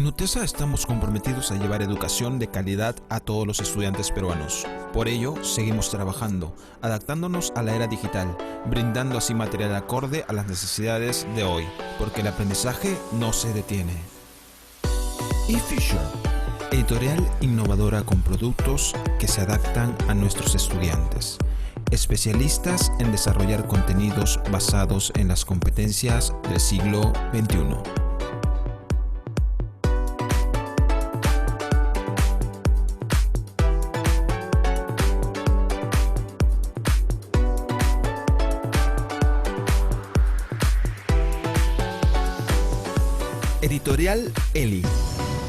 En Nutesa estamos comprometidos a llevar educación de calidad a todos los estudiantes peruanos. Por ello, seguimos trabajando, adaptándonos a la era digital, brindando así material acorde a las necesidades de hoy, porque el aprendizaje no se detiene. eFuture, editorial innovadora con productos que se adaptan a nuestros estudiantes. Especialistas en desarrollar contenidos basados en las competencias del siglo XXI. Editorial Eli,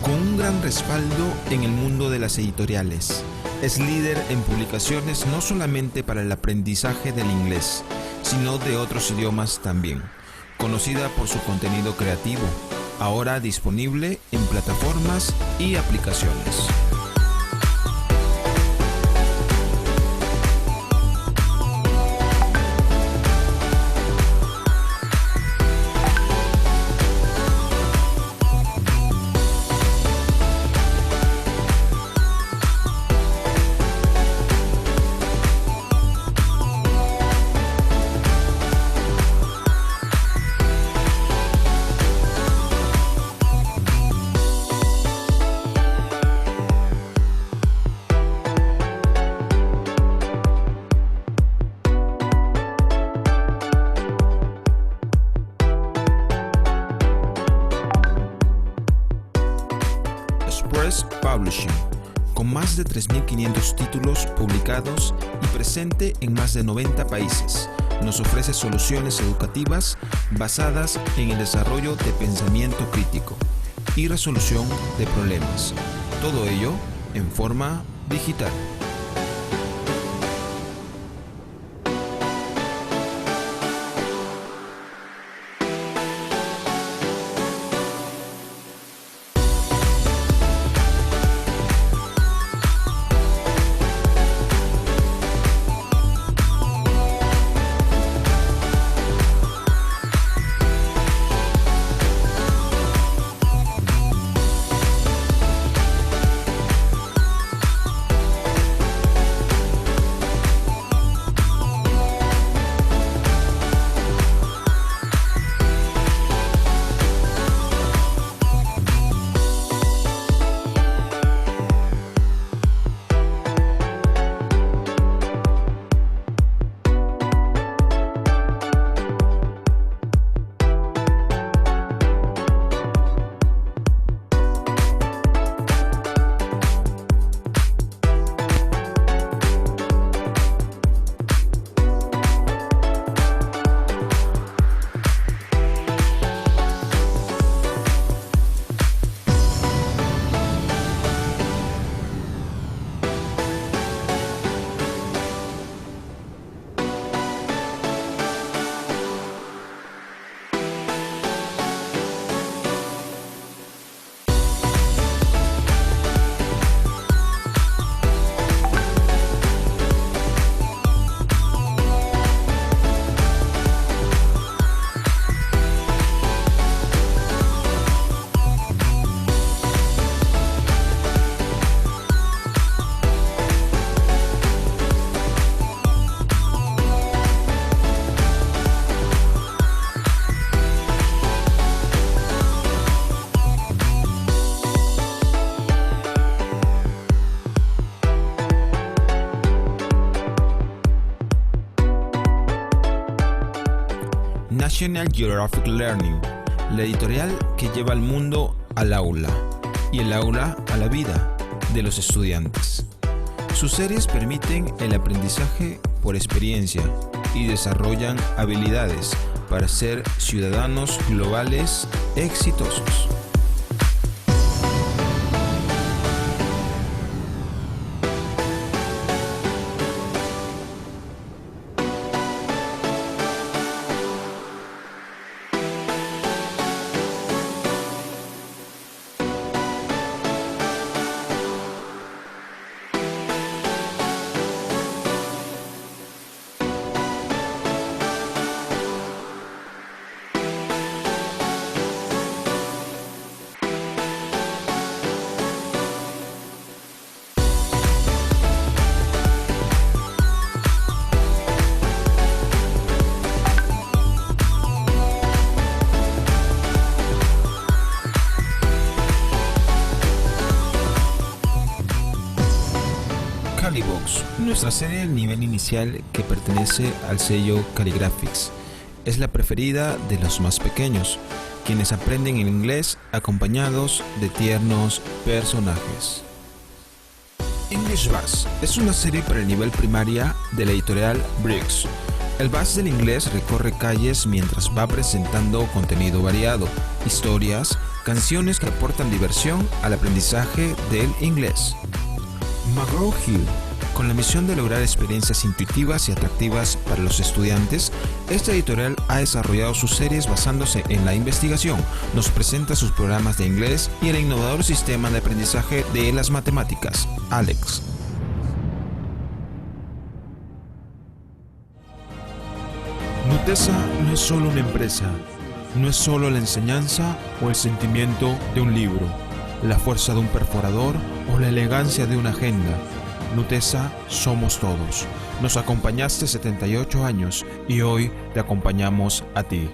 con un gran respaldo en el mundo de las editoriales. Es líder en publicaciones no solamente para el aprendizaje del inglés, sino de otros idiomas también. Conocida por su contenido creativo, ahora disponible en plataformas y aplicaciones. Publishing, con más de 3.500 títulos publicados y presente en más de 90 países, nos ofrece soluciones educativas basadas en el desarrollo de pensamiento crítico y resolución de problemas. Todo ello en forma digital. National Geographic Learning, la editorial que lleva al mundo al aula y el aula a la vida de los estudiantes. Sus series permiten el aprendizaje por experiencia y desarrollan habilidades para ser ciudadanos globales exitosos. Nuestra serie del nivel inicial, que pertenece al sello Calligraphics, es la preferida de los más pequeños, quienes aprenden el inglés acompañados de tiernos personajes. English Buzz es una serie para el nivel primaria de la editorial Briggs. El buzz del inglés recorre calles mientras va presentando contenido variado, historias, canciones que aportan diversión al aprendizaje del inglés. McGraw-Hill, con la misión de lograr experiencias intuitivas y atractivas para los estudiantes, esta editorial ha desarrollado sus series basándose en la investigación, nos presenta sus programas de inglés y el innovador sistema de aprendizaje de las matemáticas, Alex. Nutesa no es solo una empresa, no es solo la enseñanza o el sentimiento de un libro, la fuerza de un perforador o la elegancia de una agenda. Nutesa somos todos. Nos acompañaste 78 años y hoy te acompañamos a ti.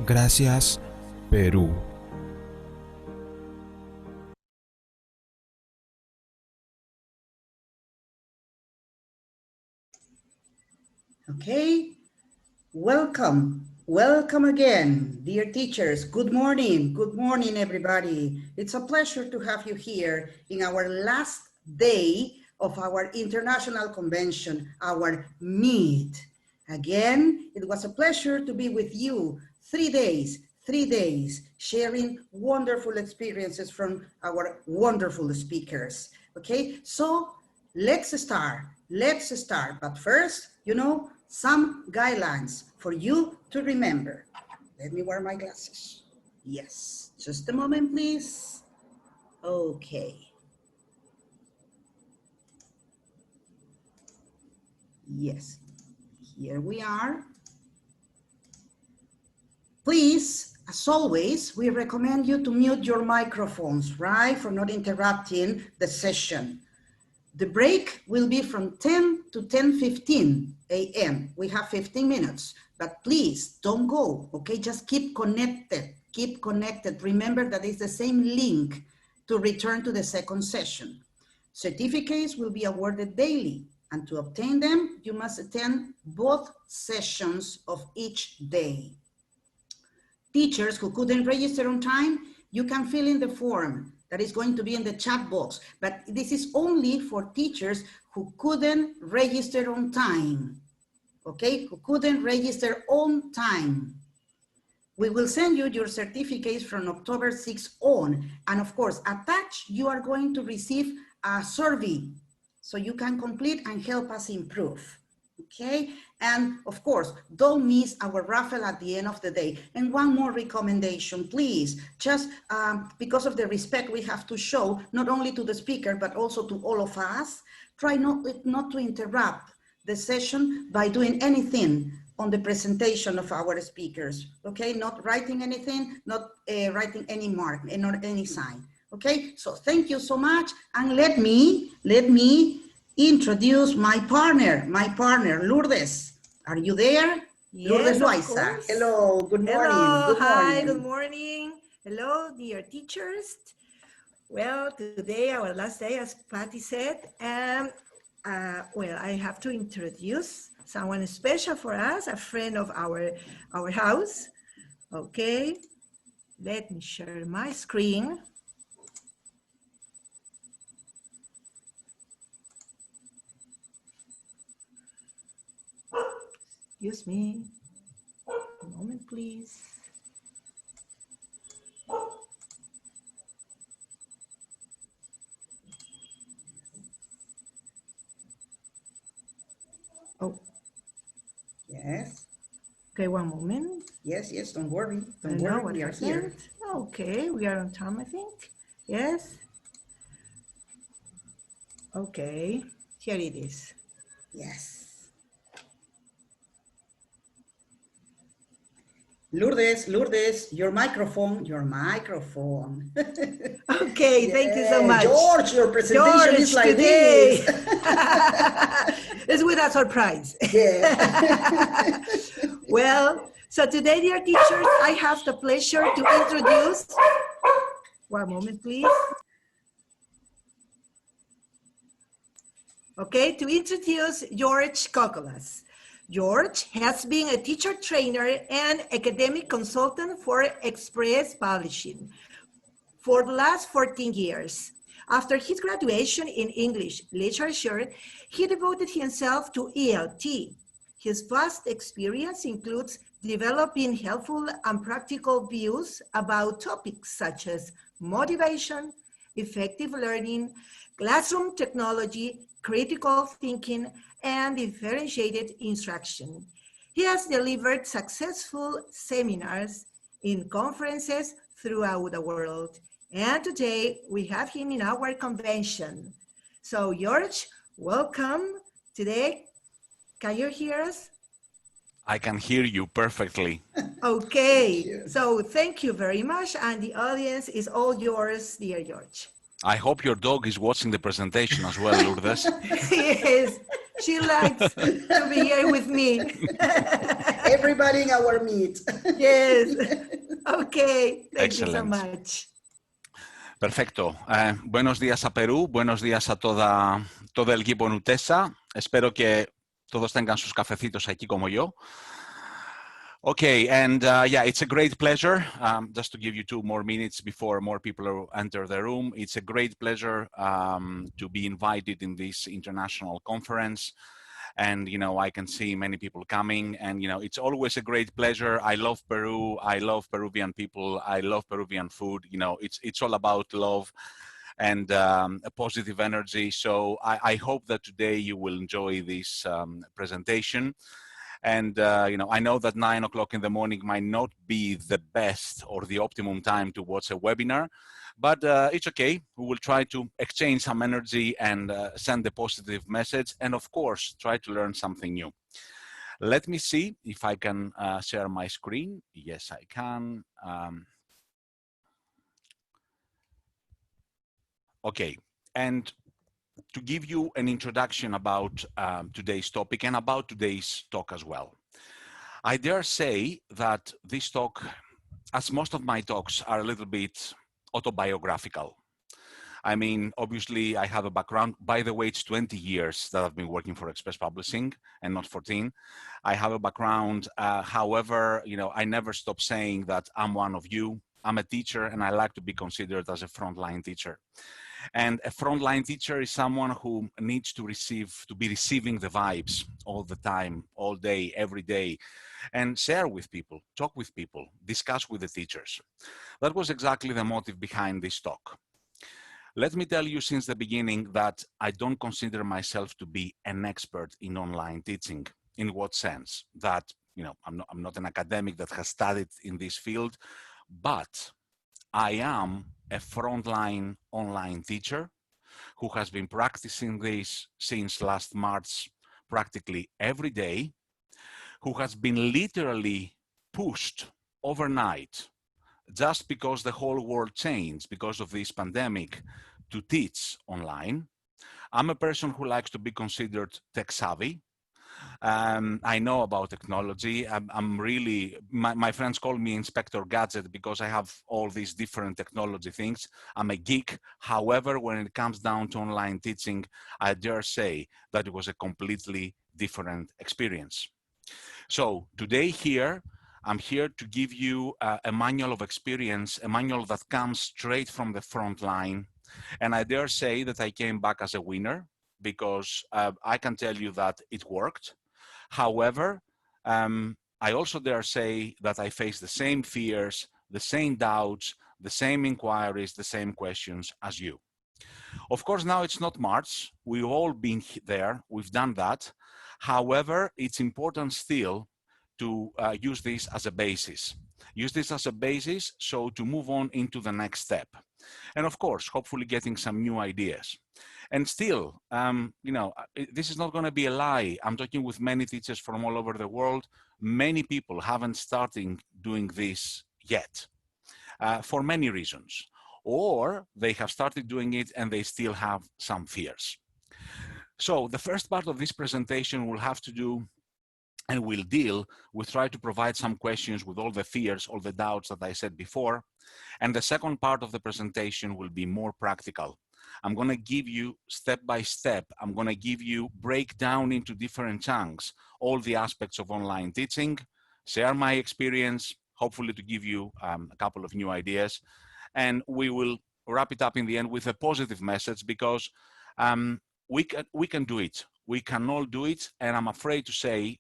Gracias, Perú. Okay, welcome again, dear teachers. Good morning everybody. It's a pleasure to have you here in our last day of our international convention, our meet. Again, it was a pleasure to be with you 3 days, sharing wonderful experiences from our wonderful speakers. Okay, so let's start, but first, some guidelines for you to remember. Let me wear my glasses. Yes, just a moment, please. Okay. Yes, here we are. Please, as always, we recommend you to mute your microphones, right? For not interrupting the session. The break will be from 10 to 10:15 a.m. We have 15 minutes, but please don't go, okay? Just keep connected, Remember that it's the same link to return to the second session. Certificates will be awarded daily, and to obtain them, you must attend both sessions of each day. Teachers who couldn't register on time, you can fill in the form that is going to be in the chat box, but this is only for teachers who couldn't register on time, okay? Who couldn't register on time. We will send you your certificates from October 6th on, and of course, attached, you are going to receive a survey so you can complete and help us improve, okay? And of course, don't miss our raffle at the end of the day. And one more recommendation, please, just because of the respect we have to show, not only to the speaker, but also to all of us, try not to interrupt the session by doing anything on the presentation of our speakers, okay? Not writing anything, not writing any mark, not any sign, okay? So thank you so much, and let me introduce my partner, Lourdes. Are you there? Yes, Lourdes Loaiza. Hello, good morning. Hello, hi, good morning. Hello, dear teachers. Well, today, our last day, as Patty said, and well, I have to introduce someone special for us, a friend of our house. Okay, let me share my screen. Excuse me, a moment, please. Oh. Yes. Okay, one moment. Yes, don't worry. Don't worry, we are here. Okay, we are on time, I think. Yes. Okay, here it is. Yes. Lourdes, your microphone. Okay, yeah. Thank you so much. George, your presentation is like today. this. It's with a surprise. Yeah. Well, so today, dear teachers, I have the pleasure to introduce, one moment, please. okay, to introduce George Kokolas. George has been a teacher trainer and academic consultant for Express Publishing for the last 14 years. After his graduation in English literature, he devoted himself to ELT. His vast experience includes developing helpful and practical views about topics such as motivation, effective learning, classroom technology, critical thinking, and differentiated instruction. He has delivered successful seminars in conferences throughout the world. And today we have him in our convention. So George, welcome today. Can you hear us? I can hear you perfectly. Okay, so thank you very much. And the audience is all yours, dear George. I hope your dog is watching the presentation as well, Lourdes. Yes, she likes to be here with me. Everybody in our meet. Yes, okay, thank you so Excellent. much. Perfecto. Buenos días a Perú, buenos días a todo el equipo en UTESA. Espero que todos tengan sus cafecitos aquí como yo. Okay, and yeah, it's a great pleasure, just to give you 2 more minutes before more people enter the room. It's a great pleasure to be invited in this international conference. And, you know, I can see many people coming and, you know, it's always a great pleasure. I love Peru. I love Peruvian people. I love Peruvian food. You know, it's all about love and a positive energy. So I hope that today you will enjoy this presentation. And, you know, I know that 9 o'clock in the morning might not be the best or the optimum time to watch a webinar, but it's okay. We will try to exchange some energy and send a positive message. And of course, try to learn something new. Let me see if I can share my screen. Yes, I can. Okay. And to give you an introduction about today's topic and about today's talk as well. I dare say that this talk, as most of my talks, are a little bit autobiographical. I mean, obviously, I have a background. By the way, it's 20 years that I've been working for Express Publishing and not 14. I have a background. However, you know, I never stop saying that I'm one of you. I'm a teacher and I like to be considered as a frontline teacher. And a frontline teacher is someone who needs to be receiving the vibes all the time, all day, every day, and share with people, talk with people, discuss with the teachers. That was exactly the motive behind this talk. Let me tell you since the beginning that I don't consider myself to be an expert in online teaching. In what sense? That, you know, I'm not an academic that has studied in this field, but I am a frontline online teacher who has been practicing this since last March practically every day, who has been literally pushed overnight just because the whole world changed because of this pandemic to teach online. I'm a person who likes to be considered tech savvy. I know about technology. I'm really, my friends call me Inspector Gadget because I have all these different technology things. I'm a geek. However, when it comes down to online teaching, I dare say that it was a completely different experience. So today here, I'm here to give you a manual of experience, a manual that comes straight from the front line. And I dare say that I came back as a winner because I can tell you that it worked. However, I also dare say that I face the same fears, the same doubts, the same inquiries, the same questions as you. Of course, now it's not March. We've all been there. We've done that. However, it's important still to use this as a basis. Use this as a basis so to move on into the next step. And of course, hopefully getting some new ideas. And still, you know, this is not going to be a lie. I'm talking with many teachers from all over the world. Many people haven't started doing this yet for many reasons. Or they have started doing it and they still have some fears. So the first part of this presentation will have to do and we'll deal with try to provide some questions with all the fears, all the doubts that I said before. And the second part of the presentation will be more practical. I'm going to give you step by step. I'm going to give you break down into different chunks all the aspects of online teaching, share my experience, hopefully to give you a couple of new ideas. And we will wrap it up in the end with a positive message, because we can do it. We can all do it. And I'm afraid to say,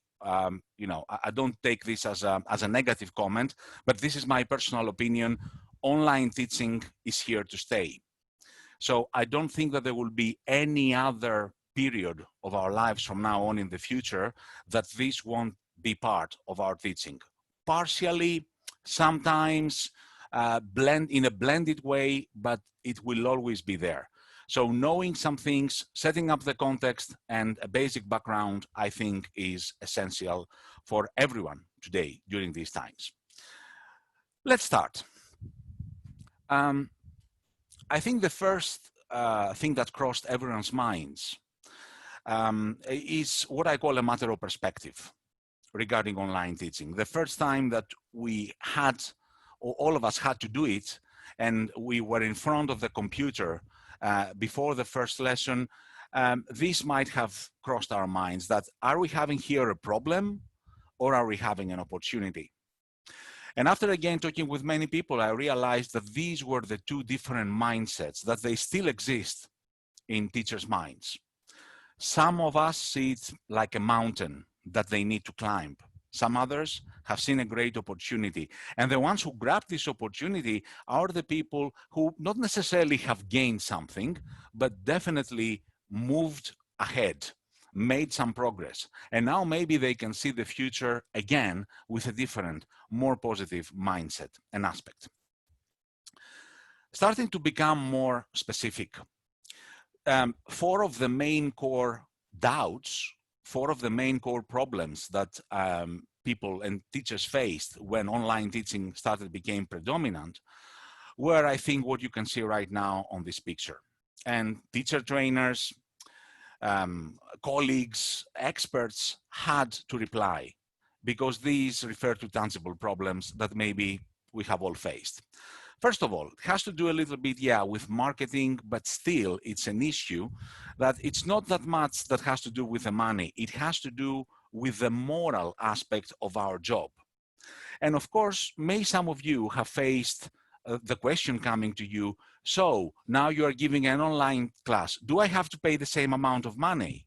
you know, I don't take this as a negative comment, but this is my personal opinion. Online teaching is here to stay. So I don't think that there will be any other period of our lives from now on in the future that this won't be part of our teaching. Partially, sometimes blend in a blended way, but it will always be there. So knowing some things, setting up the context and a basic background, I think is essential for everyone today during these times. Let's start. I think the first thing that crossed everyone's minds is what I call a matter of perspective regarding online teaching. The first time that we had, or all of us had to do it, and we were in front of the computer before the first lesson, this might have crossed our minds that, are we having here a problem or are we having an opportunity? And after again talking with many people, I realized that these were the two different mindsets, that they still exist in teachers' minds. Some of us see it like a mountain that they need to climb. Some others have seen a great opportunity. And the ones who grab this opportunity are the people who not necessarily have gained something, but definitely moved ahead, made some progress. And now maybe they can see the future again with a different, more positive mindset and aspect. Starting to become more specific, four of the main core doubts, four of the main core problems that people and teachers faced when online teaching became predominant were, I think, what you can see right now on this picture. And teacher trainers, colleagues, experts had to reply, because these refer to tangible problems that maybe we have all faced. First of all, it has to do a little bit, yeah, with marketing, but still it's an issue that it's not that much that has to do with the money. It has to do with the moral aspect of our job. And of course, may some of you have faced the question coming to you, so now you are giving an online class, do I have to pay the same amount of money?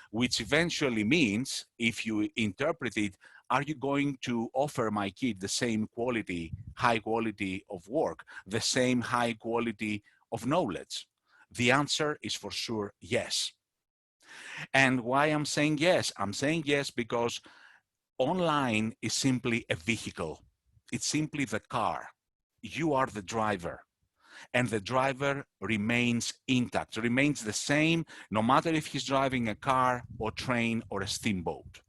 Which eventually means, if you interpret it, are you going to offer my kid the same quality, high quality of work, the same high quality of knowledge? The answer is for sure yes. And why I'm saying yes? I'm saying yes because online is simply a vehicle. It's simply the car. You are the driver. And the driver remains intact, remains the same, no matter if he's driving a car or train or a steamboat.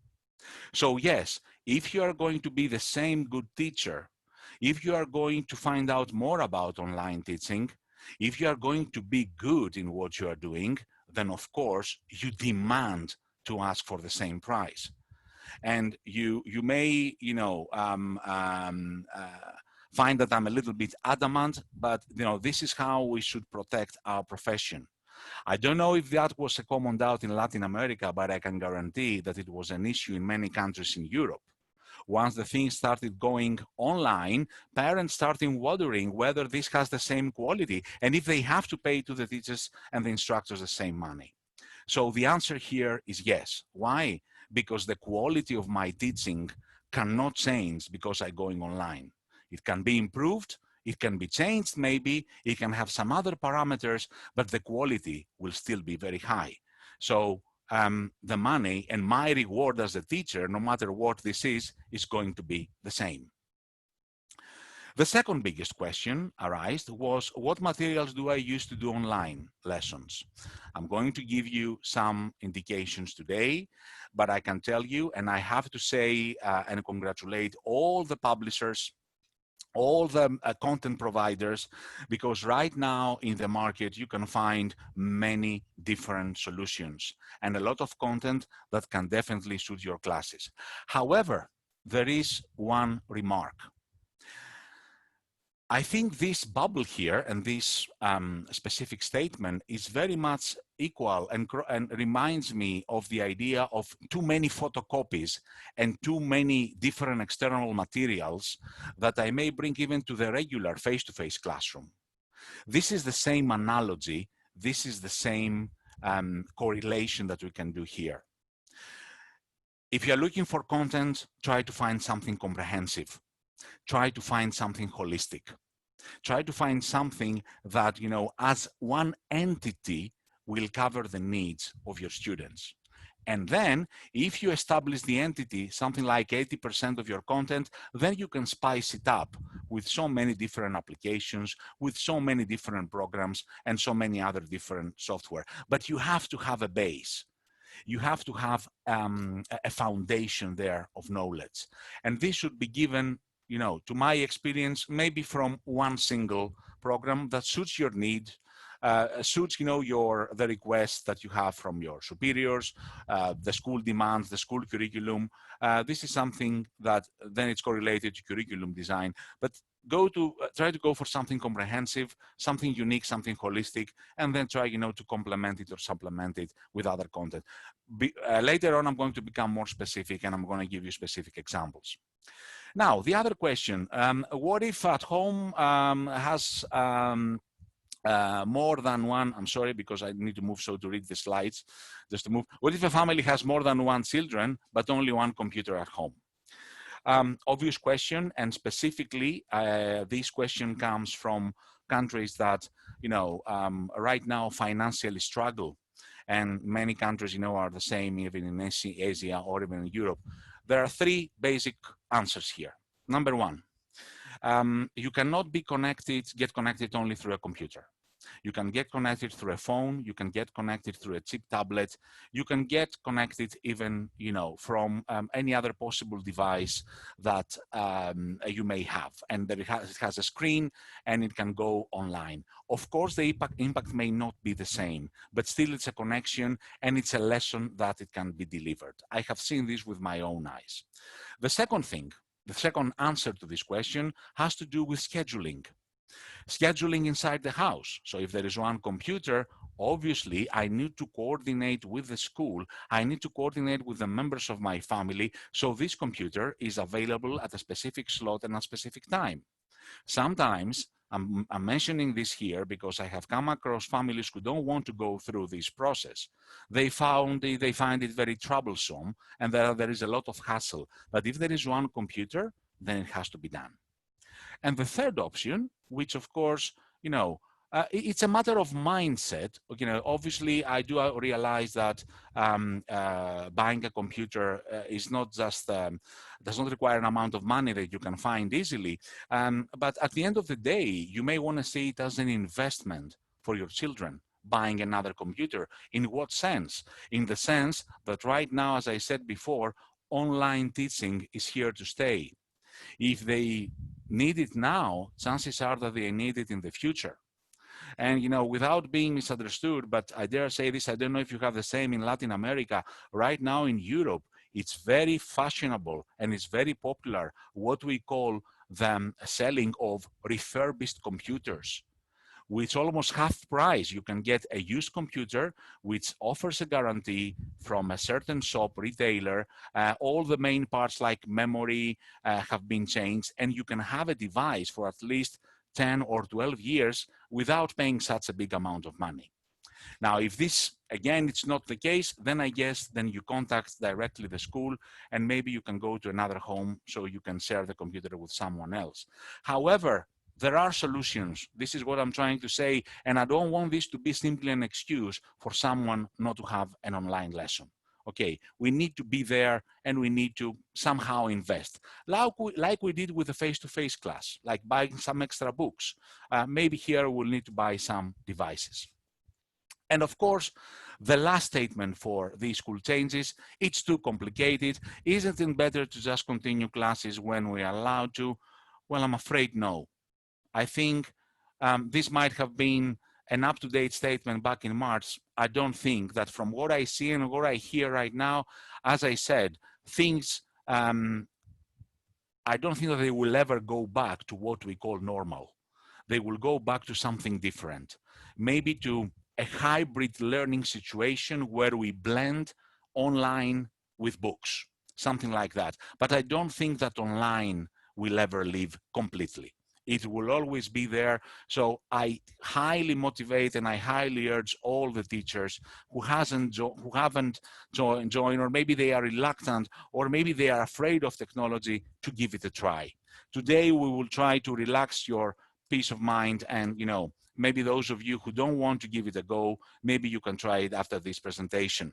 So yes, if you are going to be the same good teacher, if you are going to find out more about online teaching, if you are going to be good in what you are doing, then of course you demand to ask for the same price. And you may, you know, find that I'm a little bit adamant, but you know, this is how we should protect our profession. I don't know if that was a common doubt in Latin America, but I can guarantee that it was an issue in many countries in Europe. Once the thing started going online, parents started wondering whether this has the same quality and if they have to pay to the teachers and the instructors the same money. So the answer here is yes. Why? Because the quality of my teaching cannot change because I'm going online. It can be improved, it can be changed maybe, it can have some other parameters, but the quality will still be very high. So the money and my reward as a teacher, no matter what this is going to be the same. The second biggest question arised was, what materials do I use to do online lessons? I'm going to give you some indications today, but I can tell you, and I have to say and congratulate all the publishers, all the content providers, because right now in the market you can find many different solutions and a lot of content that can definitely suit your classes. However, there is one remark. I think this bubble here and this specific statement is very much equal and reminds me of the idea of too many photocopies and too many different external materials that I may bring even to the regular face-to-face classroom. This is the same analogy. This is the same correlation that we can do here. If you're looking for content, try to find something comprehensive. Try to find something holistic. Try to find something that, you know, as one entity will cover the needs of your students. And then if you establish the entity, something like 80% of your content, then you can spice it up with so many different applications, with so many different programs, and so many other different software. But you have to have a base. You have to have a foundation there of knowledge. And this should be given, you know, to my experience, maybe from one single program that suits your need, suits, you know, the requests that you have from your superiors, the school demands, the school curriculum. This is something that then it's correlated to curriculum design, but try to go for something comprehensive, something unique, something holistic, and then try, you know, to complement it or supplement it with other content. Later on, I'm going to become more specific and I'm going to give you specific examples. Now, the other question, what if at home has more than one, I'm sorry, because I need to move so to read the slides, just to move. What if a family has more than one children, but only one computer at home? Obvious question, and specifically, this question comes from countries that, you know, right now financially struggle. And many countries, you know, are the same, even in Asia or even in Europe. There are three basic answers here. Number one, you cannot get connected only through a computer. You can get connected through a phone, you can get connected through a cheap tablet, you can get connected even, you know, from any other possible device that you may have, and that it has a screen and it can go online. Of course, the impact may not be the same, but still it's a connection and it's a lesson that it can be delivered. I have seen this with my own eyes. The second answer to this question has to do with scheduling. Scheduling inside the house. So if there is one computer, obviously I need to coordinate with the school. I need to coordinate with the members of my family. So this computer is available at a specific slot and a specific time. Sometimes I'm mentioning this here because I have come across families who don't want to go through this process. They find it very troublesome, and there is a lot of hassle. But if there is one computer, then it has to be done. And the third option, which of course, you know, it's a matter of mindset. You know, obviously, I do realize that buying a computer is not just does not require an amount of money that you can find easily. But at the end of the day, you may want to see it as an investment for your children, buying another computer. In what sense? In the sense that right now, as I said before, online teaching is here to stay. If they need it now, chances are that they need it in the future. And, you know, without being misunderstood, but I dare say this, I don't know if you have the same in Latin America. Right now in Europe, it's very fashionable and it's very popular what we call the selling of refurbished computers, which almost half price. You can get a used computer which offers a guarantee from a certain shop retailer. All the main parts like memory have been changed, and you can have a device for at least 10 or 12 years without paying such a big amount of money. Now, if this, again, it's not the case, then I guess then you contact directly the school and maybe you can go to another home so you can share the computer with someone else. However, there are solutions. This is what I'm trying to say, and I don't want this to be simply an excuse for someone not to have an online lesson. Okay, we need to be there and we need to somehow invest. Like we did with the face-to-face class, like buying some extra books. Maybe here we'll need to buy some devices. And of course, the last statement for these school changes, it's too complicated. Isn't it better to just continue classes when we are allowed to? Well, I'm afraid no. I think this might have been an up-to-date statement back in March. I don't think that from what I see and what I hear right now, as I said, things, I don't think that they will ever go back to what we call normal. they will go back to something different, maybe to a hybrid learning situation where we blend online with books, something like that. But I don't think that online will ever leave completely. It will always be there. So I highly motivate and I highly urge all the teachers who haven't joined, or maybe they are reluctant, or maybe they are afraid of technology, to give it a try. Today we will try to relax your peace of mind, and maybe those of you who don't want to give it a go, maybe you can try it after this presentation.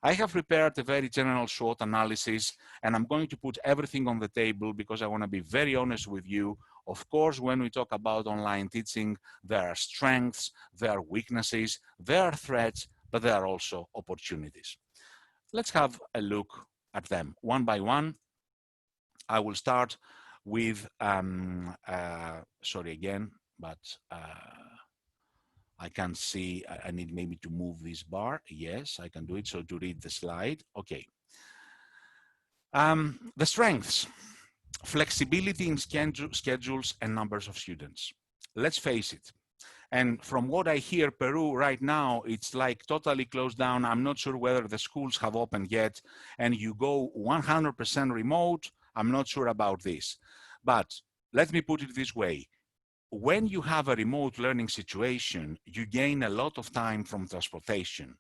I have prepared a very general short analysis, and I'm going to put everything on the table because I want to be very honest with you. Of course, when we talk about online teaching, there are strengths, there are weaknesses, there are threats, but there are also opportunities. Let's have a look at them one by one. I will start with, sorry again, but I can see, I need maybe to move this bar. Yes, I can do it. So to read the slide, okay. The strengths: flexibility in schedules and numbers of students. Let's face it. And from what I hear, Peru right now, it's like totally closed down. I'm not sure whether the schools have opened yet, and you go 100% remote. I'm not sure about this. But let me put it this way. When you have a remote learning situation, you gain a lot of time from transportation.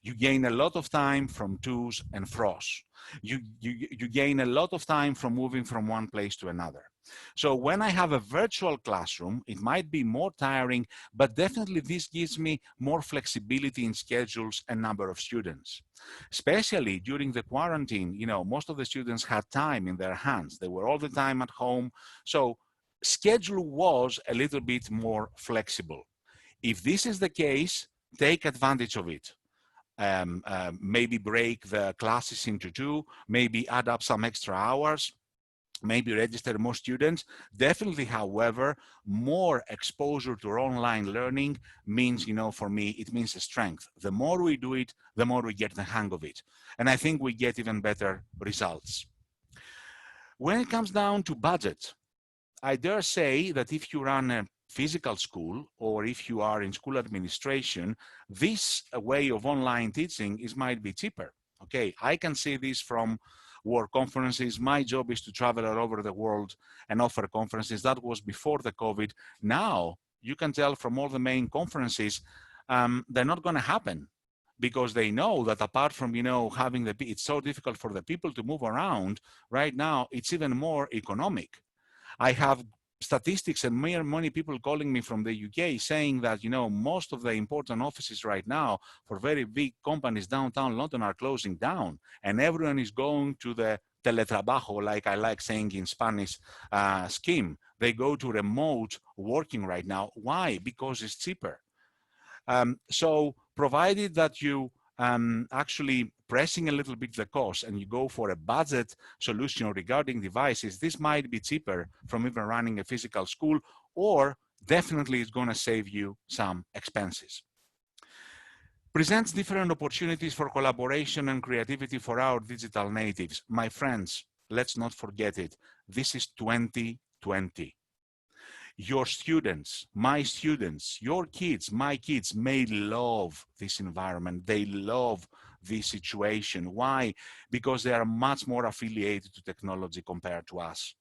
You gain a lot of time from to's and fro's. You gain a lot of time from moving from one place to another. So when I have a virtual classroom, it might be more tiring, but definitely this gives me more flexibility in schedules and number of students. Especially during the quarantine, most of the students had time in their hands. They were all the time at home. So schedule was a little bit more flexible. If this is the case, take advantage of it. Maybe break the classes into two, maybe add up some extra hours, maybe register more students. Definitely, however, more exposure to online learning means, for me, it means a strength. The more we do it, the more we get the hang of it. And I think we get even better results. When it comes down to budget, I dare say that if you run a physical school, or if you are in school administration, this way of online teaching might be cheaper. Okay, I can see this from work conferences. My job is to travel all over the world and offer conferences. That was before the COVID. Now, you can tell from all the main conferences, they're not going to happen, because they know that apart from, having it's so difficult for the people to move around, right now, it's even more economic. I have statistics and many people calling me from the UK saying that, most of the important offices right now for very big companies downtown London are closing down, and everyone is going to the teletrabajo, like I like saying in Spanish, scheme. They go to remote working right now. Why? Because it's cheaper. So provided that you actually pressing a little bit the cost and you go for a budget solution regarding devices, this might be cheaper from even running a physical school, or definitely it's going to save you some expenses. Presents different opportunities for collaboration and creativity for our digital natives. My friends, let's not forget it. This is 2020. Your students, my students, your kids, my kids may love this environment. They love this situation. Why? Because they are much more affiliated to technology compared to us.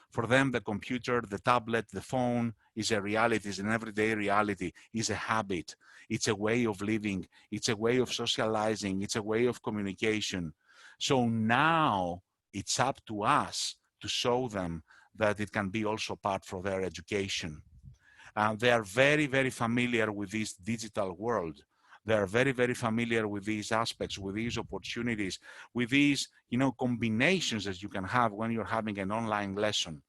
For them, the computer, the tablet, the phone is a reality, is an everyday reality, is a habit. It's a way of living. It's a way of socializing. It's a way of communication. So now it's up to us to show them that it can be also part for their education. They are very, very familiar with this digital world. They are very, very familiar with these aspects, with these opportunities, with these, combinations that you can have when you're having an online lesson.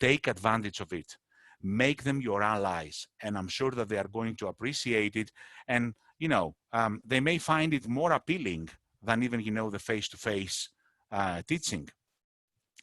Take advantage of it. Make them your allies, and I'm sure that they are going to appreciate it. And, they may find it more appealing than even, the face-to-face teaching.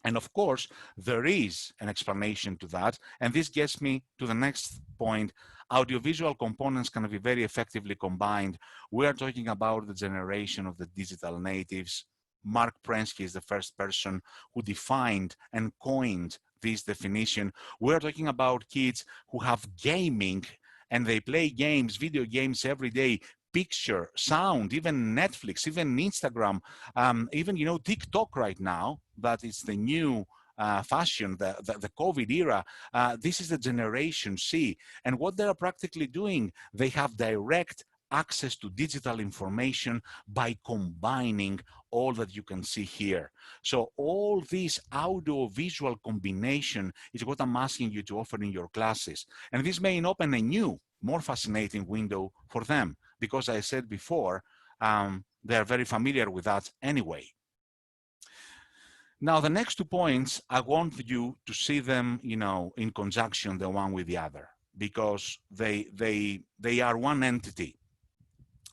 And of course, there is an explanation to that. And this gets me to the next point. Audiovisual components can be very effectively combined. We are talking about the generation of the digital natives. Mark Prensky is the first person who defined and coined this definition. We're talking about kids who have gaming and they play games, video games every day, picture, sound, even Netflix, even Instagram, even, you know, TikTok right now, that is the new fashion, the COVID era. This is the Generation C. And what they're practically doing, they have direct access to digital information by combining all that you can see here. So all this audio-visual combination is what I'm asking you to offer in your classes. And this may open a new, more fascinating window for them, because I said before, they're very familiar with that anyway. Now, the next 2 points, I want you to see them, you know, in conjunction, the one with the other, because they are one entity.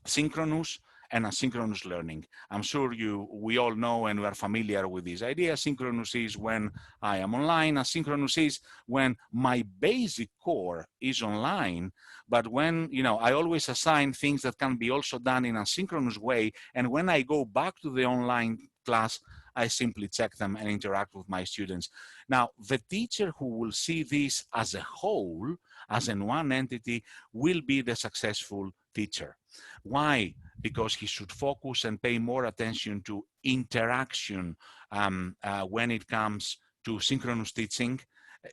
Synchronous and asynchronous learning. I'm sure we all know and we are familiar with this idea. Synchronous is when I am online. Asynchronous is when my basic core is online, but when, you know, I always assign things that can be also done in a synchronous way. And when I go back to the online class, I simply check them and interact with my students. Now, the teacher who will see this as a whole, as in one entity, will be the successful teacher. Why? Because he should focus and pay more attention to interaction when it comes to synchronous teaching.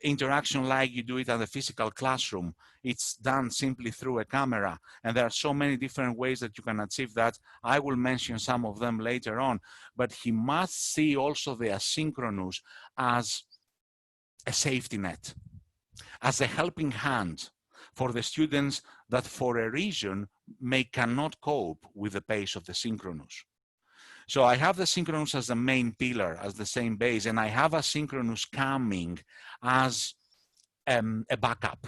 Interaction like you do it at a physical classroom. It's done simply through a camera. And there are so many different ways that you can achieve that. I will mention some of them later on. But he must see also the asynchronous as a safety net, as a helping hand for the students that for a reason cannot cope with the pace of the synchronous. So I have the synchronous as the main pillar, as the same base, and I have asynchronous coming as a backup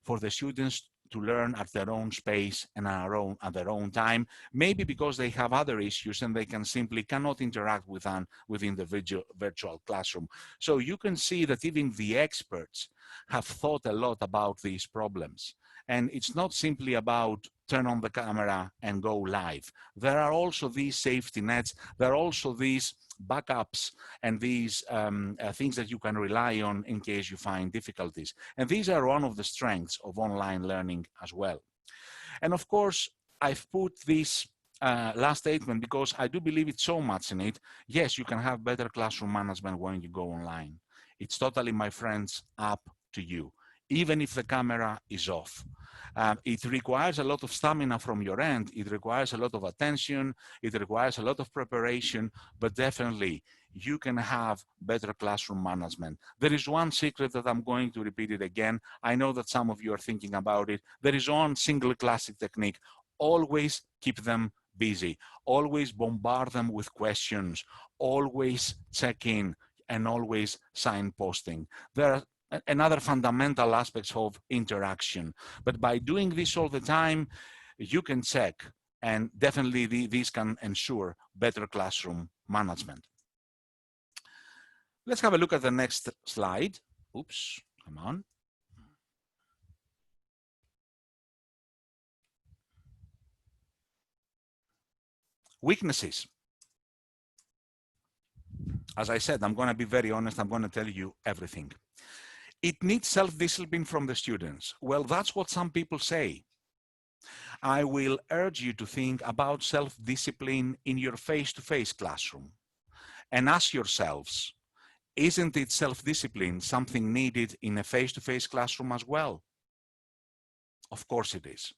for the students to learn at their own space and at their own time, maybe because they have other issues and they cannot interact within the virtual classroom. So you can see that even the experts have thought a lot about these problems. And it's not simply about turn on the camera and go live. There are also these safety nets. There are also these backups and these things that you can rely on in case you find difficulties. And these are one of the strengths of online learning as well. And of course, I've put this last statement because I do believe it's so much in it. Yes, you can have better classroom management when you go online. It's totally, my friends, up to you, even if the camera is off. It requires a lot of stamina from your end. It requires a lot of attention. It requires a lot of preparation, but definitely you can have better classroom management. There is one secret that I'm going to repeat it again. I know that some of you are thinking about it. There is one single classic technique. Always keep them busy. Always bombard them with questions. Always check in and always signposting. There are another fundamental aspects of interaction. But by doing this all the time, you can check, and definitely these can ensure better classroom management. Let's have a look at the next slide. Oops, come on. Weaknesses. As I said, I'm going to be very honest. I'm going to tell you everything. It needs self-discipline from the students. Well, that's what some people say. I will urge you to think about self-discipline in your face-to-face classroom and ask yourselves, isn't it self-discipline something needed in a face-to-face classroom as well? Of course it is.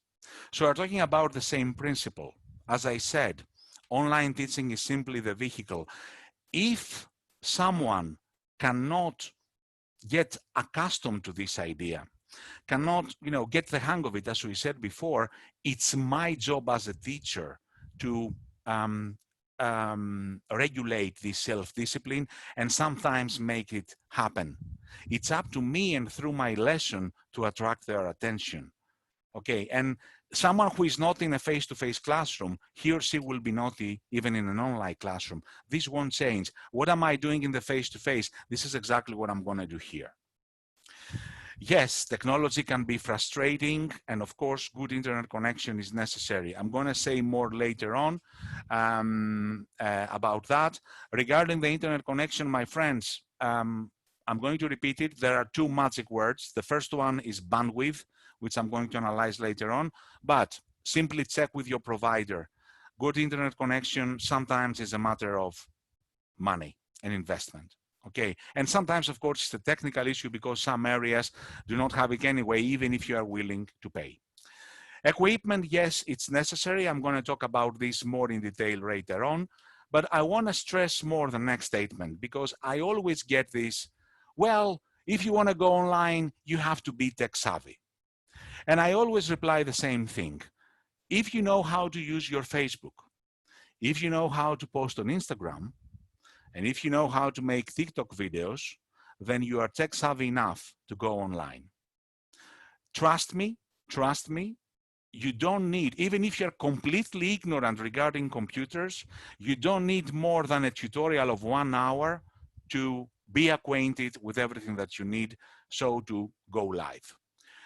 So we're talking about the same principle. As I said, online teaching is simply the vehicle. If someone cannot get accustomed to this idea, cannot, get the hang of it, as we said before, it's my job as a teacher to regulate this self-discipline and sometimes make it happen. It's up to me and through my lesson to attract their attention. Okay, and someone who is not in a face-to-face classroom, he or she will be naughty even in an online classroom. This won't change. What am I doing in the face-to-face? This is exactly what I'm going to do here. Yes, technology can be frustrating, and of course, good internet connection is necessary. I'm going to say more later on about that. Regarding the internet connection, my friends, I'm going to repeat it. There are two magic words. The first one is bandwidth, which I'm going to analyze later on, but simply check with your provider. Good internet connection sometimes is a matter of money and investment. Okay, and sometimes, of course, it's a technical issue because some areas do not have it anyway, even if you are willing to pay. Equipment, yes, it's necessary. I'm going to talk about this more in detail later on, but I want to stress more the next statement because I always get this, well, if you want to go online, you have to be tech savvy. And I always reply the same thing. If you know how to use your Facebook, if you know how to post on Instagram, and if you know how to make TikTok videos, then you are tech savvy enough to go online. Trust me, you don't need, even if you're completely ignorant regarding computers, you don't need more than a tutorial of 1 hour to be acquainted with everything that you need so to go live.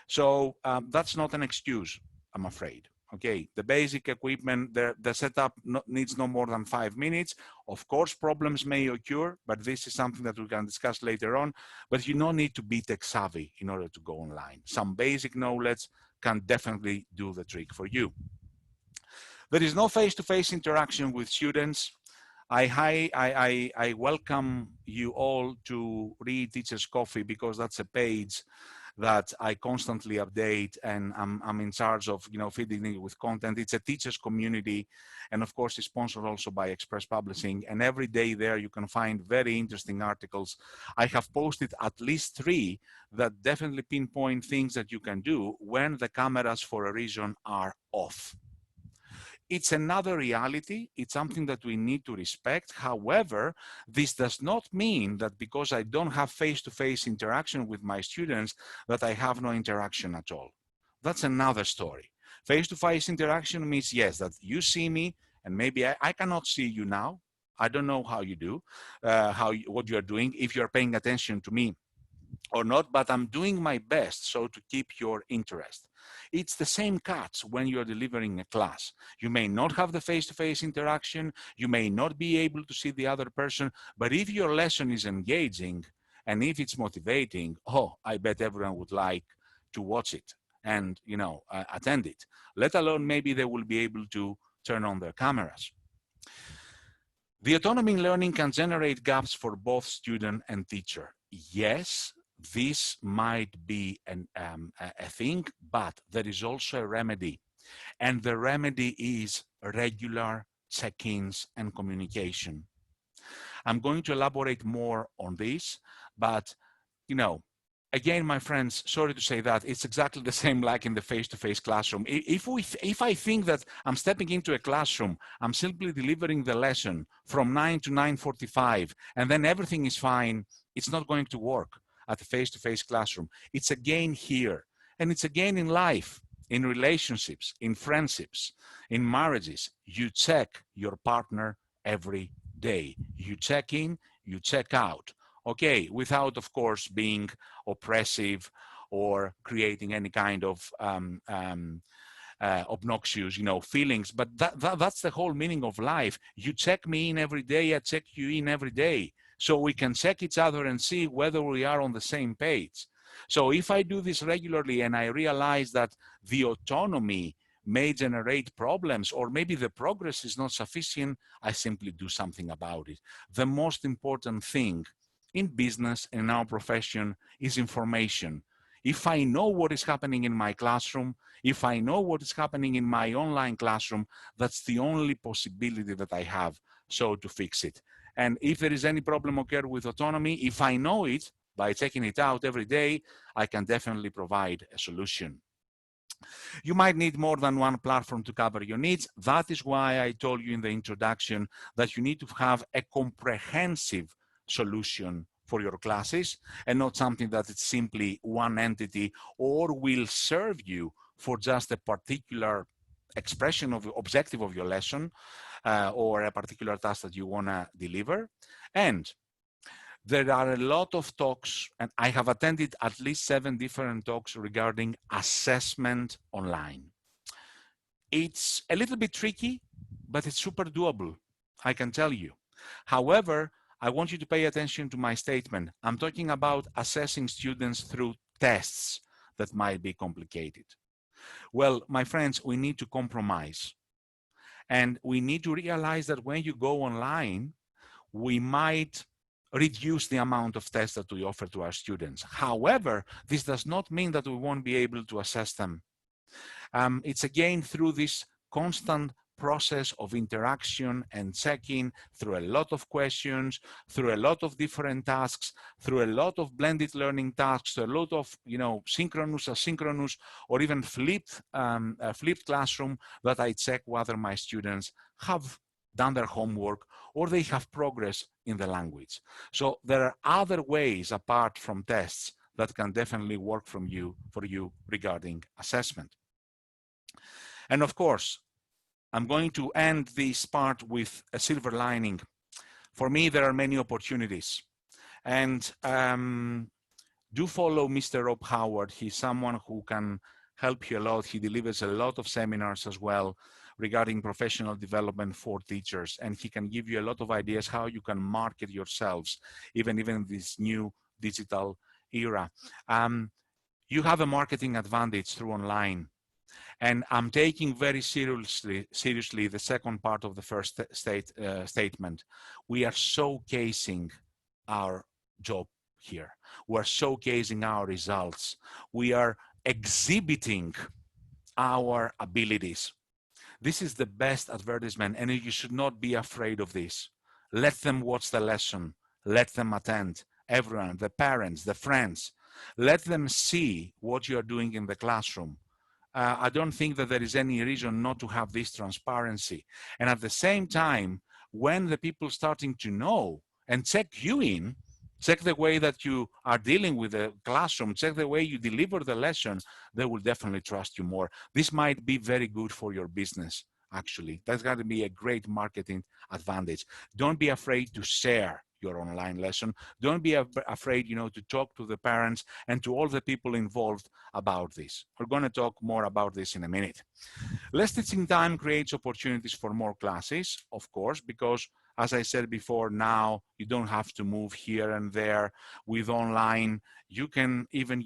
So that's not an excuse, I'm afraid. Okay, the basic equipment, the setup needs no more than 5 minutes. Of course, problems may occur, but this is something that we can discuss later on. But you don't need to be tech savvy in order to go online. Some basic knowledge can definitely do the trick for you. There is no face-to-face interaction with students. I welcome you all to read Teacher's Coffee because that's a page that I constantly update, and I'm in charge of, you know, feeding it with content. It's a teachers community, and of course it's sponsored also by Express Publishing, and every day there you can find very interesting articles. I have posted at least 3 that definitely pinpoint things that you can do when the cameras for a reason are off. It's another reality. It's something that we need to respect. However, this does not mean that because I don't have face-to-face interaction with my students, that I have no interaction at all. That's another story. Face-to-face interaction means, yes, that you see me, and maybe I cannot see you now. I don't know how you do, what you are doing, if you're paying attention to me or not, but I'm doing my best so to keep your interest. It's the same catch when you're delivering a class. You may not have the face-to-face interaction, you may not be able to see the other person, but if your lesson is engaging and if it's motivating, oh, I bet everyone would like to watch it and, you know, attend it, let alone maybe they will be able to turn on their cameras. The autonomy in learning can generate gaps for both student and teacher. Yes, this might be a thing, but there is also a remedy. And the remedy is regular check-ins and communication. I'm going to elaborate more on this, but, you know, again, my friends, sorry to say that, it's exactly the same like in the face-to-face classroom. If I think that I'm stepping into a classroom, I'm simply delivering the lesson from 9 to 9:45, and then everything is fine, it's not going to work at a face-to-face classroom. It's again here, and it's again in life, in relationships, in friendships, in marriages. You check your partner every day. You check in, you check out. Okay, without, of course, being oppressive or creating any kind of obnoxious, you know, feelings. But that's the whole meaning of life. You check me in every day, I check you in every day. So we can check each other and see whether we are on the same page. So if I do this regularly and I realize that the autonomy may generate problems, or maybe the progress is not sufficient, I simply do something about it. The most important thing in business and in our profession is information. If I know what is happening in my classroom, if I know what is happening in my online classroom, that's the only possibility that I have so to fix it. And if there is any problem occur with autonomy, if I know it by checking it out every day, I can definitely provide a solution. You might need more than one platform to cover your needs. That is why I told you in the introduction that you need to have a comprehensive solution for your classes and not something that is simply one entity or will serve you for just a particular expression of the objective of your lesson or a particular task that you want to deliver. And there are a lot of talks, and I have attended at least 7 different talks regarding assessment online. It's a little bit tricky, but it's super doable, I can tell you. However, I want you to pay attention to my statement. I'm talking about assessing students through tests that might be complicated. Well, my friends, we need to compromise. And we need to realize that when you go online, we might reduce the amount of tests that we offer to our students. However, this does not mean that we won't be able to assess them. It's again through this constant process of interaction and checking through a lot of questions, through a lot of different tasks, through a lot of blended learning tasks, a lot of synchronous, asynchronous, or even flipped classroom, that I check whether my students have done their homework or they have progress in the language. So there are other ways apart from tests that can definitely work for you regarding assessment. And of course, I'm going to end this part with a silver lining. For me, there are many opportunities. And do follow Mr. Rob Howard. He's someone who can help you a lot. He delivers a lot of seminars as well regarding professional development for teachers. And he can give you a lot of ideas how you can market yourselves, even in this new digital era. You have a marketing advantage through online. And I'm taking very seriously the second part of the first statement. We are showcasing our job here. We're showcasing our results. We are exhibiting our abilities. This is the best advertisement, and you should not be afraid of this. Let them watch the lesson. Let them attend. Everyone, the parents, the friends. Let them see what you're doing in the classroom. I don't think that there is any reason not to have this transparency. And at the same time, when the people starting to know and check you in, check the way that you are dealing with the classroom, check the way you deliver the lesson, they will definitely trust you more. This might be very good for your business, actually. That's going to be a great marketing advantage. Don't be afraid to share your online lesson. Don't be afraid, to talk to the parents and to all the people involved about this. We're going to talk more about this in a minute. Less teaching time creates opportunities for more classes, of course, because as I said before, now you don't have to move here and there with online. You can even,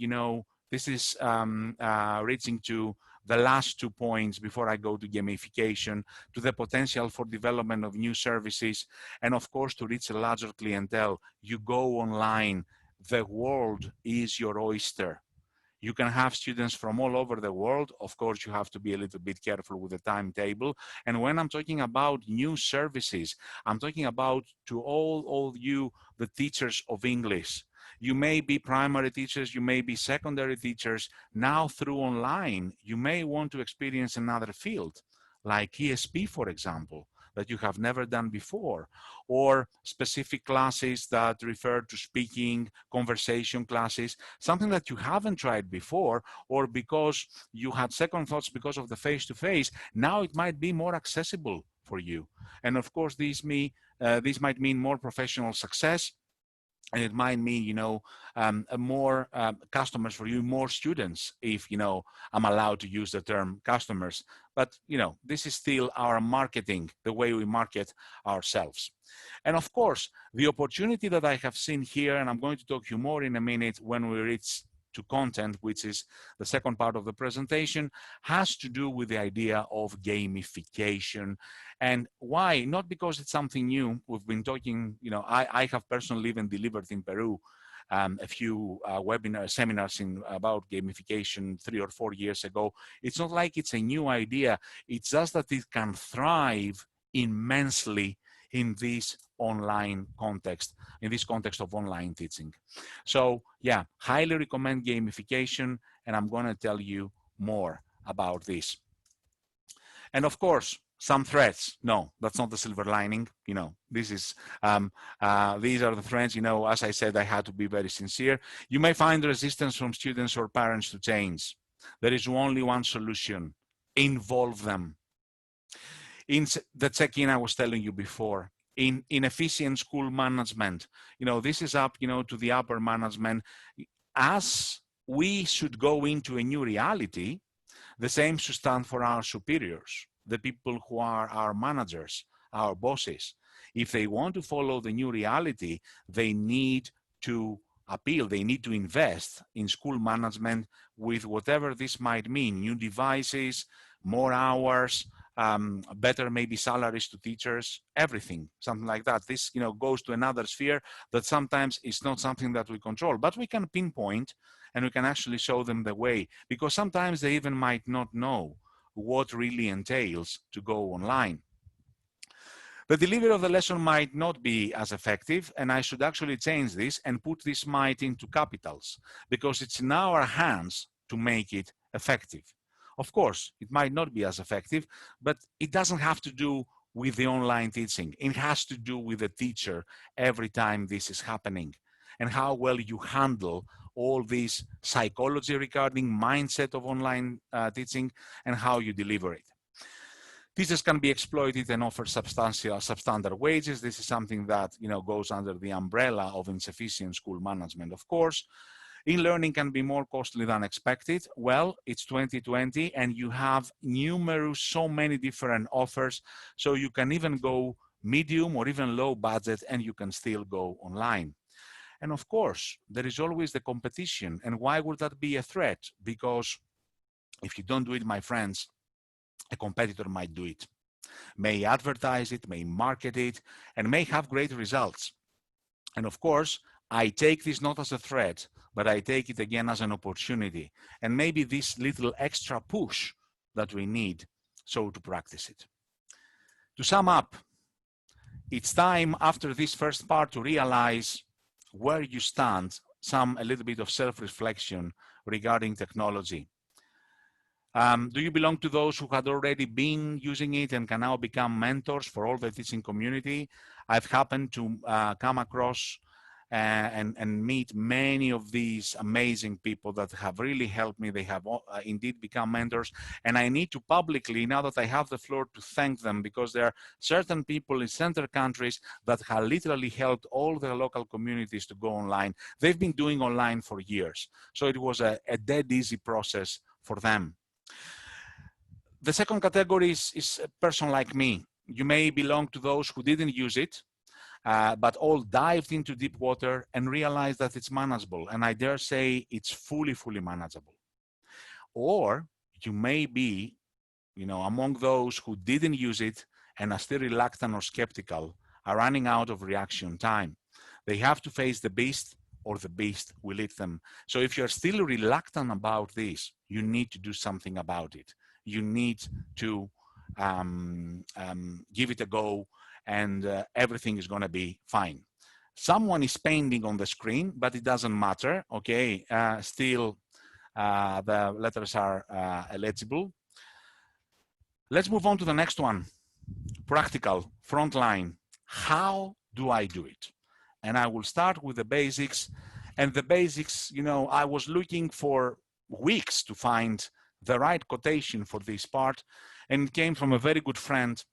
this is reaching to the last 2 points before I go to gamification, to the potential for development of new services, and of course, to reach a larger clientele. You go online, the world is your oyster. You can have students from all over the world. Of course, you have to be a little bit careful with the timetable. And when I'm talking about new services, I'm talking about to all you, the teachers of English. You may be primary teachers, you may be secondary teachers. Now through online, you may want to experience another field, like ESP, for example, that you have never done before, or specific classes that refer to speaking, conversation classes, something that you haven't tried before, or because you had second thoughts because of the face-to-face, now it might be more accessible for you. And of course, this might mean more professional success, and it might mean, more customers for you, more students, if, I'm allowed to use the term customers. But, this is still our marketing, the way we market ourselves. And of course, the opportunity that I have seen here, and I'm going to talk to you more in a minute when we reach to content, which is the second part of the presentation, has to do with the idea of gamification. And why? Not because it's something new. We've been talking, I have personally even delivered in Peru a few seminars about gamification 3 or 4 years ago. It's not like it's a new idea. It's just that it can thrive immensely in this online context, in this context of online teaching. So yeah, highly recommend gamification, and I'm going to tell you more about this. And of course, some threats. No, that's not the silver lining. This is, these are the threats. As I said, I had to be very sincere. You may find resistance from students or parents to change. There is only one solution: involve them. In the check-in I was telling you before, in efficient school management, this is up, to the upper management. As we should go into a new reality, the same should stand for our superiors, the people who are our managers, our bosses. If they want to follow the new reality, they need to they need to invest in school management with whatever this might mean, new devices, more hours, better maybe salaries to teachers, everything, something like that. This, goes to another sphere that sometimes is not something that we control, but we can pinpoint and we can actually show them the way, because sometimes they even might not know what really entails to go online. The delivery of the lesson might not be as effective, and I should actually change this and put this might into capitals, because it's in our hands to make it effective. Of course, it might not be as effective, but it doesn't have to do with the online teaching. It has to do with the teacher every time this is happening, and how well you handle all this psychology regarding mindset of online teaching and how you deliver it. Teachers can be exploited and offer substandard wages. This is something that goes under the umbrella of insufficient school management, of course. E-learning can be more costly than expected. Well, it's 2020 and you have so many different offers. So you can even go medium or even low budget and you can still go online. And of course, there is always the competition. And why would that be a threat? Because if you don't do it, my friends, a competitor might do it, may advertise it, may market it, and may have great results. And of course, I take this not as a threat, but I take it again as an opportunity, and maybe this little extra push that we need so to practice it. To sum up, it's time after this first part to realize where you stand, a little bit of self-reflection regarding technology. Do you belong to those who had already been using it and can now become mentors for all the teaching community? I've happened to come across and meet many of these amazing people that have really helped me. They have indeed become mentors, and I need to publicly, now that I have the floor, to thank them, because there are certain people in center countries that have literally helped all their local communities to go online. They've been doing online for years, so it was a dead easy process for them. The second category is a person like me. You may belong to those who didn't use it, but all dived into deep water and realized that it's manageable. And I dare say it's fully manageable. Or you may be, among those who didn't use it and are still reluctant or skeptical, are running out of reaction time. They have to face the beast, or the beast will eat them. So if you're still reluctant about this, you need to do something about it. You need to give it a go, and everything is going to be fine. Someone is painting on the screen, but it doesn't matter. Okay, still the letters are illegible. Let's move on to the next one. Practical, frontline. How do I do it? And I will start with the basics. And the basics, I was looking for weeks to find the right quotation for this part, and it came from a very good friend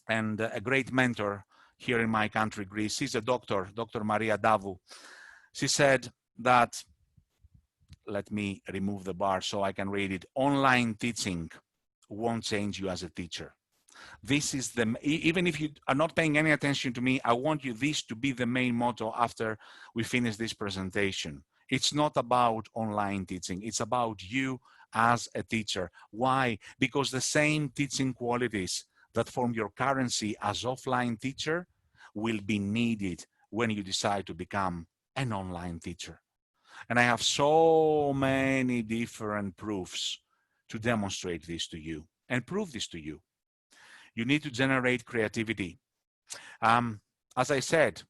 and a great mentor here in my country, Greece. She's a doctor, Dr. Maria Davu. She said that, let me remove the bar so I can read it, online teaching won't change you as a teacher. This is even if you are not paying any attention to me, I want this to be the main motto after we finish this presentation. It's not about online teaching, it's about you as a teacher. Why? Because the same teaching qualities that form your currency as offline teacher will be needed when you decide to become an online teacher. And I have so many different proofs to demonstrate this to you and prove this to you. You need to generate creativity. As I said,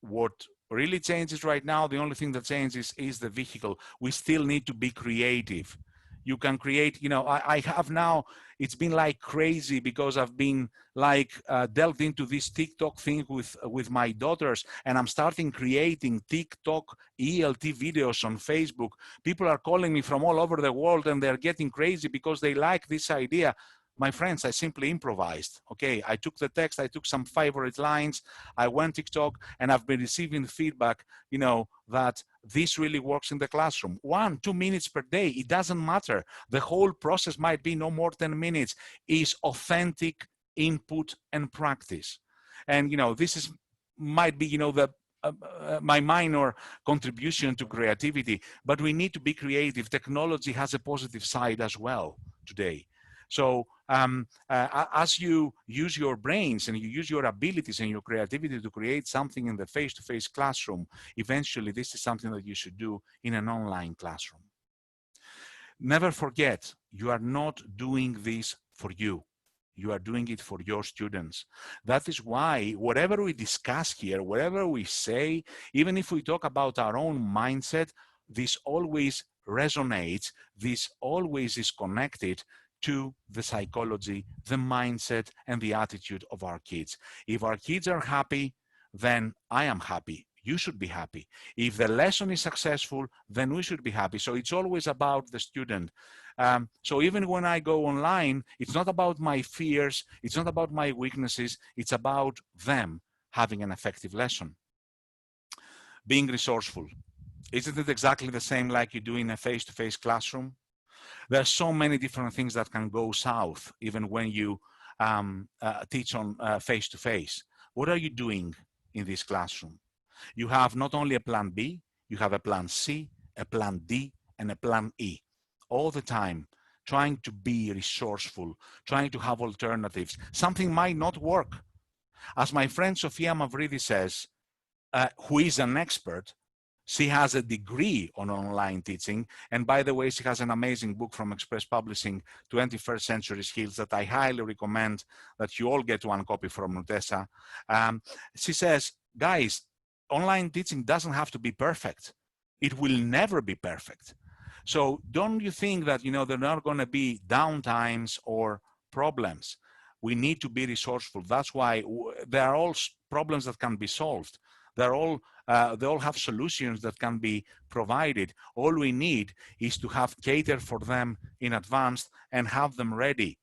what really changes right now, the only thing that changes is the vehicle. We still need to be creative. You can create, I have now, it's been like crazy because I've been like delved into this TikTok thing with my daughters, and I'm starting creating TikTok ELT videos on Facebook. People are calling me from all over the world and they're getting crazy because they like this idea. My friends, I simply improvised. Okay, I took the text, I took some favorite lines, I went TikTok, and I've been receiving feedback, that this really works in the classroom. 1-2 minutes per day, it doesn't matter. The whole process might be no more than 10 minutes. Is authentic input and practice. And, this might be, my minor contribution to creativity, but we need to be creative. Technology has a positive side as well today. So as you use your brains and you use your abilities and your creativity to create something in the face-to-face classroom, eventually this is something that you should do in an online classroom. Never forget, you are not doing this for you. You are doing it for your students. That is why whatever we discuss here, whatever we say, even if we talk about our own mindset, this always resonates, this always is connected to the psychology, the mindset, and the attitude of our kids. If our kids are happy, then I am happy. You should be happy. If the lesson is successful, then we should be happy. So it's always about the student. So even when I go online, it's not about my fears, it's not about my weaknesses, it's about them having an effective lesson. Being resourceful. Isn't it exactly the same like you do in a face-to-face classroom? There are so many different things that can go south, even when you teach on face-to-face. What are you doing in this classroom? You have not only a plan B, you have a plan C, a plan D, and a plan E. All the time, trying to be resourceful, trying to have alternatives. Something might not work. As my friend Sofia Mavridis says, who is an expert, she has a degree on online teaching. And by the way, she has an amazing book from Express Publishing, 21st Century Skills, that I highly recommend that you all get one copy from Nutesa. She says, guys, online teaching doesn't have to be perfect. It will never be perfect. So don't you think that, there are not going to be downtimes or problems? We need to be resourceful. That's why there are all problems that can be solved. They all have solutions that can be provided. All we need is to have cater for them in advance and have them ready.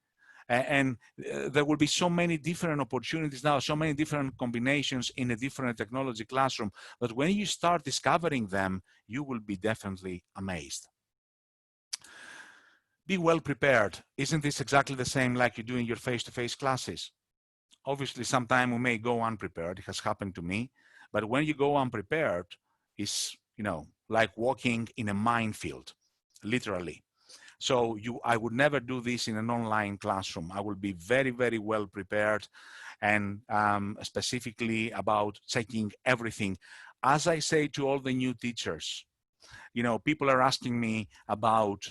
And there will be so many different opportunities now, so many different combinations in a different technology classroom, that when you start discovering them, you will be definitely amazed. Be well prepared. Isn't this exactly the same like you do in your face-to-face classes? Obviously, sometimes we may go unprepared. It has happened to me. But when you go unprepared, it's, like walking in a minefield, literally. So I would never do this in an online classroom. I will be very, very well prepared, and specifically about checking everything. As I say to all the new teachers, people are asking me about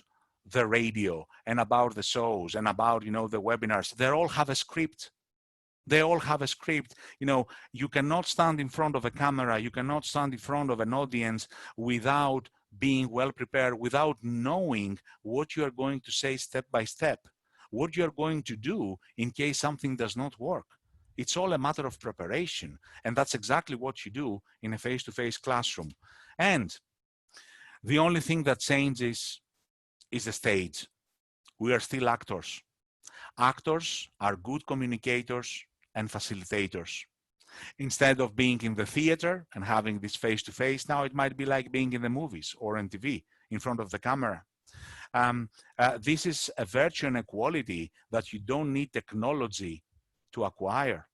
the radio and about the shows and about, the webinars. They all have a script. They all have a script. You cannot stand in front of a camera. You cannot stand in front of an audience without being well prepared, without knowing what you are going to say step by step, what you are going to do in case something does not work. It's all a matter of preparation. And that's exactly what you do in a face-to-face classroom. And the only thing that changes is the stage. We are still actors. Actors are good communicators and facilitators. Instead of being in the theater and having this face-to-face, now it might be like being in the movies or on TV in front of the camera. This is a virtue and a quality that you don't need technology to acquire.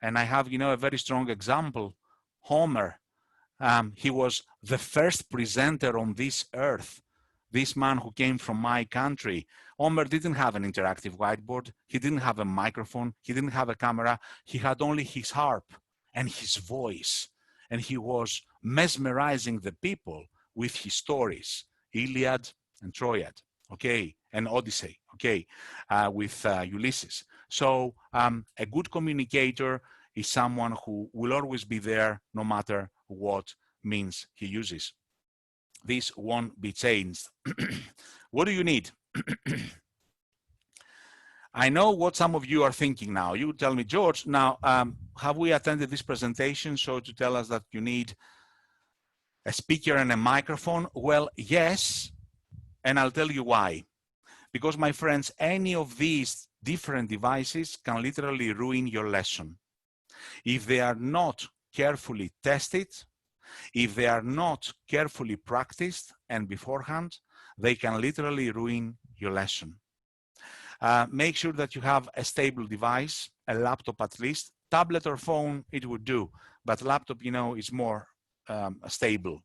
And I have, a very strong example, Homer. He was the first presenter on this earth. This man who came from my country. Homer didn't have an interactive whiteboard. He didn't have a microphone. He didn't have a camera. He had only his harp and his voice. And he was mesmerizing the people with his stories, Iliad and Troyad, okay, and Odyssey, okay, with Ulysses. So a good communicator is someone who will always be there no matter what means he uses. This won't be changed. What do you need? I know what some of you are thinking now. You tell me, George, now, have we attended this presentation so to tell us that you need a speaker and a microphone? Well, yes, and I'll tell you why. Because, my friends, any of these different devices can literally ruin your lesson. If they are not carefully tested, if they are not carefully practiced and beforehand, they can literally ruin your lesson. Make sure that you have a stable device, a laptop at least. tablet or phone, it would do, but laptop, you know, is more stable.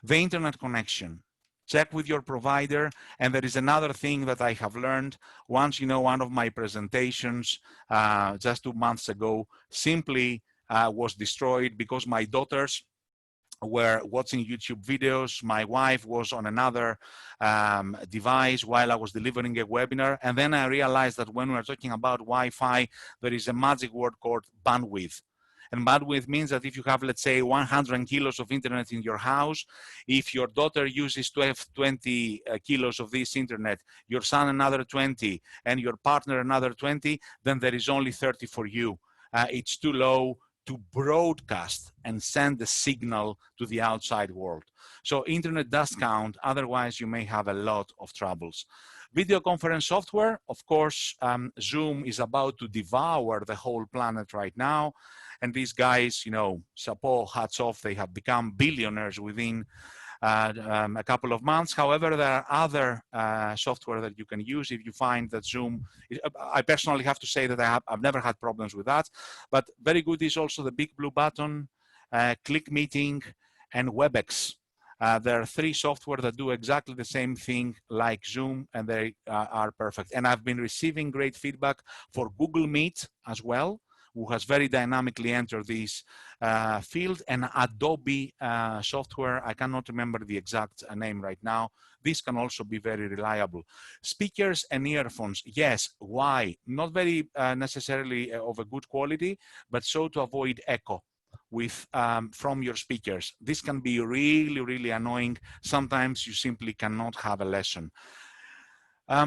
The internet connection. Check with your provider. And there is another thing that I have learned. Once, you know, one of my presentations just 2 months ago simply was destroyed because my daughters were watching YouTube videos. My wife was on another device while I was delivering a webinar. And then I realized that when we're talking about Wi-Fi, there is a magic word called bandwidth. And bandwidth means that if you have, let's say, 100 kilos of internet in your house, if your daughter uses 20 kilos of this internet, your son another 20, and your partner another 20, then there is only 30 for you. It's too low to broadcast and send the signal to the outside world. So internet does count, otherwise you may have a lot of troubles. Video conference software, of course, Zoom is about to devour the whole planet right now. And these guys, you know, chapeau, hats off, they have become billionaires within a couple of months. However, there are other software that you can use if you find that Zoom, I personally have to say that I've never had problems with that, but very good is also the big blue button, Click Meeting, and WebEx. There are 3 software that do exactly the same thing like Zoom, and they are perfect. And I've been receiving great feedback for Google Meet as well, who has very dynamically entered this field, and Adobe software. I cannot remember the exact name right now. This can also be very reliable. Speakers and earphones, yes. Why? Not very necessarily of a good quality, but so to avoid echo with from your speakers. This can be really, really annoying. Sometimes you simply cannot have a lesson.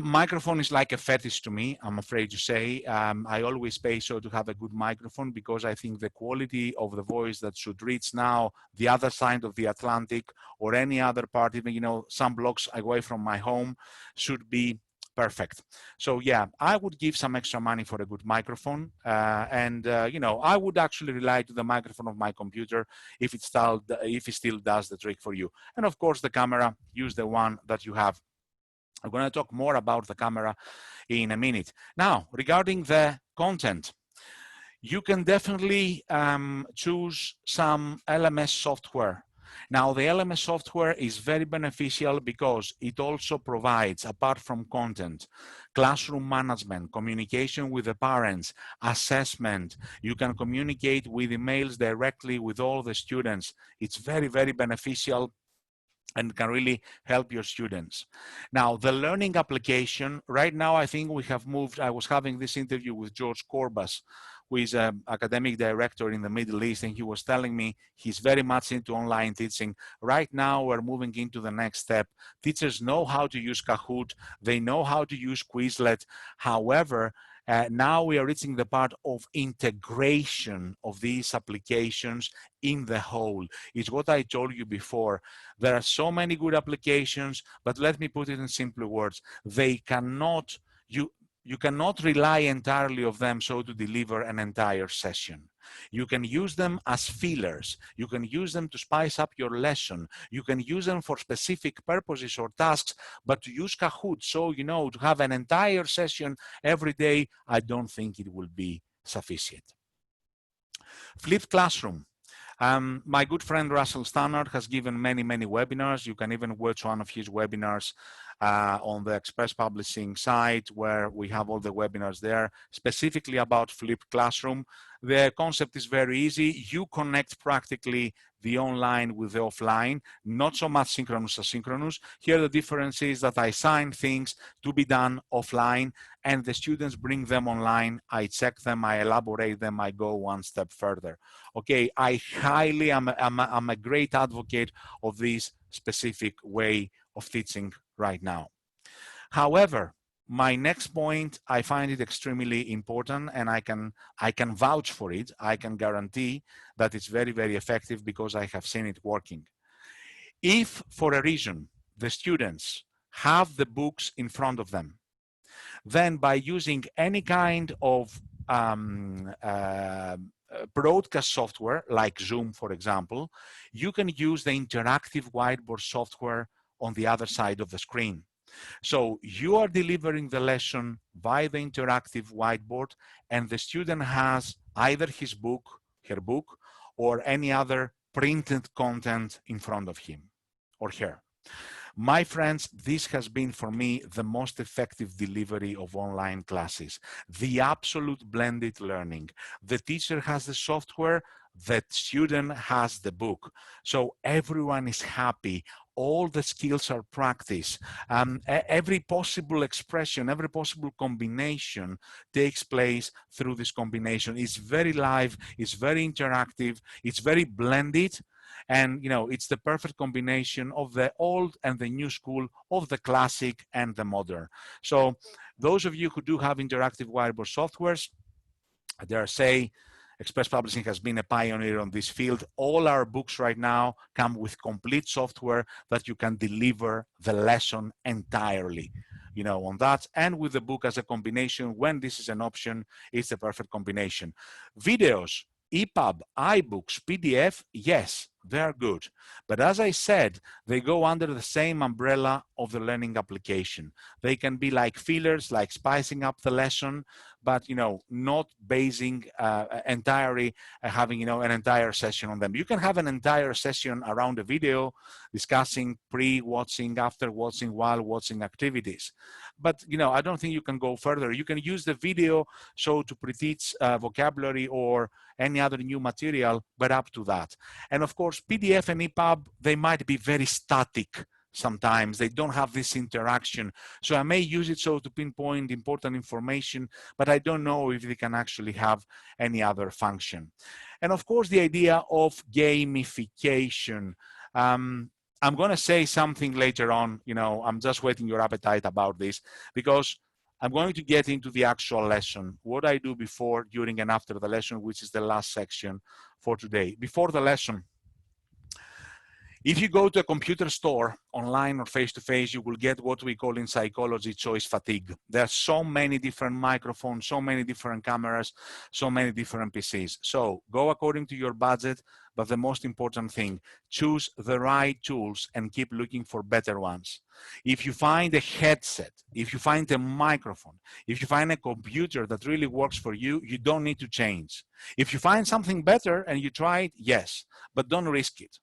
Microphone is like a fetish to me, I'm afraid to say. I always pay so to have a good microphone because I think the quality of the voice that should reach now the other side of the Atlantic or any other part, even, you know, some blocks away from my home, should be perfect. So yeah, I would give some extra money for a good microphone. You know, I would actually rely to the microphone of my computer if it still does the trick for you. And of course, the camera, use the one that you have. I'm going to talk more about the camera in a minute. Now, regarding the content, you can definitely choose some LMS software. Now, the LMS software is very beneficial because it also provides, apart from content, classroom management, communication with the parents, assessment. You can communicate with emails directly with all the students. It's very, very beneficial and can really help your students. Now, the learning application, right now, I think we have moved, I was having this interview with George Corbus, who is an academic director in the Middle East, and he was telling me he's very much into online teaching. Right now, we're moving into the next step. Teachers know how to use Kahoot, they know how to use Quizlet. However, now we are reaching the part of integration of these applications in the whole. It's what I told you before. There are so many good applications, but let me put it in simple words. They cannot, you cannot rely entirely on them so to deliver an entire session. You can use them as fillers. You can use them to spice up your lesson. You can use them for specific purposes or tasks, but to use Kahoot, so, you know, to have an entire session every day, I don't think it will be sufficient. Flipped classroom. My good friend Russell Stannard has given many, many webinars. You can even watch one of his webinars on the Express Publishing site, where we have all the webinars there, specifically about flipped classroom. The concept is very easy. You connect practically the online with the offline, not so much synchronous asynchronous. Here the difference is that I assign things to be done offline and the students bring them online. I check them, I elaborate them, I go one step further. Okay, I highly am a great advocate of this specific way of teaching right now. However, my next point, I find it extremely important, and I can vouch for it. I can guarantee that it's very, very effective because I have seen it working. If for a reason the students have the books in front of them, then by using any kind of broadcast software like Zoom, for example, you can use the interactive whiteboard software on the other side of the screen. So you are delivering the lesson via the interactive whiteboard, and the student has either his book, her book, or any other printed content in front of him or her. My friends, this has been for me the most effective delivery of online classes. The absolute blended learning. The teacher has the software, the student has the book. So everyone is happy. All the skills are practiced. Every possible expression, every possible combination takes place through this combination. It's very live, it's very interactive, it's very blended. And it's the perfect combination of the old and the new school, of the classic and the modern. So those of you who do have interactive whiteboard softwares, I dare say Express Publishing has been a pioneer on this field. All our books right now come with complete software that you can deliver the lesson entirely, on that. And with the book as a combination, when this is an option, it's a perfect combination. Videos, EPUB, iBooks, PDF, yes, they're good. But as I said, they go under the same umbrella of the learning application. They can be like fillers, like spicing up the lesson, but not basing entirely, having an entire session on them. You can have an entire session around a video discussing pre-watching, after watching, while watching activities. But I don't think you can go further. You can use the video to pre-teach vocabulary or any other new material, but up to that. And of course, PDF and EPUB, they might be very static. Sometimes they don't have this interaction. So I may use it to pinpoint important information, but I don't know if they can actually have any other function. And of course, the idea of gamification. I'm going to say something later on, I'm just whetting your appetite about this, because I'm going to get into the actual lesson, what I do before, during, and after the lesson, which is the last section for today. Before the lesson, if you go to a computer store, online or face-to-face, you will get what we call in psychology choice fatigue. There are so many different microphones, so many different cameras, so many different PCs. So go according to your budget, but the most important thing, choose the right tools and keep looking for better ones. If you find a headset, if you find a microphone, if you find a computer that really works for you, you don't need to change. If you find something better and you try it, yes, but don't risk it.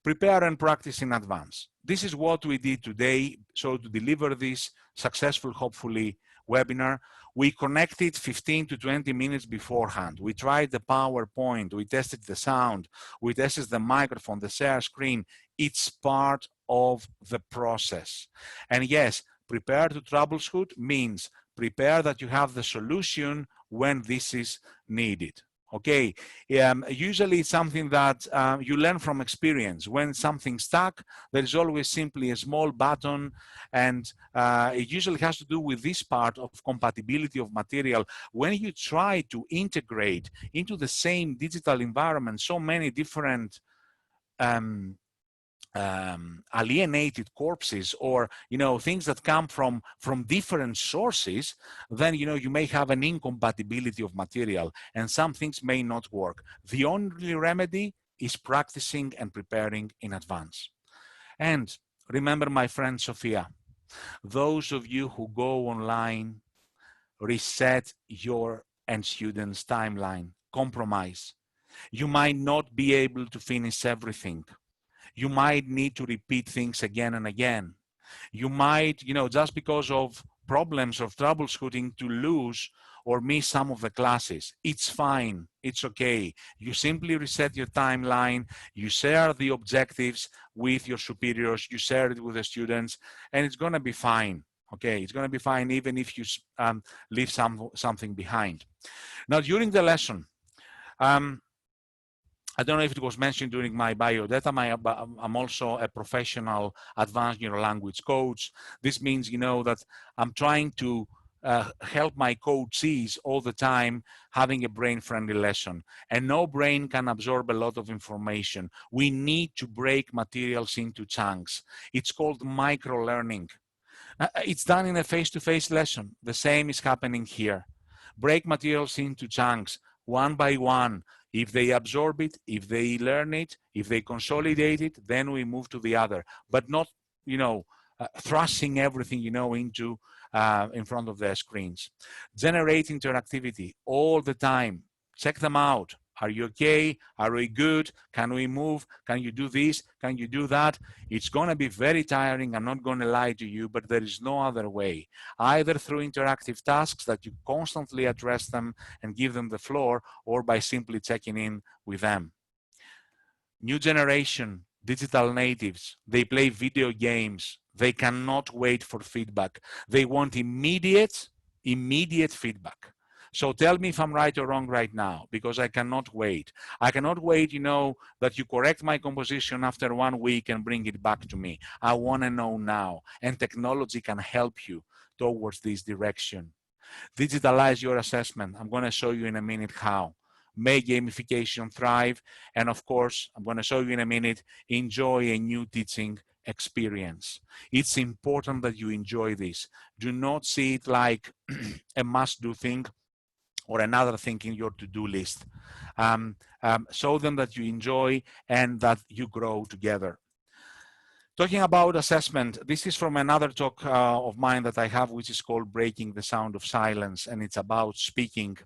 Prepare and practice in advance. This is what we did today. So to deliver this successful, hopefully, webinar, we connected 15 to 20 minutes beforehand. We tried the PowerPoint, we tested the sound, we tested the microphone, the share screen. It's part of the process. And yes, prepare to troubleshoot means prepare that you have the solution when this is needed. Okay, usually it's something that you learn from experience. When something's stuck, there is always simply a small button, and it usually has to do with this part of compatibility of material. When you try to integrate into the same digital environment so many different alienated corpses, or things that come from different sources, then you may have an incompatibility of material, and some things may not work. The only remedy is practicing and preparing in advance. And remember, my friend Sophia, those of you who go online, reset your and students' timeline, compromise. You might not be able to finish everything. You might need to repeat things again and again. You might, just because of problems of troubleshooting, to lose or miss some of the classes. It's fine. It's okay. You simply reset your timeline. You share the objectives with your superiors. You share it with the students, and it's going to be fine. Okay, it's going to be fine even if you leave something behind. Now, during the lesson, I don't know if it was mentioned during my bio data, I'm also a professional advanced neural language coach. This means, that I'm trying to help my coachees all the time having a brain-friendly lesson. And no brain can absorb a lot of information. We need to break materials into chunks. It's called micro-learning. It's done in a face-to-face lesson. The same is happening here. Break materials into chunks, one by one. If they absorb it, if they learn it, if they consolidate it, then we move to the other. But not, thrusting everything, into in front of their screens. Generate interactivity all the time. Check them out. Are you okay? Are we good? Can we move? Can you do this? Can you do that? It's going to be very tiring. I'm not going to lie to you, but there is no other way. Either through interactive tasks that you constantly address them and give them the floor, or by simply checking in with them. New generation, digital natives, they play video games. They cannot wait for feedback. They want immediate feedback. So tell me if I'm right or wrong right now, because I cannot wait. I cannot wait, that you correct my composition after 1 week and bring it back to me. I want to know now, and technology can help you towards this direction. Digitalize your assessment. I'm going to show you in a minute how. Make gamification thrive. And of course, I'm going to show you in a minute, enjoy a new teaching experience. It's important that you enjoy this. Do not see it like a must-do thing or another thing in your to-do list. Show them that you enjoy and that you grow together. Talking about assessment, this is from another talk of mine that I have, which is called Breaking the Sound of Silence, and it's about speaking.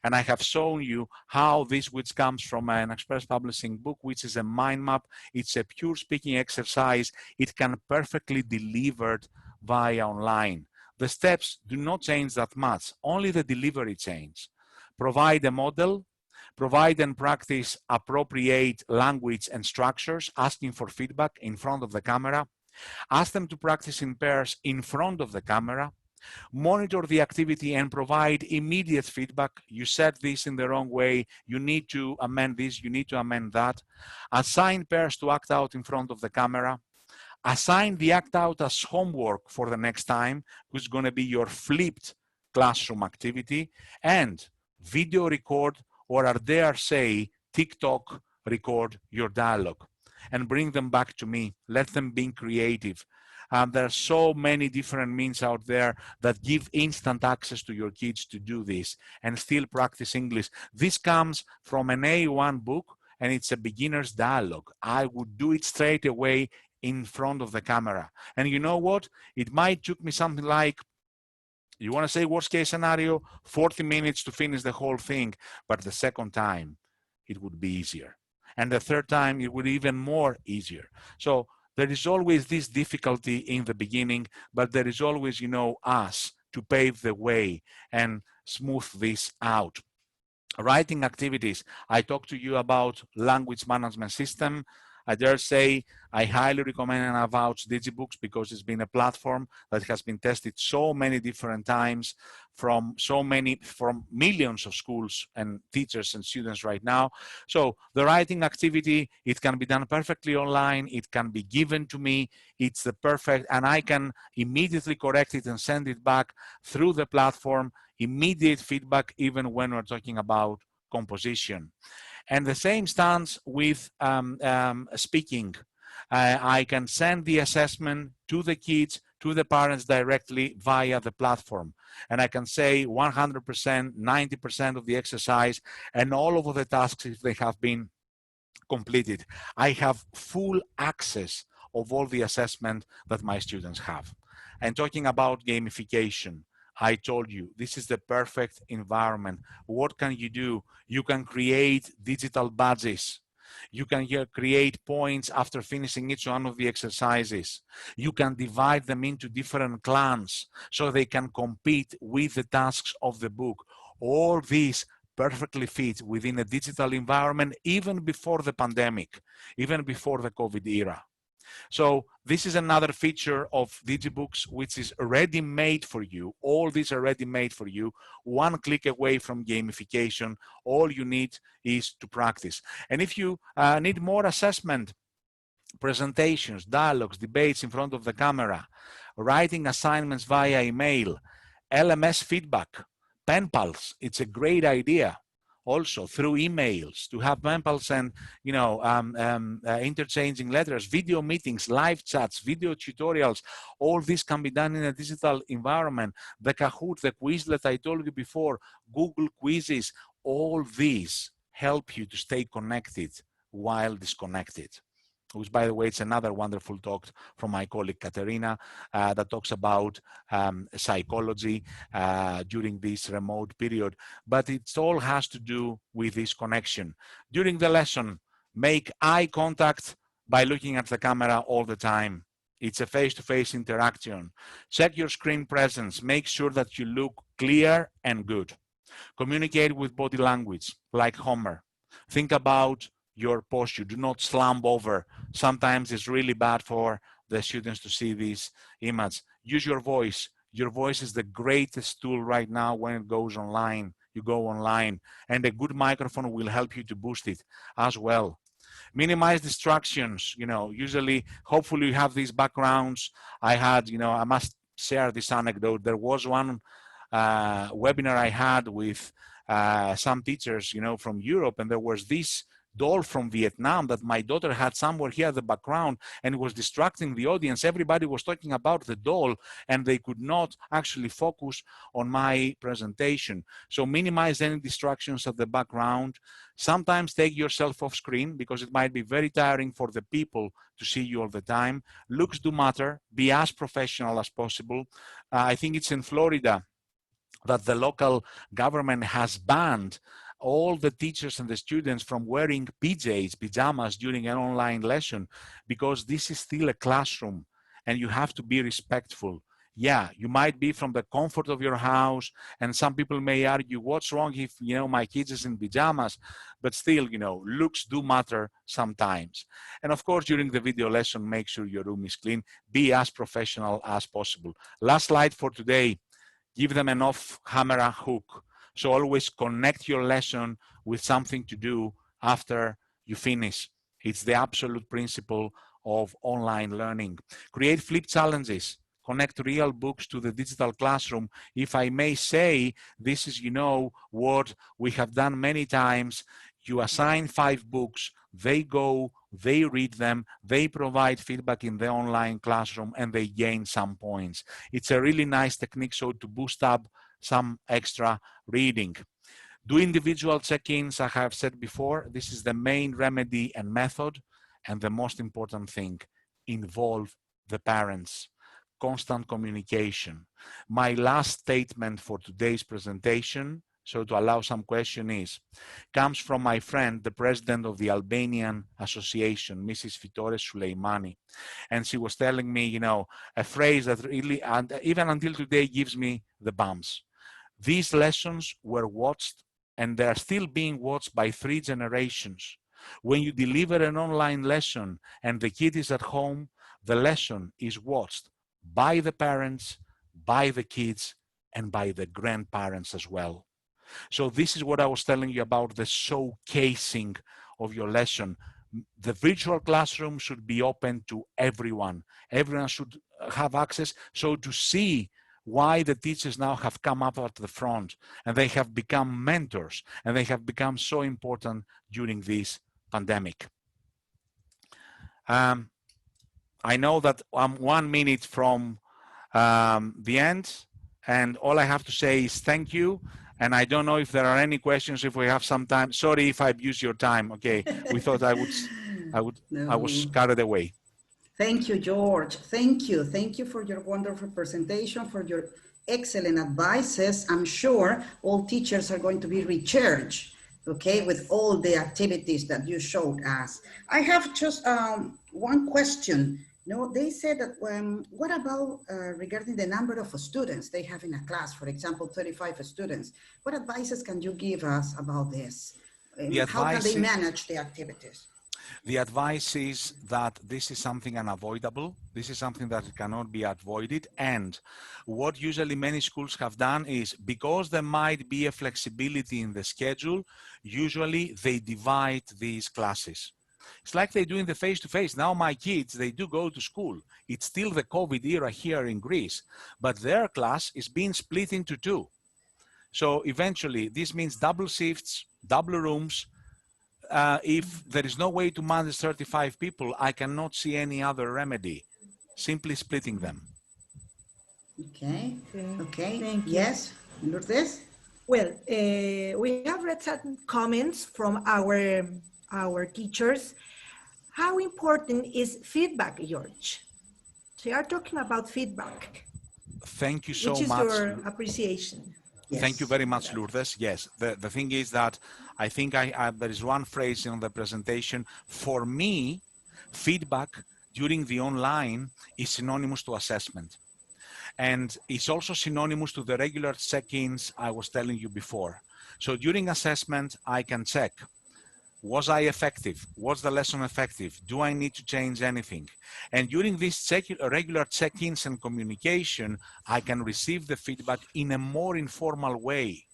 And I have shown you how this, which comes from an Express Publishing book, which is a mind map. It's a pure speaking exercise. It can perfectly delivered via online. The steps do not change that much, only the delivery change. Provide a model, provide and practice appropriate language and structures, asking for feedback in front of the camera. Ask them to practice in pairs in front of the camera. Monitor the activity and provide immediate feedback. You said this in the wrong way. You need to amend this. You need to amend that. Assign pairs to act out in front of the camera. Assign the act out as homework for the next time, which is going to be your flipped classroom activity. And video record, or I dare say, TikTok record your dialogue and bring them back to me. Let them be creative. There are so many different means out there that give instant access to your kids to do this and still practice English. This comes from an A1 book, and it's a beginner's dialogue. I would do it straight away in front of the camera. And you know what? It might took me something like, you want to say worst case scenario, 40 minutes to finish the whole thing, but the second time it would be easier. And the third time it would be even more easier. So there is always this difficulty in the beginning, but there is always, us to pave the way and smooth this out. Writing activities. I talked to you about language management system. I dare say I highly recommend and vouch DigiBooks because it's been a platform that has been tested so many different times from millions of schools and teachers and students right now. So the writing activity, it can be done perfectly online. It can be given to me. It's the perfect, and I can immediately correct it and send it back through the platform. Immediate feedback, even when we're talking about composition. And the same stands with speaking. I can send the assessment to the kids, to the parents directly via the platform. And I can say 100%, 90% of the exercise and all of the tasks if they have been completed. I have full access of all the assessment that my students have. And talking about gamification, I told you, this is the perfect environment. What can you do? You can create digital badges. You can create points after finishing each one of the exercises. You can divide them into different clans so they can compete with the tasks of the book. All these perfectly fit within a digital environment, even before the pandemic, even before the COVID era. So this is another feature of DigiBooks, which is ready-made for you. All these are ready-made for you. One click away from gamification. All you need is to practice. And if you need more assessment, presentations, dialogues, debates in front of the camera, writing assignments via email, LMS feedback, pen pals, it's a great idea. Also through emails, to have pen pals and interchanging letters, video meetings, live chats, video tutorials. All this can be done in a digital environment. The Kahoot, the Quizlet I told you before, Google quizzes, all these help you to stay connected while disconnected. which, by the way, it's another wonderful talk from my colleague Katerina that talks about psychology during this remote period. But it all has to do with this connection. During the lesson, make eye contact by looking at the camera all the time. It's a face-to-face interaction. Check your screen presence. Make sure that you look clear and good. Communicate with body language, like Homer. Think about your posture. Do not slump over. Sometimes it's really bad for the students to see this image. Use your voice. Your voice is the greatest tool right now when it goes online. You go online, and a good microphone will help you to boost it as well. Minimize distractions. Usually, hopefully you have these backgrounds. I must share this anecdote. There was one webinar I had with some teachers, from Europe, and there was this doll from Vietnam that my daughter had somewhere here at the background, and it was distracting the audience. Everybody was talking about the doll, and they could not actually focus on my presentation. So minimize any distractions at the background. Sometimes take yourself off screen, because it might be very tiring for the people to see you all the time. Looks do matter. Be as professional as possible. I think it's in Florida that the local government has banned all the teachers and the students from wearing pajamas during an online lesson, because this is still a classroom and you have to be respectful. Yeah, you might be from the comfort of your house, and some people may argue, what's wrong if, my kids is in pajamas? But still, looks do matter sometimes. And of course, during the video lesson, make sure your room is clean. Be as professional as possible. Last slide for today. Give them an off-camera hook. So always connect your lesson with something to do after you finish. It's the absolute principle of online learning. Create flip challenges. Connect real books to the digital classroom. If I may say, this is, what we have done many times. You assign 5 books, they go, they read them, they provide feedback in the online classroom, and they gain some points. It's a really nice technique, so to boost up some extra reading. Do individual check-ins. I have said before, this is the main remedy and method. And the most important thing, involve the parents. Constant communication. My last statement for today's presentation, so to allow some question, comes from my friend, the president of the Albanian Association, Mrs. Fitore Suleimani. And she was telling me, a phrase that really, and even until today, gives me the bumps. These lessons were watched, and they are still being watched by 3 generations. When you deliver an online lesson and the kid is at home, the lesson is watched by the parents, by the kids, and by the grandparents as well. So this is what I was telling you about, the showcasing of your lesson. The virtual classroom should be open to everyone. Everyone should have access, so to see why the teachers now have come up at the front, and they have become mentors, and they have become so important during this pandemic. I know that I'm 1 minute from the end, and all I have to say is thank you. And I don't know if there are any questions, if we have some time. Sorry if I abuse your time. Okay, we thought I was carried away. Thank you, George. Thank you. Thank you for your wonderful presentation, for your excellent advices. I'm sure all teachers are going to be recharged, okay, with all the activities that you showed us. I have just one question. They said that what about regarding the number of students they have in a class, for example, 35 students. What advices can you give us about this? How can they manage the activities? The advice is that this is something unavoidable. This is something that cannot be avoided. And what usually many schools have done is, because there might be a flexibility in the schedule, usually they divide these classes. It's like they do in the face-to-face. Now my kids, they do go to school. It's still the COVID era here in Greece, but their class is being split into 2. So eventually this means double shifts, double rooms. If there is no way to manage 35 people, I cannot see any other remedy. Simply splitting them. Okay. Okay. Thank you. Yes, Lourdes? Well, we have read some comments from our teachers. how important is feedback, George? So you are talking about feedback. Thank you so Which is much. your appreciation? Thank you Yes. very much, Lourdes. Yes, the thing is that I think there is one phrase in the presentation. For me, feedback during the online is synonymous to assessment. And it's also synonymous to the regular check-ins I was telling you before. So during assessment, I can check, was I effective? Was the lesson effective? Do I need to change anything? And during these regular check-ins and communication, I can receive the feedback in a more informal way.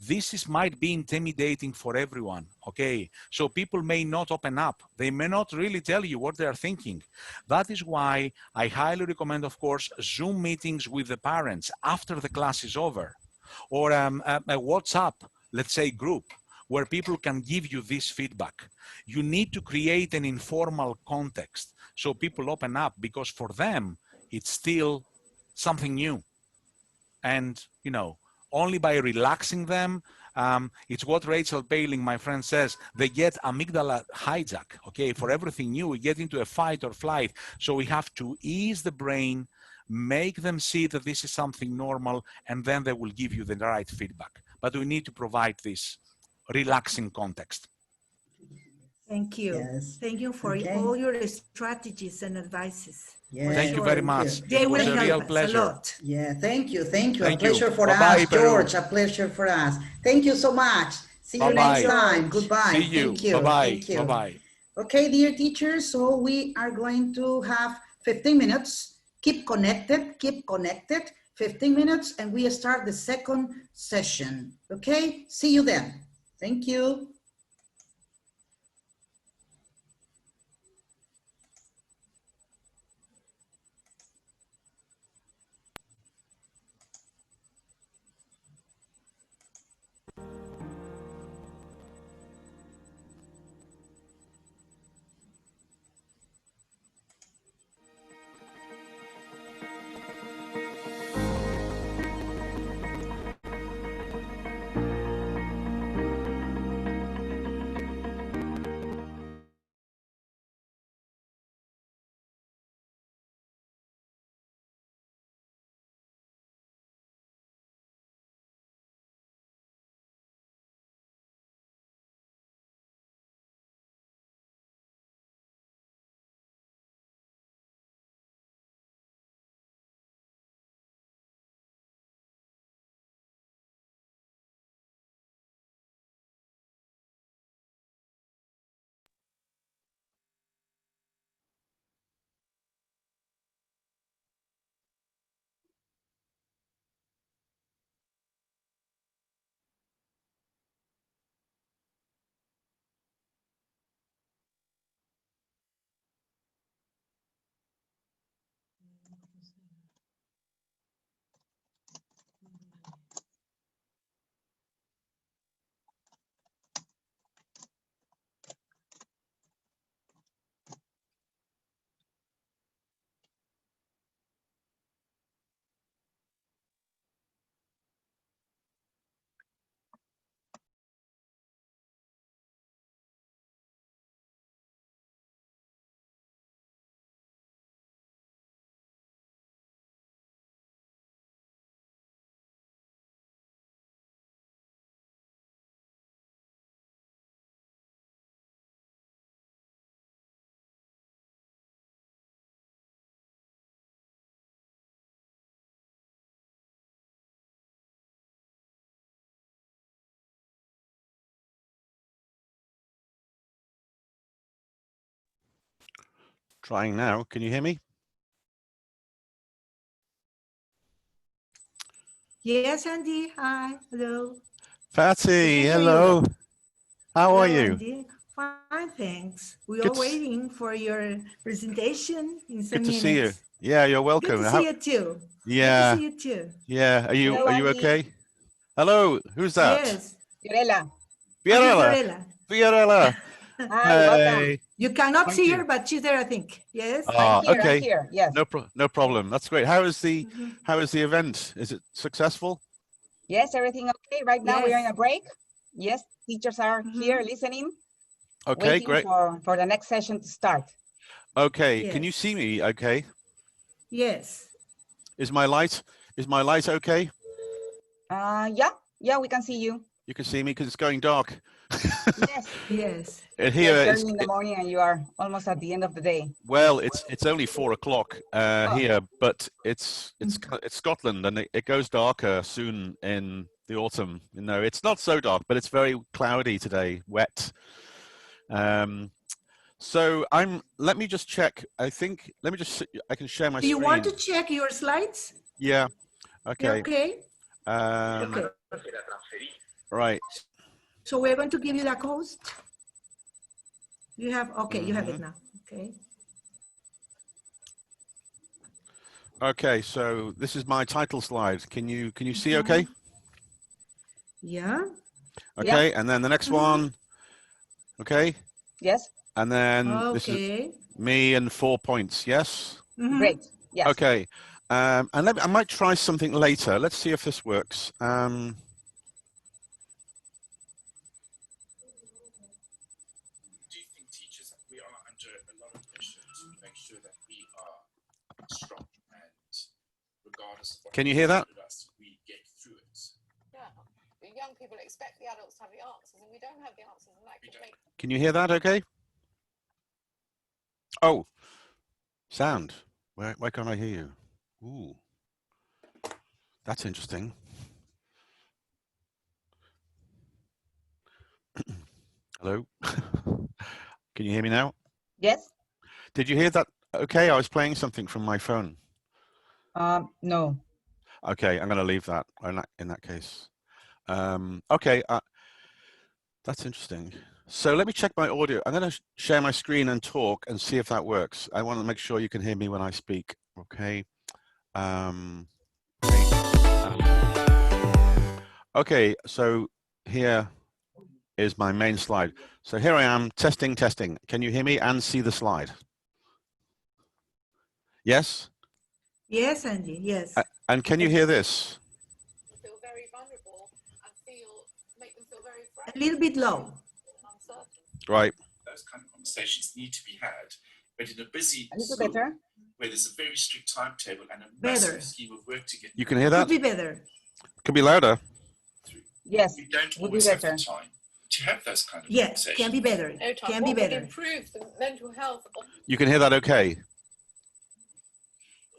This might be intimidating for everyone, okay? So people may not open up. They may not really tell you what they are thinking. That is why I highly recommend, of course, Zoom meetings with the parents after the class is over, or a WhatsApp, let's say, group, where people can give you this feedback. You need to create an informal context so people open up, because for them, it's still something new. And, you know, only by relaxing them, it's what Rachel Paling, my friend, says, they get amygdala hijack, okay? For everything new, we get into a fight or flight. So we have to ease the brain, make them see that this is something normal, and then they will give you the right feedback. But we need to provide this relaxing context. Thank you. Yes. Thank you for Okay. all your strategies and advices. Yes. Thank you very much. They It was will a real help us pleasure. a lot. Yeah, thank you. Thank you. Thank A pleasure you. for Bye-bye, us, Peru. George. A pleasure for us. Thank you so much. See you Bye-bye. next time. George. Goodbye. See you. Thank you. Bye-bye. Thank you. Bye-bye. Okay, dear teachers, so we are going to have 15 minutes. Keep connected, 15 minutes, and we start the second session. Okay, see you then. Thank you. Trying now. Can you hear me? Yes, Andy. Hi. Hello. Fatty, We can hear hello. you. How are Hello, you? Andy. Fine, thanks. We are Good to waiting for your presentation in some Good to see you. minutes. Yeah, you're welcome. Good to see you too. Yeah, Good to see you too. yeah. Are Hello, you Andy. okay? Hello, who's that? Yes. Fiorella. Fiorella. Fiorella. Fiorella. Hi, welcome. Hey. You cannot Thank see you. her, but she's there, I think. Yes. Ah, I'm okay. here, yes. No problem. That's great. How is the Mhm. event? Is it successful? Yes, everything okay? Right now we are in Yes. a break. Yes, teachers are Mhm. here listening. Okay, waiting great. for the next session to start. Okay, can you Yes. see me? Okay. Yes. Is my light okay? Yeah, we can see you. You can see me because it's going dark. Yes. Yes. Here It's it's early in the morning and you are almost at the end of the day. well, it's only 4 o'clock here, but it's Scotland and it goes darker soon in the autumn. You know, it's not so dark, but it's very cloudy today, wet. So let me just check. I can share my Do you screen. want to check your slides? Yeah. Yeah, Okay. okay. Okay. Right. So we're going to give you the host. You have, okay, you have it Mhm. now. Okay. Okay, so this is my title slide. Can you see okay? Yeah. Okay, and then the next one. Okay, Yes. and then this is Okay. me and 4 points. Yes. Mhm. Great. Yes. Okay, and I might try something later. Let's see if this works. Do you think teachers that we are under a lot of pressure to make sure that we are strong and regardless of what Can you hear that? us, we get through it? Yeah, the young people expect the adults to have the answers, and we don't have the answers, and that could make. Can you hear that? Okay. Oh, sound. Why can't I hear you? Ooh, that's interesting. Hello. Can you hear me now? Yes. Did you hear that? Okay, I was playing something from my phone. No. Okay, I'm going to leave that in that case. Okay, that's interesting. So let me check my audio. I'm going to share my screen and talk and see if that works. I want to make sure you can hear me when I speak. Okay. Okay, so here is my main slide. So here I am, testing. Can you hear me and see the slide? Yes? Yes, Angie, yes. And can you hear this? Feel very vulnerable and make them feel very A fragile little bit low. and uncertain. Right. Those kind of conversations need to be had, but in a busy A little school better. where there's a very strict timetable and a Better. massive scheme of work to get You can hear that? Could be better. Could be louder. through, Yes. we don't Would be always have better. the time to have those kind of Yes, conversations. can be better. No time. Can be What would better. improve the mental health of You can hear that okay?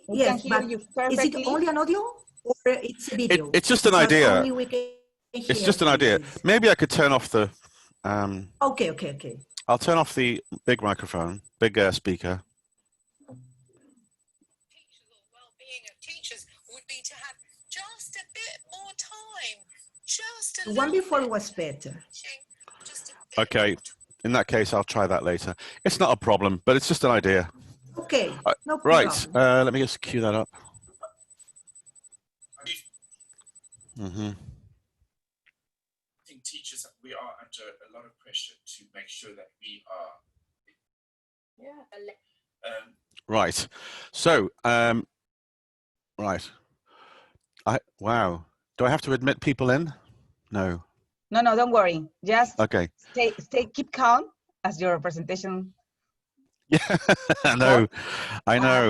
We Yes, can hear but you is perfectly. it only an audio or it's a video? It's just an Because idea. only we can It's hear just an idea. voices. Maybe I could turn off the, Okay. I'll turn off the big microphone, big speaker. teachers or well-being of teachers would be to have just a bit more time. Just a The one little before bit was better. just a bit. Okay, in that case, I'll try that later. It's not a problem, but it's just an idea. Okay, no Right, problem. let me just cue that up. I think teachers that we are under a lot of pressure to make sure that we are Right, so, right. Wow, do I have to admit people in? No. No, don't worry. Just Okay. keep calm as your presentation. Yeah, I know.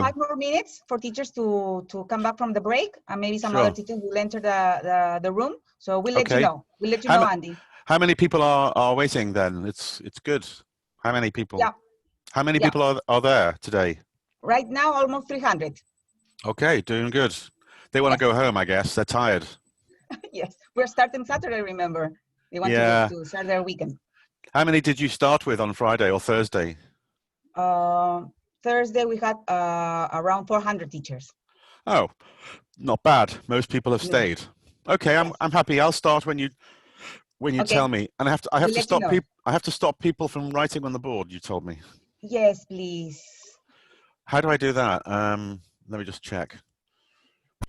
5 more minutes for teachers to come back from the break, and maybe some Sure. other teachers will enter the room. So we'll let you Okay. know. We'll let you know, Andy. How many people are waiting then? It's good. How many people? Yeah. How many Yeah. people are there today? Right now, almost 300. Okay, doing good. They want to go home, I guess. They're tired. Yes, we're starting Saturday, remember. They want Yeah. to start their weekend. How many did you start with on Friday or Thursday? Thursday, we had around 400 teachers. Oh, not bad. Most people have No. stayed. Okay, I'm happy. I'll start when you Okay. tell me. And I have We'll to let you stop know. people. I have to stop people from writing on the board. You told me. Yes, please. How do I do that? Let me just check.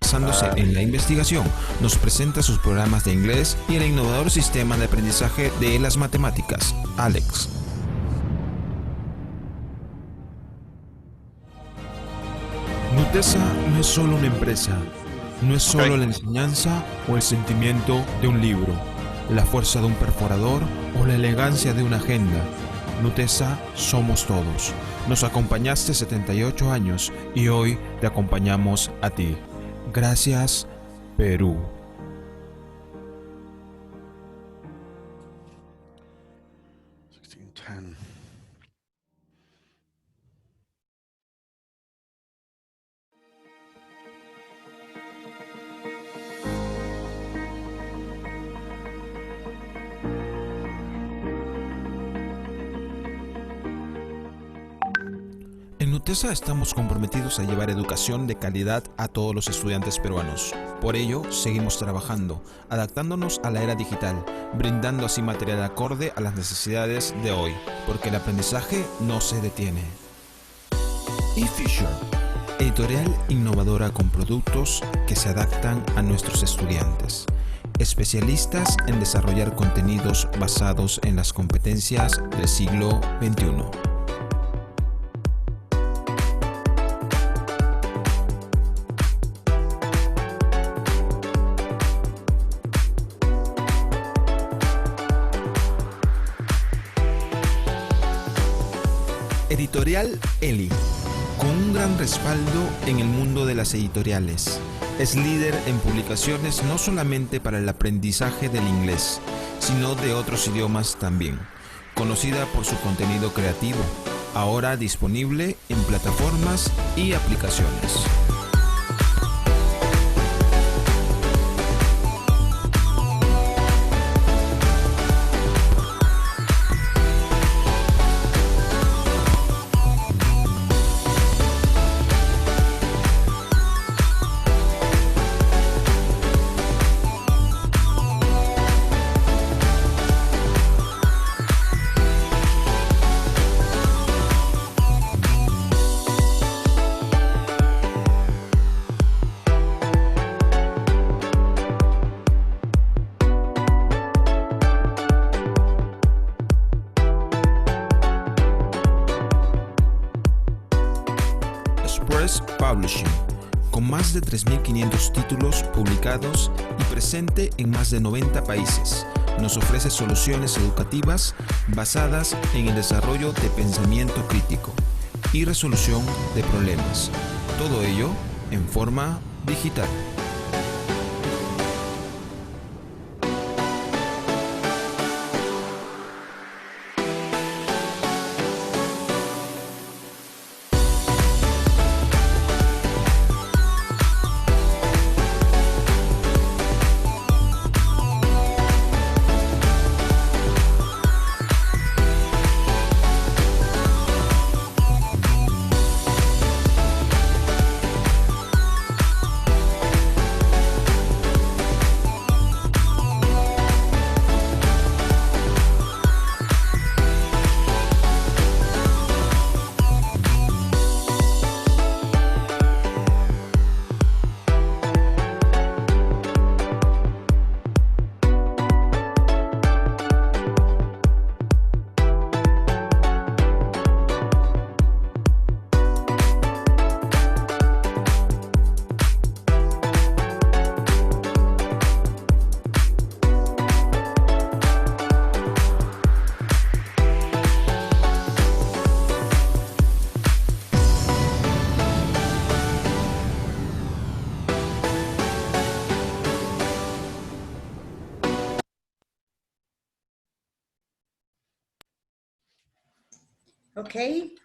Basándose en la investigación, nos presenta sus programas de inglés y el innovador sistema de aprendizaje de las matemáticas, Alex. Nutesa no es solo una empresa, no es solo la enseñanza o el sentimiento de un libro, la fuerza de un perforador o la elegancia de una agenda. Nutesa somos todos. Nos acompañaste 78 años y hoy te acompañamos a ti. Gracias, Perú. En Nutesa estamos comprometidos a llevar educación de calidad a todos los estudiantes peruanos. Por ello, seguimos trabajando, adaptándonos a la era digital, brindando así material acorde a las necesidades de hoy, porque el aprendizaje no se detiene. eFisher, editorial innovadora con productos que se adaptan a nuestros estudiantes. Especialistas en desarrollar contenidos basados en las competencias del siglo XXI. Editorial Eli, con un gran respaldo en el mundo de las editoriales. Es líder en publicaciones no solamente para el aprendizaje del inglés, sino de otros idiomas también. Conocida por su contenido creativo, ahora disponible en plataformas y aplicaciones. Publishing, con más de 3.500 títulos publicados y presente en más de 90 países, nos ofrece soluciones educativas basadas en el desarrollo de pensamiento crítico y resolución de problemas. Todo ello en forma digital.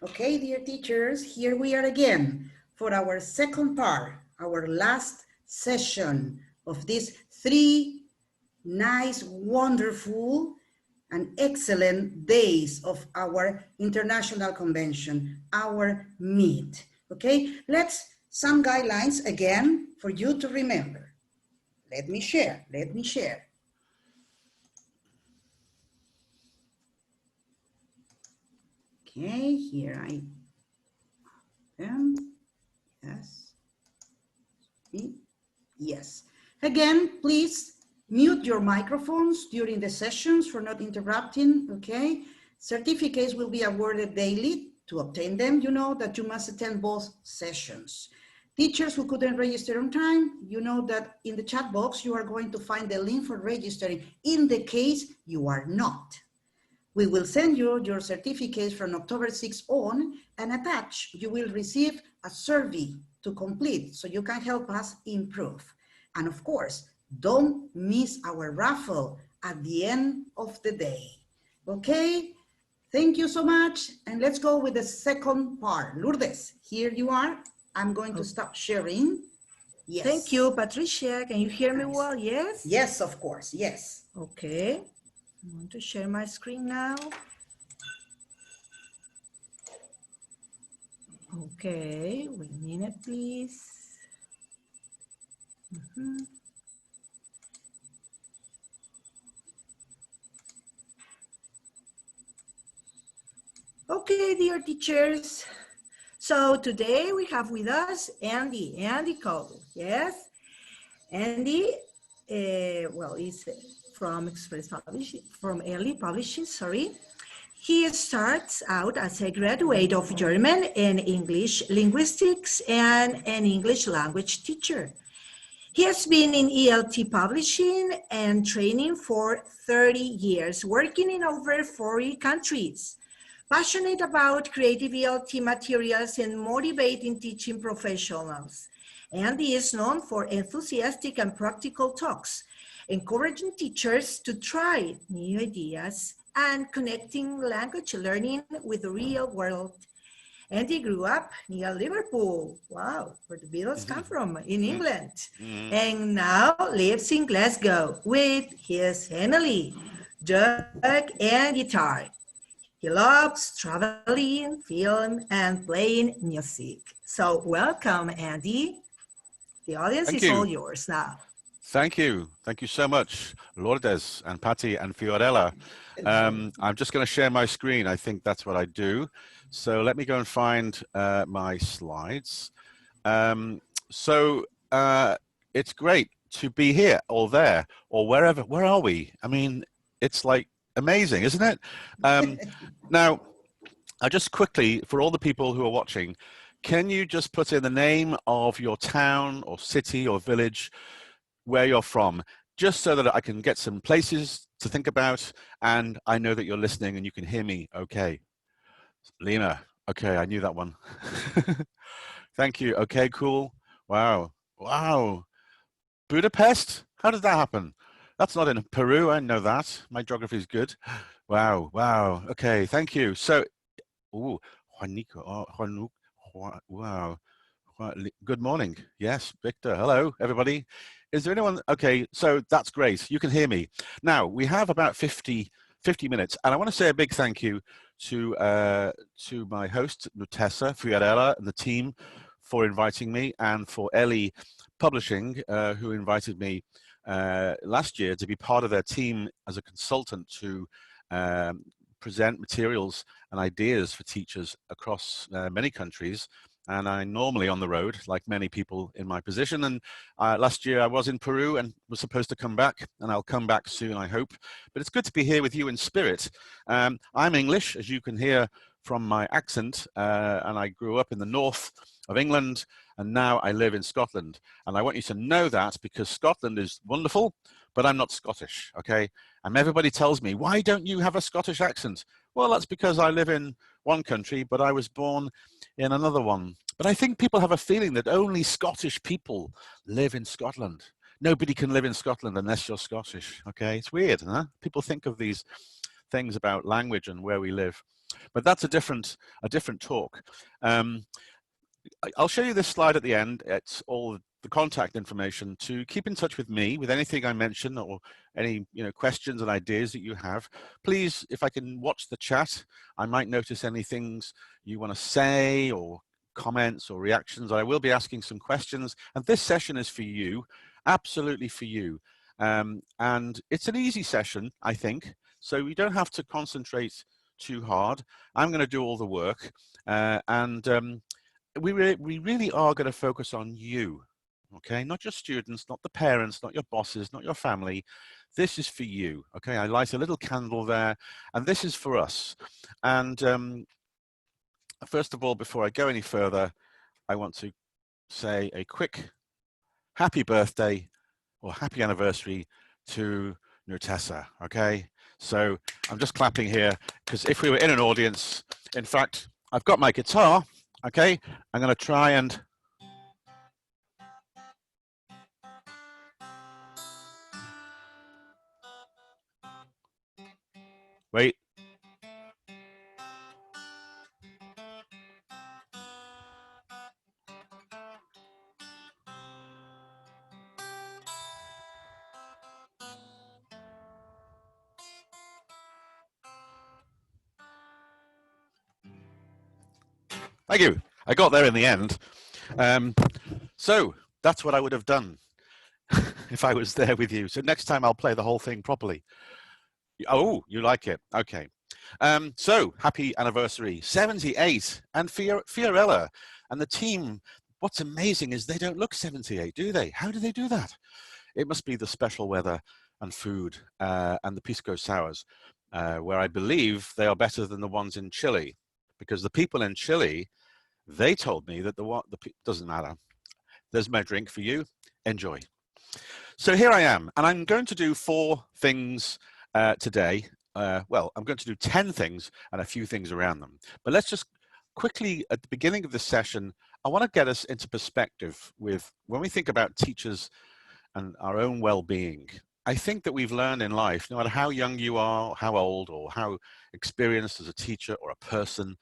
Okay, dear teachers, here we are again for our second part, our last session of these 3 nice, wonderful, and excellent days of our international convention, our meet. Okay, some guidelines again for you to remember. Let me share. Okay, here I am. Yes. Again, please mute your microphones during the sessions for not interrupting, okay? Certificates will be awarded daily. To obtain them, you know that you must attend both sessions. Teachers who couldn't register on time, you know that in the chat box, you are going to find the link for registering in the case you are not. We will send you your certificates from October 6 on, and attached, you will receive a survey to complete so you can help us improve. And of course, don't miss our raffle at the end of the day. Okay? Thank you so much. And let's go with the second part. Lourdes, here you are. I'm going to stop sharing. Yes. Thank you, Patricia. Can you hear me well? Yes? Yes, of course. Yes. Okay. I want to share my screen now. Okay, wait a minute, please. Okay, dear teachers. So today we have with us Andy Cole. Yes? Andy, well, is from Early Publishing, sorry. He starts out as a graduate of German and English linguistics and an English language teacher. He has been in ELT publishing and training for 30 years, working in over 40 countries. Passionate about creative ELT materials and motivating teaching professionals. Andy is known for enthusiastic and practical talks, encouraging teachers to try new ideas and connecting language learning with the real world. Andy grew up near Liverpool, wow, where the Beatles come from, in England, and now lives in Glasgow with his family, dog and guitar. He loves traveling, film, and playing music. So welcome, Andy. The audience Thank is you. all yours now. Thank you. Thank you so much, Lourdes and Patty and Fiorella. I'm just going to share my screen. I think that's what I do. So let me go and find my slides. It's great to be here or there or wherever. Where are we? I mean, it's like amazing, isn't it? Now, I just quickly, for all the people who are watching, can you just put in the name of your town or city or village where you're from, just so that I can get some places to think about, and I know that you're listening and you can hear me okay. Lima, okay, I knew that one. Thank you. Okay, cool. Wow. Wow. Budapest? How did that happen? That's not in Peru, I know that. My geography is good. Wow, wow. Okay, thank you. So, ooh, Juanico, wow. Good morning. Yes, Victor. Hello, everybody. Is there anyone? Okay, so that's great. You can hear me. Now, we have about 50 minutes, and I want to say a big thank you to my host, Nutessa Fiorella, and the team for inviting me, and for Ellie Publishing, who invited me last year to be part of their team as a consultant to present materials and ideas for teachers across many countries. And I'm normally on the road, like many people in my position. And last year I was in Peru and was supposed to come back, and I'll come back soon, I hope. But it's good to be here with you in spirit. I'm English, as you can hear from my accent, and I grew up in the north of England, and now I live in Scotland. And I want you to know that, because Scotland is wonderful, but I'm not Scottish, okay? And everybody tells me, why don't you have a Scottish accent? Well, that's because I live in one country, but I was born in another one. But I think people have a feeling that only Scottish people live in Scotland. Nobody can live in Scotland unless you're Scottish, okay? It's weird, huh? People think of these things about language and where we live. But that's a different talk. I'll show you this slide at the end. It's all the contact information to keep in touch with me with anything I mention, or any questions and ideas that you have. Please, if I can watch the chat, I might notice any things you want to say, or comments or reactions. I will be asking some questions, and this session is for you, absolutely for you. And it's an easy session, I think, so you don't have to concentrate too hard. I'm going to do all the work, we really are going to focus on you, okay? Not your students, not the parents, not your bosses, not your family. This is for you, okay? I light a little candle there, and this is for us. And first of all, before I go any further, I want to say a quick happy birthday or happy anniversary to Nutessa, okay? So I'm just clapping here because if we were in an audience, in fact, I've got my guitar. Okay, I'm going to try and wait. Thank you. I got there in the end. So that's what I would have done if I was there with you. So next time I'll play the whole thing properly. Oh, you like it? Okay. So happy anniversary, 78, and Fiorella and the team. What's amazing is they don't look 78, do they? How do they do that? It must be the special weather and food and the pisco sours, where I believe they are better than the ones in Chile, because the people in Chile, they told me that doesn't matter. There's my drink for you. Enjoy. So here I am, and I'm going to do 4 things today. Well, I'm going to do 10 things and a few things around them. But let's just quickly, at the beginning of this session, I want to get us into perspective with when we think about teachers and our own well-being. I think that we've learned in life, no matter how young you are, how old, or how experienced as a teacher or a person,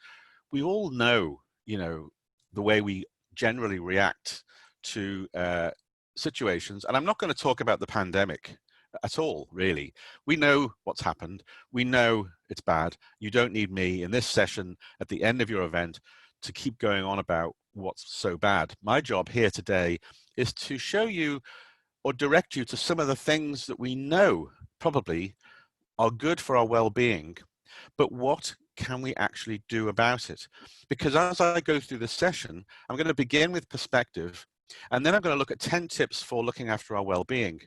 we all know, you know, the way we generally react to situations. And I'm not going to talk about the pandemic at all, really. We know what's happened. We know it's bad. You don't need me in this session at the end of your event to keep going on about what's so bad. My job here today is to show you or direct you to some of the things that we know probably are good for our well-being, but what can we actually do about it? Because as I go through this session, I'm going to begin with perspective, and then I'm going to look at 10 tips for looking after our well-being.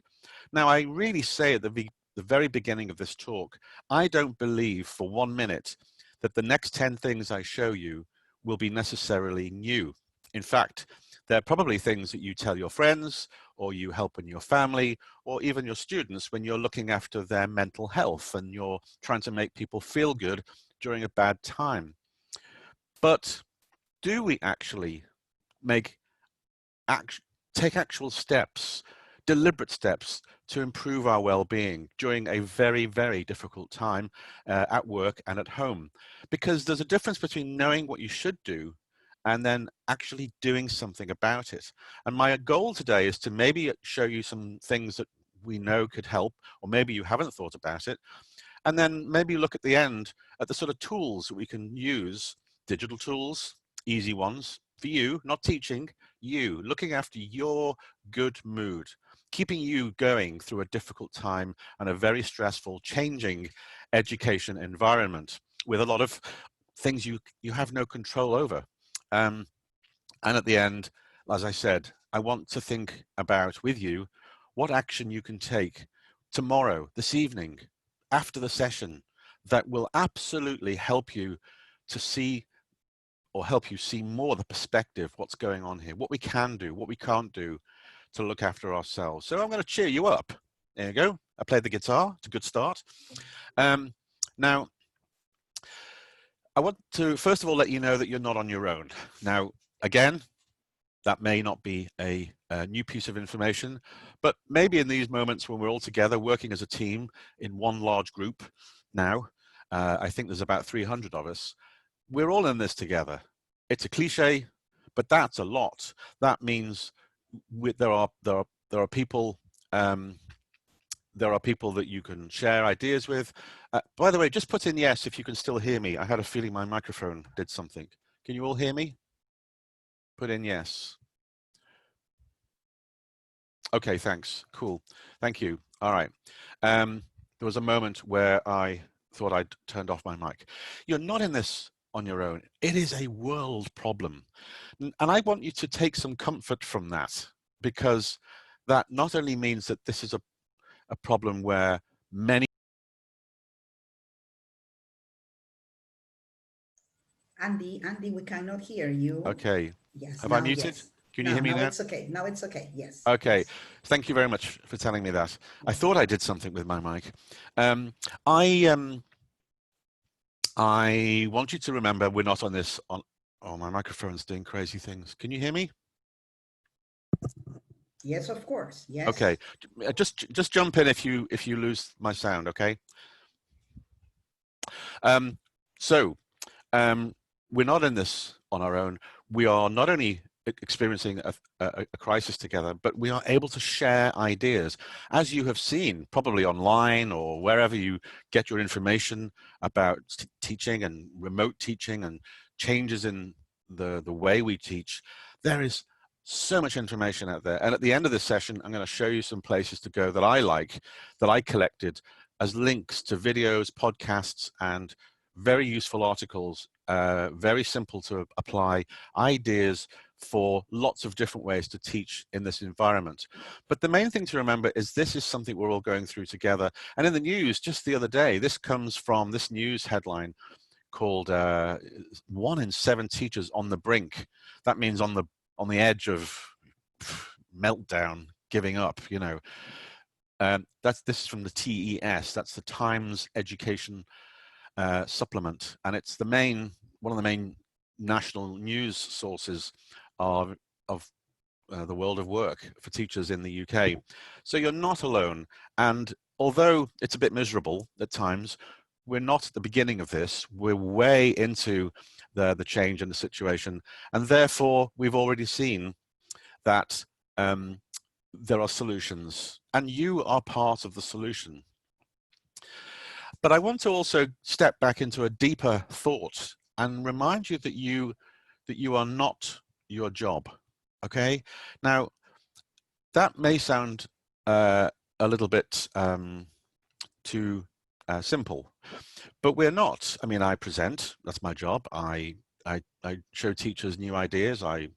Now, I really say at the very beginning of this talk, I don't believe for 1 minute that the next 10 things I show you will be necessarily new. In fact, they're probably things that you tell your friends, or you help in your family, or even your students when you're looking after their mental health and you're trying to make people feel good during a bad time. But do we actually take actual steps, deliberate steps to improve our well-being during a very, very difficult time at work and at home? Because there's a difference between knowing what you should do and then actually doing something about it. And my goal today is to maybe show you some things that we know could help, or maybe you haven't thought about it. And then maybe look at the end at the sort of tools that we can use, digital tools, easy ones, for you, not teaching, you, looking after your good mood, keeping you going through a difficult time and a very stressful, changing education environment with a lot of things you have no control over. And at the end, as I said, I want to think about with you what action you can take tomorrow, this evening, after the session, that will absolutely help you to see, or help you see more the perspective, what's going on here, what we can do, what we can't do to look after ourselves. So I'm going to cheer you up. There you go. I played the guitar. It's a good start. Now, I want to, first of all, let you know that you're not on your own. Now, again, that may not be a new piece of information, but maybe in these moments when we're all together working as a team in one large group now, I think there's about 300 of us, we're all in this together. It's a cliche, but that's a lot. That means there are people that you can share ideas with. By the way, just put in yes if you can still hear me. I had a feeling my microphone did something. Can you all hear me? Put in yes. Okay, thanks. Cool. Thank you. All right. There was a moment where I thought I'd turned off my mic. You're not in this on your own. It is a world problem. And I want you to take some comfort from that, because that not only means that this is a problem where many... Andy, we cannot hear you. Okay. Yes, Have I now, muted? yes. Can you hear me now now? it's okay. Now it's okay. Yes. Okay. Yes. Thank you very much for telling me that. I thought I did something with my mic. I want you to remember we're not on this on. Oh, my microphone's doing crazy things. Can you hear me? Yes, of course. Yes. Okay. Just jump in if you lose my sound. Okay. We're not in this on our own. We are not only experiencing a crisis together, but we are able to share ideas. As you have seen, probably online or wherever you get your information about teaching and remote teaching and changes in the way we teach, there is so much information out there. And at the end of this session, I'm going to show you some places to go that I like, that I collected as links to videos, podcasts, and very useful articles, very simple to apply, ideas for lots of different ways to teach in this environment. But the main thing to remember is this is something we're all going through together. And in the news, just the other day, this comes from this news headline called 1 in 7 teachers on the brink. That means on the edge of meltdown, giving up, you know. This is from the TES, that's the Times Education supplement, and it's one of the main national news sources of the world of work for teachers in the UK. So you're not alone, and although it's a bit miserable at times, we're not at the beginning of this. We're way into the change in the situation, and therefore we've already seen that there are solutions, and you are part of the solution. But I want to also step back into a deeper thought and remind you that you are not your job. Okay, now that may sound a little bit too simple, but we're not. I mean, I present, that's my job. I show teachers new ideas. I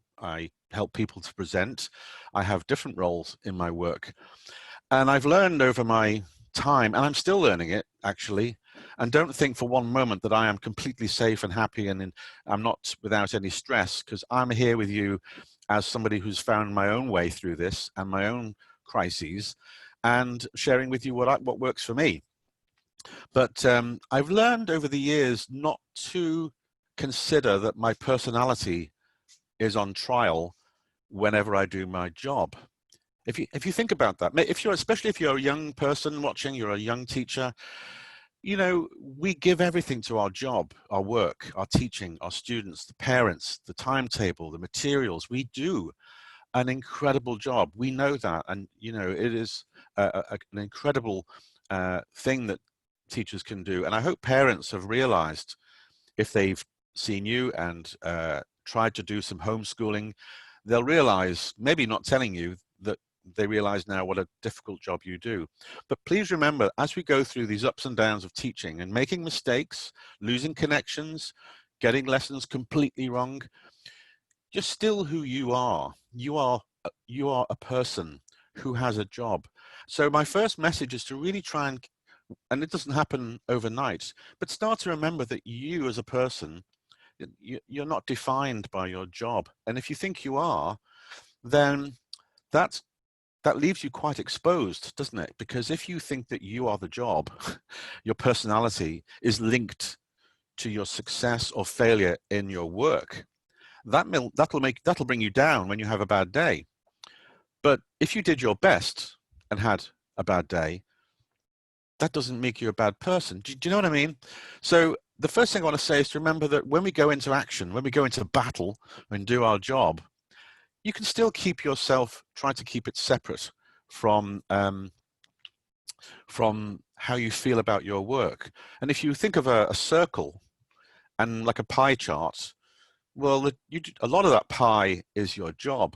help people to present. I have different roles in my work, and I've learned over my time, and I'm still learning it actually, and don't think for one moment that I am completely safe and happy and I'm not without any stress, because I'm here with you as somebody who's found my own way through this and my own crises, and sharing with you what works for me. But I've learned over the years not to consider that my personality is on trial whenever I do my job. If you think about that, especially if you're a young person watching, you're a young teacher, you know, we give everything to our job, our work, our teaching, our students, the parents, the timetable, the materials. We do an incredible job. We know that, and you know, it is an incredible thing that teachers can do. And I hope parents have realized, if they've seen you and tried to do some homeschooling, they'll realize, maybe not telling you, that they realize now what a difficult job you do. But please remember, as we go through these ups and downs of teaching and making mistakes, losing connections, getting lessons completely wrong, you're still who you are. You are a person who has a job. So my first message is to really try and it doesn't happen overnight, but start to remember that you as a person, you're not defined by your job. And if you think you are, then that leaves you quite exposed, doesn't it? Because if you think that you are the job, your personality is linked to your success or failure in your work, that'll bring you down when you have a bad day. But if you did your best and had a bad day, that doesn't make you a bad person. Do you know what I mean? So the first thing I want to say is to remember that when we go into action, when we go into battle and do our job, you can still keep yourself, try to keep it separate from how you feel about your work. And if you think of a circle and like a pie chart, well, a lot of that pie is your job,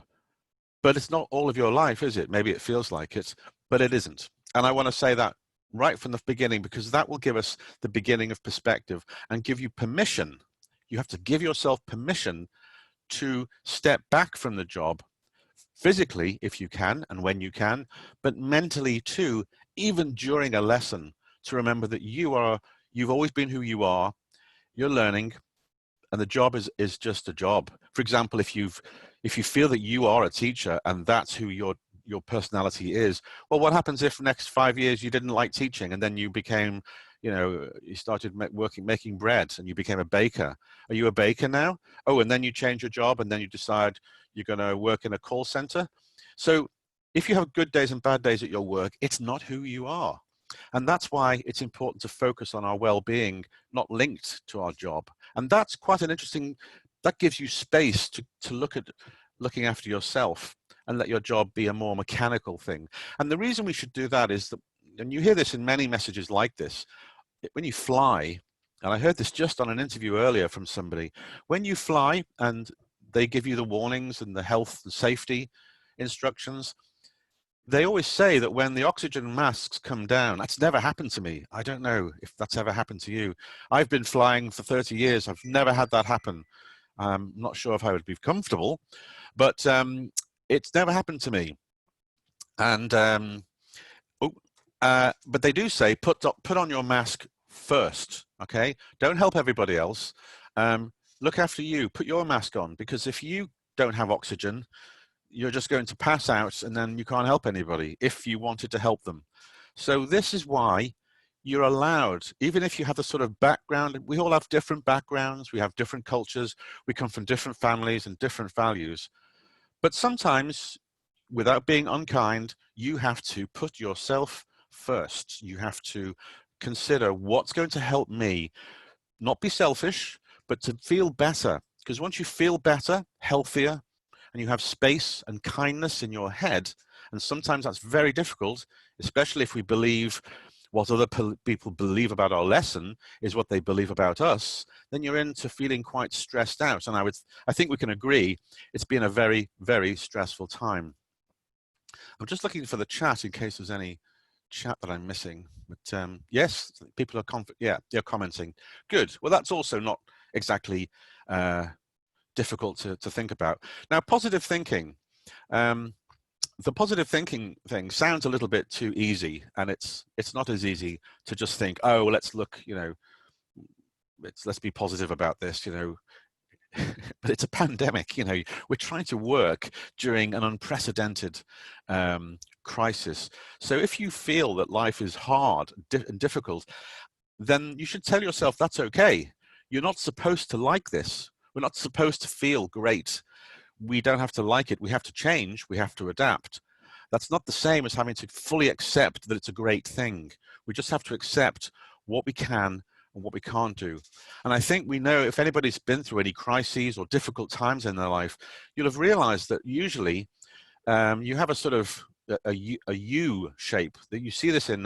but it's not all of your life, is it? Maybe it feels like it, but it isn't. And I want to say that right from the beginning, because that will give us the beginning of perspective and give you permission. You have to give yourself permission to step back from the job, physically if you can and when you can, but mentally too, even during a lesson, to remember that you've always been who you are, you're learning, and the job is just a job. For example, if you've if you feel that you are a teacher and that's who your personality is, well, what happens if next 5 years you didn't like teaching and then you became, you know, you started making bread and you became a baker? Are you a baker now? Oh, and then you change your job and then you decide you're going to work in a call center. So if you have good days and bad days at your work, it's not who you are. And that's why it's important to focus on our well-being, not linked to our job. And that's quite an interesting, that gives you space to look at looking after yourself and let your job be a more mechanical thing. And the reason we should do that is that, and you hear this in many messages like this, when you fly, and I heard this just on an interview earlier from somebody, when you fly and they give you the warnings and the health and safety instructions, they always say that when the oxygen masks come down, that's never happened to me. I don't know if that's ever happened to you. I've been flying for 30 years. I've never had that happen. I'm not sure if I would be comfortable, but it's never happened to me. And but they do say put on your mask first. Okay, don't help everybody else. Look after you. Put your mask on, because if you don't have oxygen, you're just going to pass out and then you can't help anybody if you wanted to help them. So this is why you're allowed, even if you have the sort of background, we all have different backgrounds, we have different cultures, we come from different families and different values. But sometimes, without being unkind, you have to put yourself first. You have to consider what's going to help me, not be selfish, but to feel better. Because once you feel better, healthier, and you have space and kindness in your head, and sometimes that's very difficult, especially if we believe what other people believe about our lesson is what they believe about us, then you're into feeling quite stressed out. And I think we can agree it's been a very, very stressful time. I'm just looking for the chat in case there's any chat that I'm missing. But yes, people are they're commenting. Good. Well, that's also not exactly difficult to think about. Now, positive thinking. The positive thinking thing sounds a little bit too easy, and it's not as easy to just think, oh, let's look, you know, let's be positive about this, you know. But it's a pandemic, you know, we're trying to work during an unprecedented crisis. So if you feel that life is hard and difficult, then you should tell yourself that's okay. You're not supposed to like this. We're not supposed to feel great. We don't have to like it. We have to change. We have to adapt. That's not the same as having to fully accept that it's a great thing. We just have to accept what we can and what we can't do. And I think we know, if anybody's been through any crises or difficult times in their life, you'll have realized that usually you have a sort of a U shape. That you see this in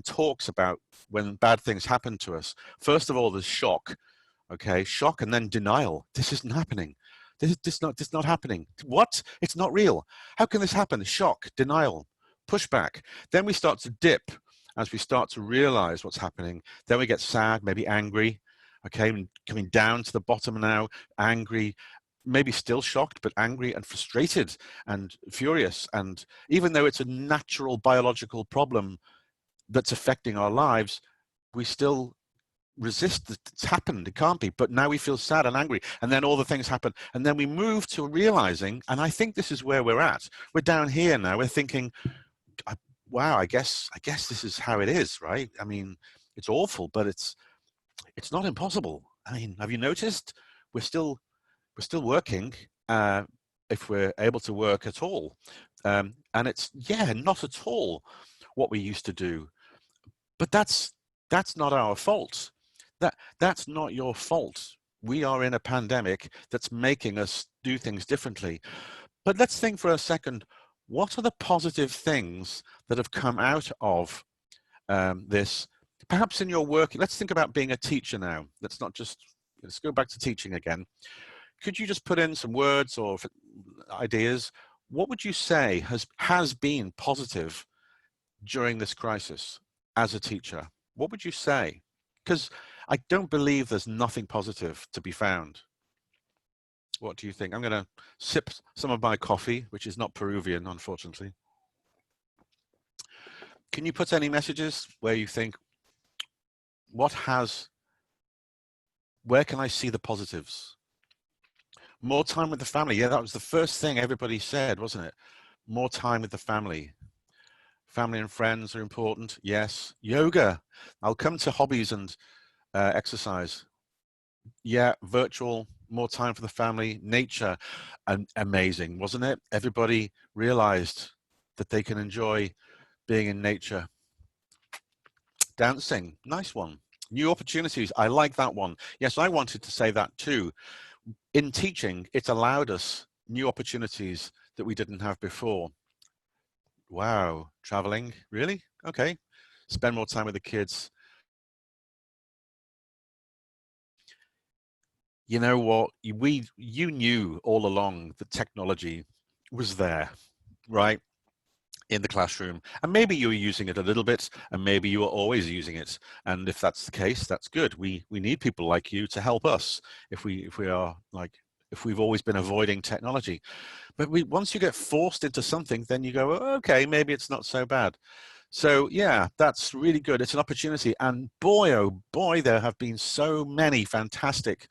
talks about when bad things happen to us. First of all, there's shock. Okay, shock, and then denial. This isn't happening. This is not happening. What? It's not real. How can this happen? Shock, denial, pushback. Then we start to dip as we start to realize what's happening. Then we get sad, maybe angry. Okay, coming down to the bottom now, angry, maybe still shocked, but angry and frustrated and furious. And even though it's a natural biological problem that's affecting our lives, we still resist that it's happened. It can't be. But now we feel sad and angry, and then all the things happen, and then we move to realizing, and I think this is where we're at. We're down here now. We're thinking, wow, I guess this is how it is, right? I mean, it's awful, but it's not impossible. I mean, have you noticed we're still working if we're able to work at all, and it's not at all what we used to do. But that's not our fault. That's not your fault. We are in a pandemic that's making us do things differently. But let's think for a second, what are the positive things that have come out of this? Perhaps in your work, let's think about being a teacher now. Let's go back to teaching again. Could you just put in some words or ideas? What would you say has been positive during this crisis as a teacher? What would you say? Because I don't believe there's nothing positive to be found. What do you think? I'm going to sip some of my coffee, which is not Peruvian, unfortunately. Can you put any messages where you think, where can I see the positives? More time with the family. Yeah, that was the first thing everybody said, wasn't it? More time with the family. Family and friends are important. Yes. Yoga. I'll come to hobbies and exercise. Yeah, virtual, more time for the family. Nature, amazing, wasn't it? Everybody realized that they can enjoy being in nature. Dancing, nice one. New opportunities, I like that one. Yes, I wanted to say that too. In teaching, it's allowed us new opportunities that we didn't have before. Wow, traveling, really? Okay. Spend more time with the kids. You know what? You knew all along that technology was there, right? In the classroom, and maybe you were using it a little bit, and maybe you were always using it. And if that's the case, that's good. We need people like you to help us if we've always been avoiding technology. But once you get forced into something, then you go, oh, okay, maybe it's not so bad. So yeah, that's really good. It's an opportunity, and boy, oh boy, there have been so many fantastic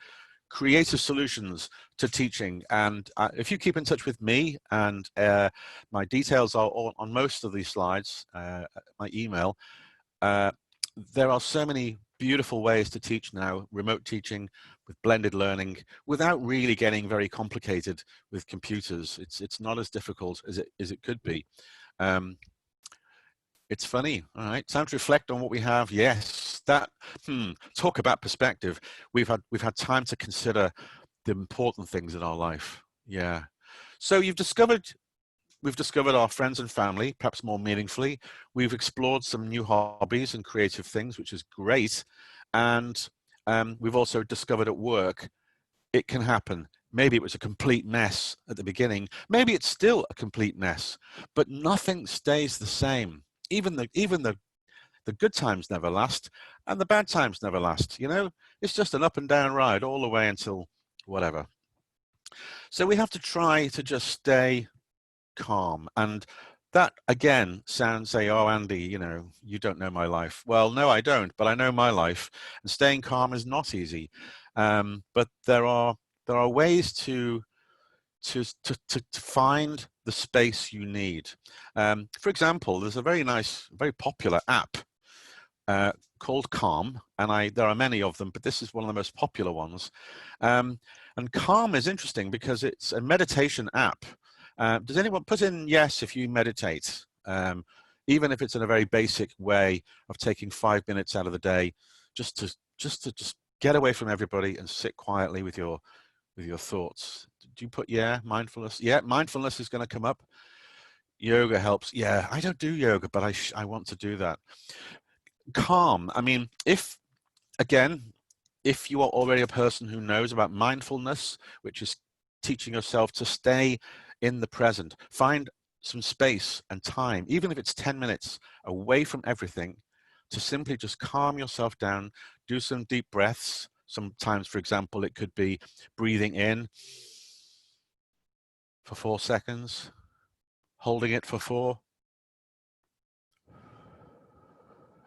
creative solutions to teaching. And if you keep in touch with me, and my details are on most of these slides, my email, there are so many beautiful ways to teach now, remote teaching with blended learning, without really getting very complicated with computers. It's not as difficult as it could be. It's funny. All right, time to reflect on what we have. Yes, that talk about perspective. We've had time to consider the important things in our life. Yeah. So we've discovered our friends and family, perhaps more meaningfully. We've explored some new hobbies and creative things, which is great. And we've also discovered at work, it can happen. Maybe it was a complete mess at the beginning. Maybe it's still a complete mess, but nothing stays the same. Even the good times never last, and the bad times never last. You know, it's just an up and down ride all the way until whatever. So we have to try to just stay calm. And that again sounds, say, oh, Andy, you know, you don't know my life. Well, no, I don't, but I know my life, and staying calm is not easy. But there are ways to find the space you need. For example, there's a very nice, very popular app called Calm, and there are many of them, but this is one of the most popular ones. And Calm is interesting because it's a meditation app. Does anyone put in yes if you meditate? Even if it's in a very basic way of taking 5 minutes out of the day, just to get away from everybody and sit quietly with your thoughts. Do you put yeah, mindfulness? Yeah, mindfulness is going to come up. Yoga helps. Yeah, I don't do yoga, but I want to do that. Calm. I mean, if you are already a person who knows about mindfulness, which is teaching yourself to stay in the present, find some space and time, even if it's 10 minutes away from everything, to simply just calm yourself down, do some deep breaths. Sometimes, for example, it could be breathing in for 4 seconds, holding it for 4,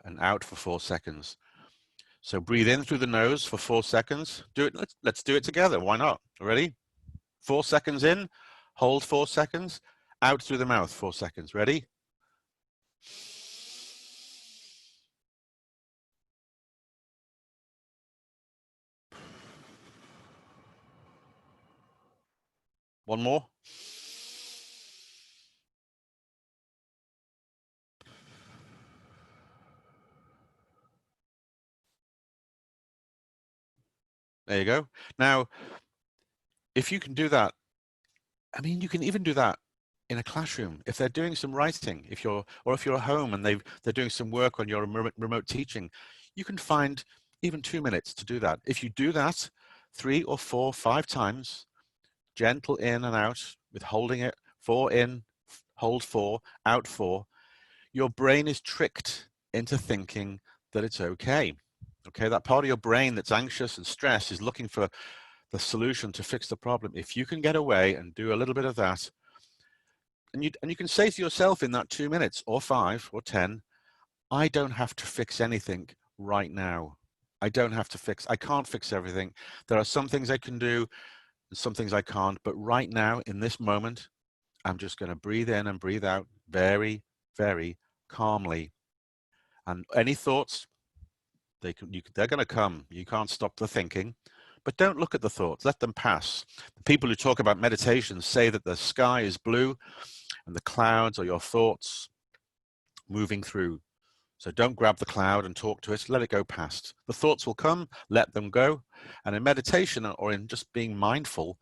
and out for 4 seconds. So breathe in through the nose for 4 seconds. Do it. Let's do it together. Why not? Ready? 4 seconds in, hold 4 seconds, out through the mouth 4 seconds. Ready? One more. There you go. Now, if you can do that, I mean, you can even do that in a classroom. If they're doing some writing, if you're at home and they're doing some work on your remote teaching, you can find even 2 minutes to do that. If you do that 3 or 4, 5 times, gentle in and out with holding it, 4 in, hold 4, out 4, your brain is tricked into thinking that it's okay. Okay, that part of your brain that's anxious and stressed is looking for the solution to fix the problem. If you can get away and do a little bit of that, and you can say to yourself in that 2 minutes or 5 or 10, I don't have to fix anything right now. I can't fix everything. There are some things I can do. some things I can't, but right now in this moment, I'm just going to breathe in and breathe out very, very calmly. And any thoughts, they're going to come. You can't stop the thinking, but don't look at the thoughts. Let them pass. The people who talk about meditation say that the sky is blue and the clouds are your thoughts moving through. So don't grab the cloud and talk to it. Let it go past. The thoughts will come, let them go. And in meditation or in just being mindful,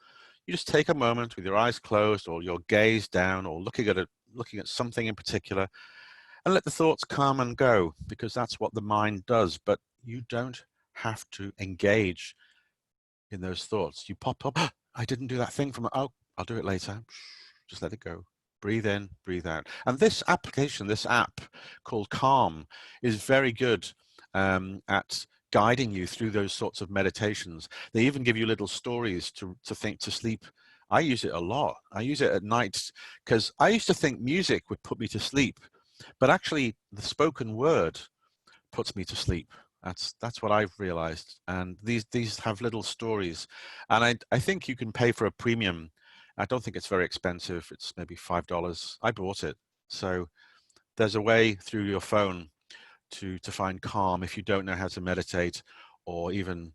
you just take a moment with your eyes closed or your gaze down or looking at something in particular, and let the thoughts come and go, because that's what the mind does. But you don't have to engage in those thoughts. You pop up, oh, I didn't do that thing from, oh, I'll do it later. Just let it go. Breathe in, breathe out. And this application, this app called Calm, is very good at guiding you through those sorts of meditations. They even give you little stories to think to sleep. I use it a lot. I use it at night because I used to think music would put me to sleep, but actually the spoken word puts me to sleep. That's what I've realized. And these have little stories, and I think you can pay for a premium. I don't think it's very expensive. It's maybe $5. I bought it. So there's a way through your phone to find calm if you don't know how to meditate, or even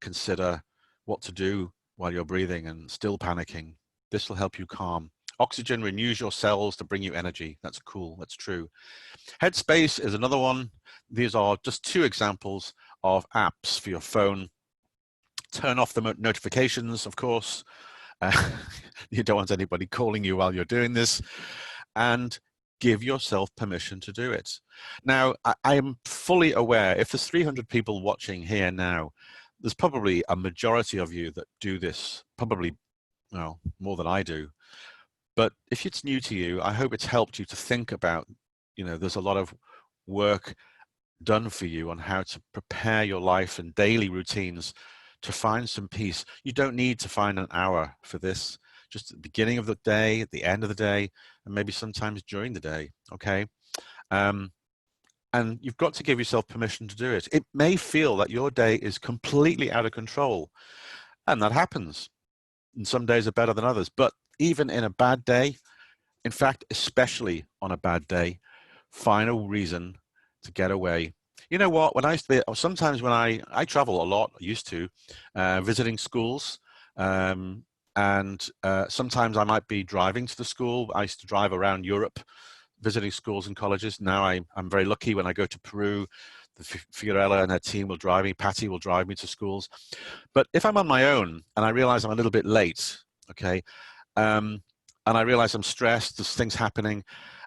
consider what to do while you're breathing and still panicking. This will help you calm. Oxygen renews your cells to bring you energy. That's cool. That's true. Headspace is another one. These are just two examples of apps for your phone. Turn off the notifications, of course. You don't want anybody calling you while you're doing this, and give yourself permission to do it. Now, I am fully aware, if there's 300 people watching here now, there's probably a majority of you that do this, probably, well, more than I do. But if it's new to you, I hope it's helped you to think about, there's a lot of work done for you on how to prepare your life and daily routines to find some peace. You don't need to find an hour for this, just at the beginning of the day, at the end of the day, and maybe sometimes during the day, okay? And you've got to give yourself permission to do it. It may feel that your day is completely out of control, and that happens. And some days are better than others, but even in a bad day, in fact, especially on a bad day, find a reason to get away. You know what, when I used to be, sometimes when I travel a lot, used to, visiting schools, and sometimes I might be driving to the school. I used to drive around Europe, visiting schools and colleges. Now I'm very lucky when I go to Peru, the Fiorella and her team will drive me, Patty will drive me to schools. But if I'm on my own and I realize I'm a little bit late, okay, and I realize I'm stressed, there's things happening,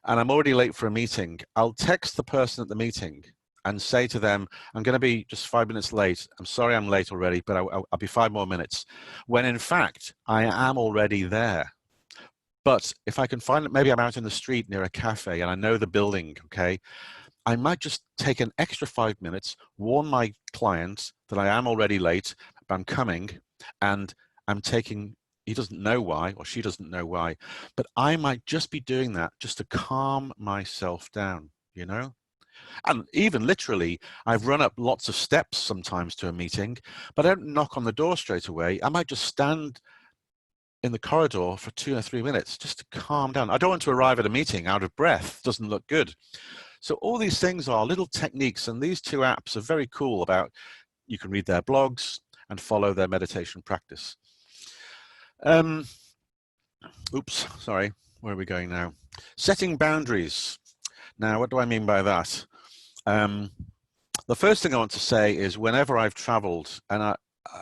and I'm already late for a meeting, I'll text the person at the meeting and say to them, I'm going to be just 5 minutes late. I'm sorry I'm late already, but I'll be 5 more minutes. When in fact, I am already there. But if I can find it, maybe I'm out in the street near a cafe and I know the building, okay, I might just take an extra 5 minutes, warn my client that I am already late, but I'm coming, and I'm taking, he doesn't know why, or she doesn't know why, but I might just be doing that just to calm myself down, And even literally, I've run up lots of steps sometimes to a meeting, but I don't knock on the door straight away. I might just stand in the corridor for 2 or 3 minutes just to calm down. I don't want to arrive at a meeting out of breath. It doesn't look good. So all these things are little techniques, and these two apps are very cool about, you can read their blogs and follow their meditation practice. Oops, sorry, where are we going now? Setting boundaries. Now, what do I mean by that? The first thing I want to say is, whenever I've traveled, and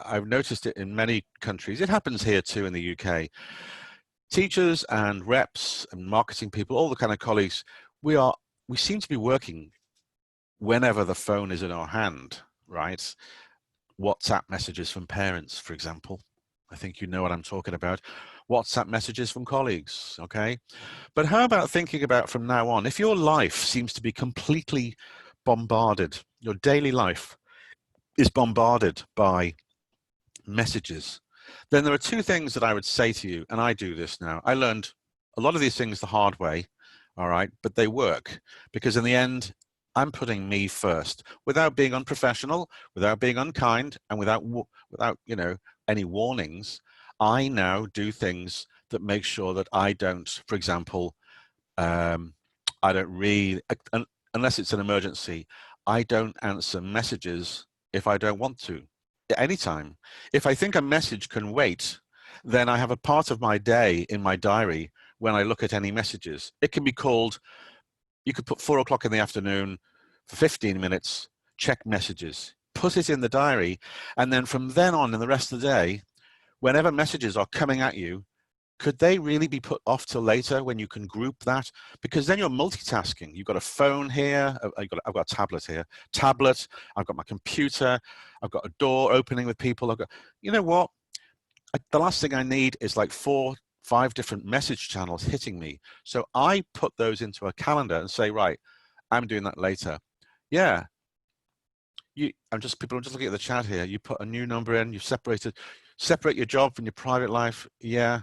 I've noticed it in many countries, it happens here too in the UK, teachers and reps and marketing people, all the kind of colleagues, we seem to be working whenever the phone is in our hand, right? WhatsApp messages from parents, for example. I think you know what I'm talking about. WhatsApp messages from colleagues, okay? But how about thinking about from now on, if your life seems to be completely bombarded, your daily life is bombarded by messages, then there are two things that I would say to you, and I do this now. I learned a lot of these things the hard way, all right, but they work, because in the end, I'm putting me first, without being unprofessional, without being unkind, and without any warnings, I now do things that make sure that I don't, for example, I don't read, unless it's an emergency, I don't answer messages if I don't want to, anytime. If I think a message can wait, then I have a part of my day in my diary when I look at any messages. It can be called, you could put 4 o'clock in the afternoon for 15 minutes, check messages, put it in the diary, and then from then on in the rest of the day, whenever messages are coming at you, could they really be put off till later when you can group that? Because then you're multitasking. You've got a phone here. I've got a tablet here. Tablet. I've got my computer. I've got a door opening with people. You know what? The last thing I need is like 4, 5 different message channels hitting me. So I put those into a calendar and say, right, I'm doing that later. Yeah. People are just looking at the chat here. You put a new number in. You separate your job from your private life. Yeah.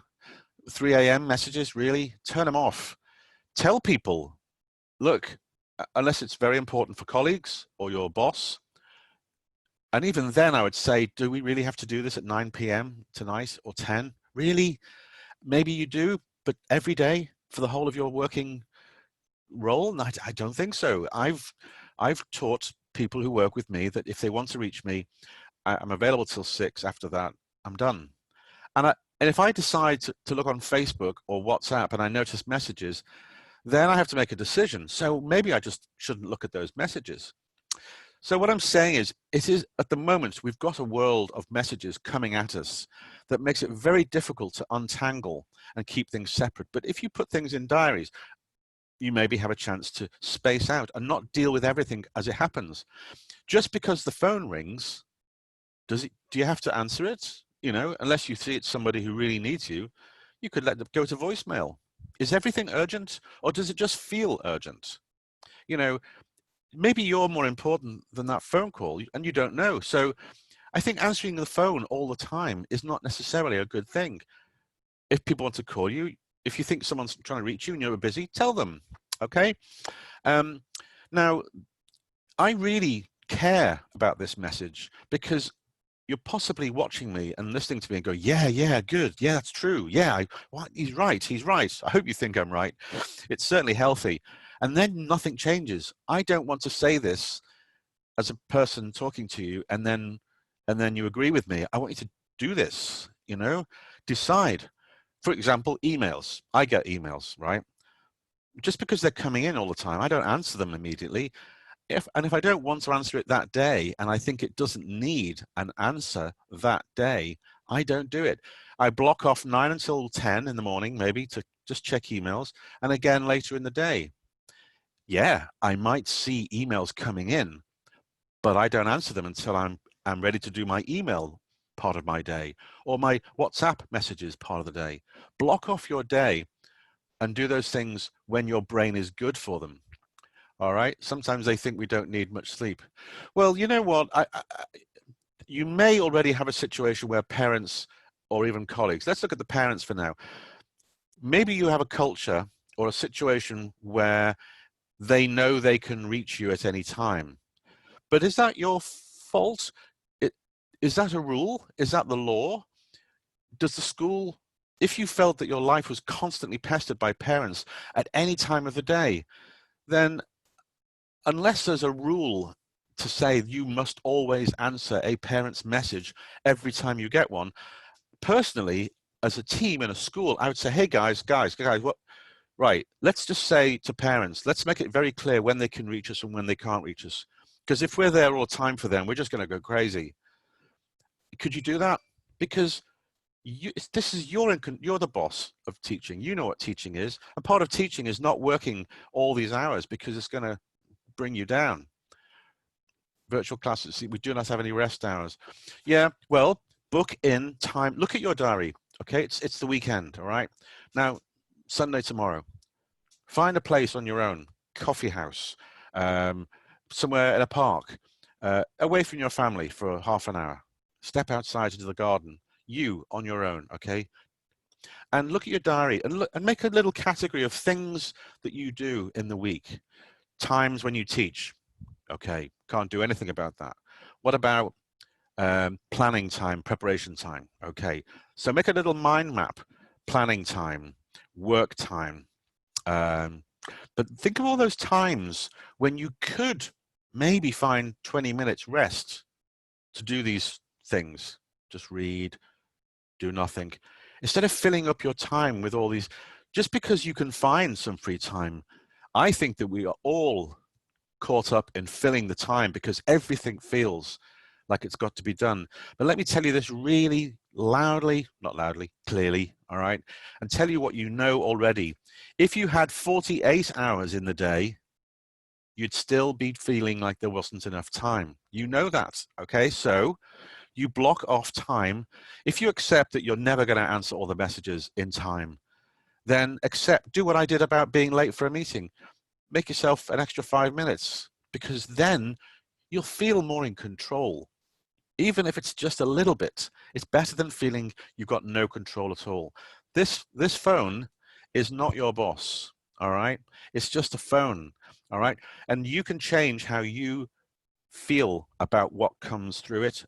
3 a.m. messages, really? Turn them off. Tell people, look, unless it's very important for colleagues or your boss, and even then I would say, do we really have to do this at 9 p.m. tonight or 10? Really? Maybe you do, but every day for the whole of your working role? No, I don't think so. I've taught people who work with me that if they want to reach me, I'm available till 6. After that, I'm done. And if I decide to look on Facebook or WhatsApp and I notice messages, then I have to make a decision. So maybe I just shouldn't look at those messages. So what I'm saying is, at the moment, we've got a world of messages coming at us that makes it very difficult to untangle and keep things separate. But if you put things in diaries, you maybe have a chance to space out and not deal with everything as it happens. Just because the phone rings, do you have to answer it? You know, unless you see it's somebody who really needs you, you could let them go to voicemail. Is everything urgent, or does it just feel urgent? You know, maybe you're more important than that phone call and you don't know. So I think answering the phone all the time is not necessarily a good thing. If people want to call you, if you think someone's trying to reach you and you're busy, tell them, okay? Now, I really care about this message because you're possibly watching me and listening to me and go, yeah, good. Yeah, that's true. Yeah, he's right. I hope you think I'm right. It's certainly healthy. And then nothing changes. I don't want to say this as a person talking to you and then you agree with me. I want you to do this, you know, decide. For example, emails. I get emails, right? Just because they're coming in all the time, I don't answer them immediately. If I don't want to answer it that day and I think it doesn't need an answer that day, I don't do it. I block off 9 until 10 in the morning, maybe, to just check emails, and again later in the day. Yeah, I might see emails coming in, but I don't answer them until I'm ready to do my email part of my day or my WhatsApp messages part of the day. Block off your day and do those things when your brain is good for them. All right. Sometimes they think we don't need much sleep. Well, you know what? You may already have a situation where parents or even colleagues, let's look at the parents for now. Maybe you have a culture or a situation where they know they can reach you at any time. But is that your fault? Is that a rule? Is that the law? Does the school, if you felt that your life was constantly pestered by parents at any time of the day, then unless there's a rule to say you must always answer a parent's message every time you get one, personally, as a team in a school, I would say, hey guys, what? Right, let's just say to parents, let's make it very clear when they can reach us and when they can't reach us. Because if we're there all the time for them, we're just going to go crazy. Could you do that? Because you're the boss of teaching. You know what teaching is. And part of teaching is not working all these hours because it's going to bring you down. Virtual classes, we do not have any rest hours. Yeah, well, book in time. Look at your diary. Okay, it's the weekend. All right. Now, Sunday tomorrow. Find a place on your own, coffee house, somewhere in a park, away from your family for half an hour. Step outside into the garden. You on your own. Okay. And look at your diary and make a little category of things that you do in the week. Times when you teach. Okay, can't do anything about that. What about planning time, preparation time. Okay, so make a little mind map: planning time, work time. But think of all those times when you could maybe find 20 minutes rest to do these things. Just read, do nothing. Instead of filling up your time with all these, just because you can find some free time, I think that we are all caught up in filling the time because everything feels like it's got to be done. But let me tell you this really loudly, not loudly, clearly, all right? And tell you what you know already. If you had 48 hours in the day, you'd still be feeling like there wasn't enough time. You know that, okay? So you block off time. If you accept that you're never going to answer all the messages in time, then do what I did about being late for a meeting. Make yourself an extra 5 minutes, because then you'll feel more in control. Even if it's just a little bit, it's better than feeling you've got no control at all. This phone is not your boss, all right? It's just a phone, all right? And you can change how you feel about what comes through it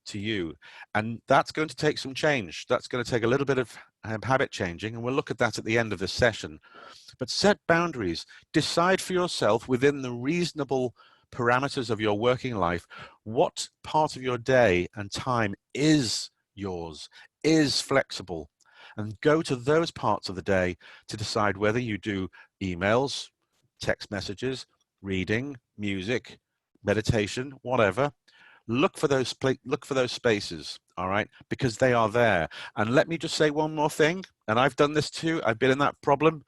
to you. And that's going to take some change. That's going to take a little bit of habit changing, and we'll look at that at the end of this session. But set boundaries. Decide for yourself, within the reasonable parameters of your working life, what part of your day and time is yours, is flexible, and go to those parts of the day to decide whether you do emails, text messages, reading, music, meditation, whatever. Look for those spaces, all right, because they are there. And let me just say one more thing, and I've done this too. I've been in that problem.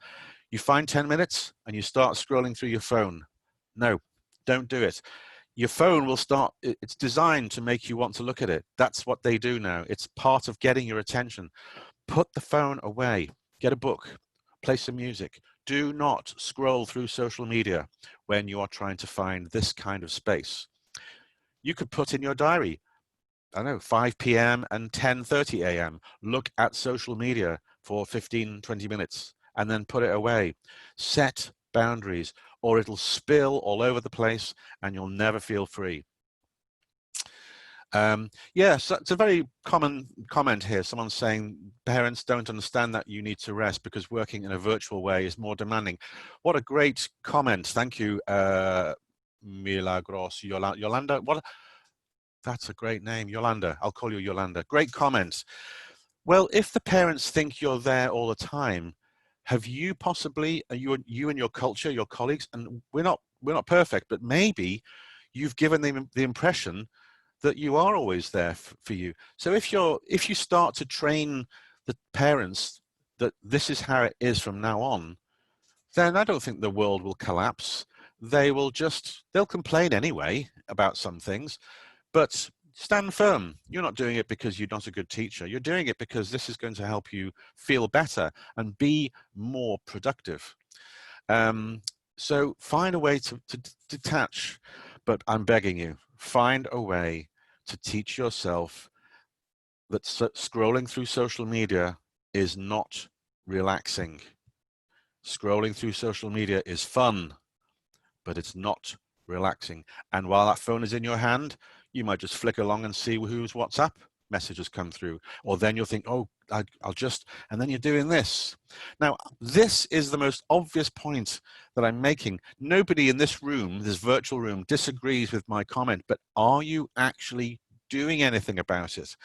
You find 10 minutes and you start scrolling through your phone. No, don't do it. Your phone will start, it's designed to make you want to look at it. That's what they do now. It's part of getting your attention. Put the phone away, get a book, play some music. Do not scroll through social media when you are trying to find this kind of space. You could put in your diary, I don't know, 5 p.m. and 10:30 a.m. Look at social media for 15, 20 minutes and then put it away. Set boundaries, or it'll spill all over the place and you'll never feel free. Yes, it's a very common comment here. Someone's saying parents don't understand that you need to rest because working in a virtual way is more demanding. What a great comment. Thank you, Milagros Yolanda. That's a great name, Yolanda. I'll call you Yolanda. Great comment. Well, if the parents think you're there all the time, have you possibly, you and your culture, your colleagues, and we're not perfect, but maybe you've given them the impression that you are always there for you. So if you start to train the parents that this is how it is from now on, then I don't think the world will collapse. They'll complain anyway about some things, but stand firm. You're not doing it because you're not a good teacher. You're doing it because this is going to help you feel better and be more productive. So find a way to detach, but I'm begging you, find a way to teach yourself that scrolling through social media is not relaxing. Scrolling through social media is fun, but it's not relaxing. And while that phone is in your hand, you might just flick along and see whose WhatsApp messages come through. Or then you'll think, oh, and then you're doing this. Now, this is the most obvious point that I'm making. Nobody in this room, this virtual room, disagrees with my comment, but are you actually doing anything about it?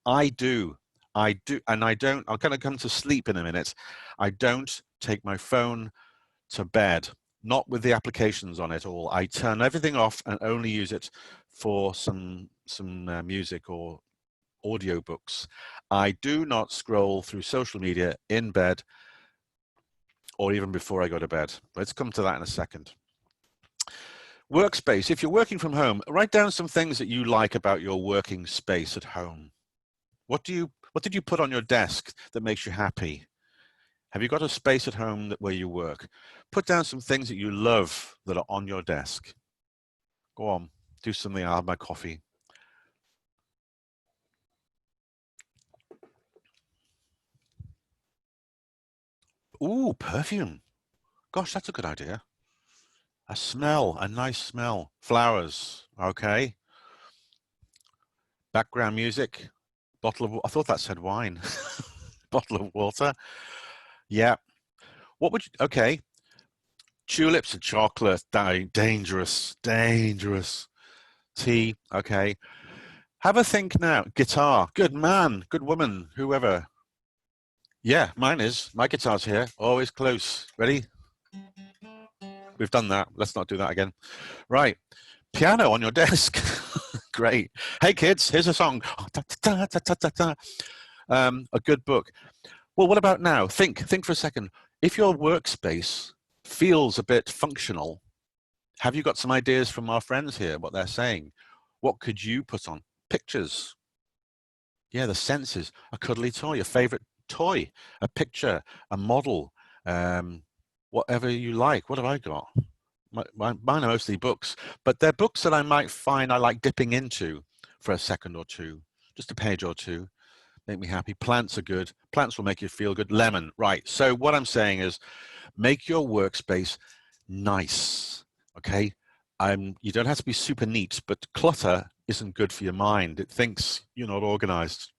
I do. And I don't, I'm going to come to sleep in a minute. I don't take my phone to bed, not with the applications on it all. I turn everything off and only use it for some music or audiobooks. I do not scroll through social media in bed or even before I go to bed. Let's come to that in a second. Workspace. If you're working from home, write down some things that you like about your working space at home. What did you put on your desk that makes you happy? Have you got a space at home where you work? Put down some things that you love that are on your desk. Go on, do something. I'll have my coffee. Ooh, perfume. Gosh, that's a good idea. A nice smell. Flowers, okay. Background music, bottle of, I thought that said wine. Bottle of water. Yeah. What would you, okay. Tulips and chocolate, dangerous, dangerous. Tea, okay. Have a think now. Guitar, good man, good woman, whoever. Yeah, mine is. My guitar's here, always close. Ready? We've done that. Let's not do that again. Right. Piano on your desk. Great. Hey, kids, here's a song. A good book. Well, what about now? Think for a second. If your workspace feels a bit functional, have you got some ideas from our friends here, what they're saying? What could you put on? Pictures. Yeah, the senses. A cuddly toy, your favorite toy, a picture, a model, whatever you like. What have I got? Mine are mostly books, but they're books that I might find I like dipping into for a second or two, just a page or two, make me happy. Plants are good. Plants will make you feel good. Lemon, right. So what I'm saying is make your workspace nice, okay? You don't have to be super neat, but clutter isn't good for your mind. It thinks you're not organized.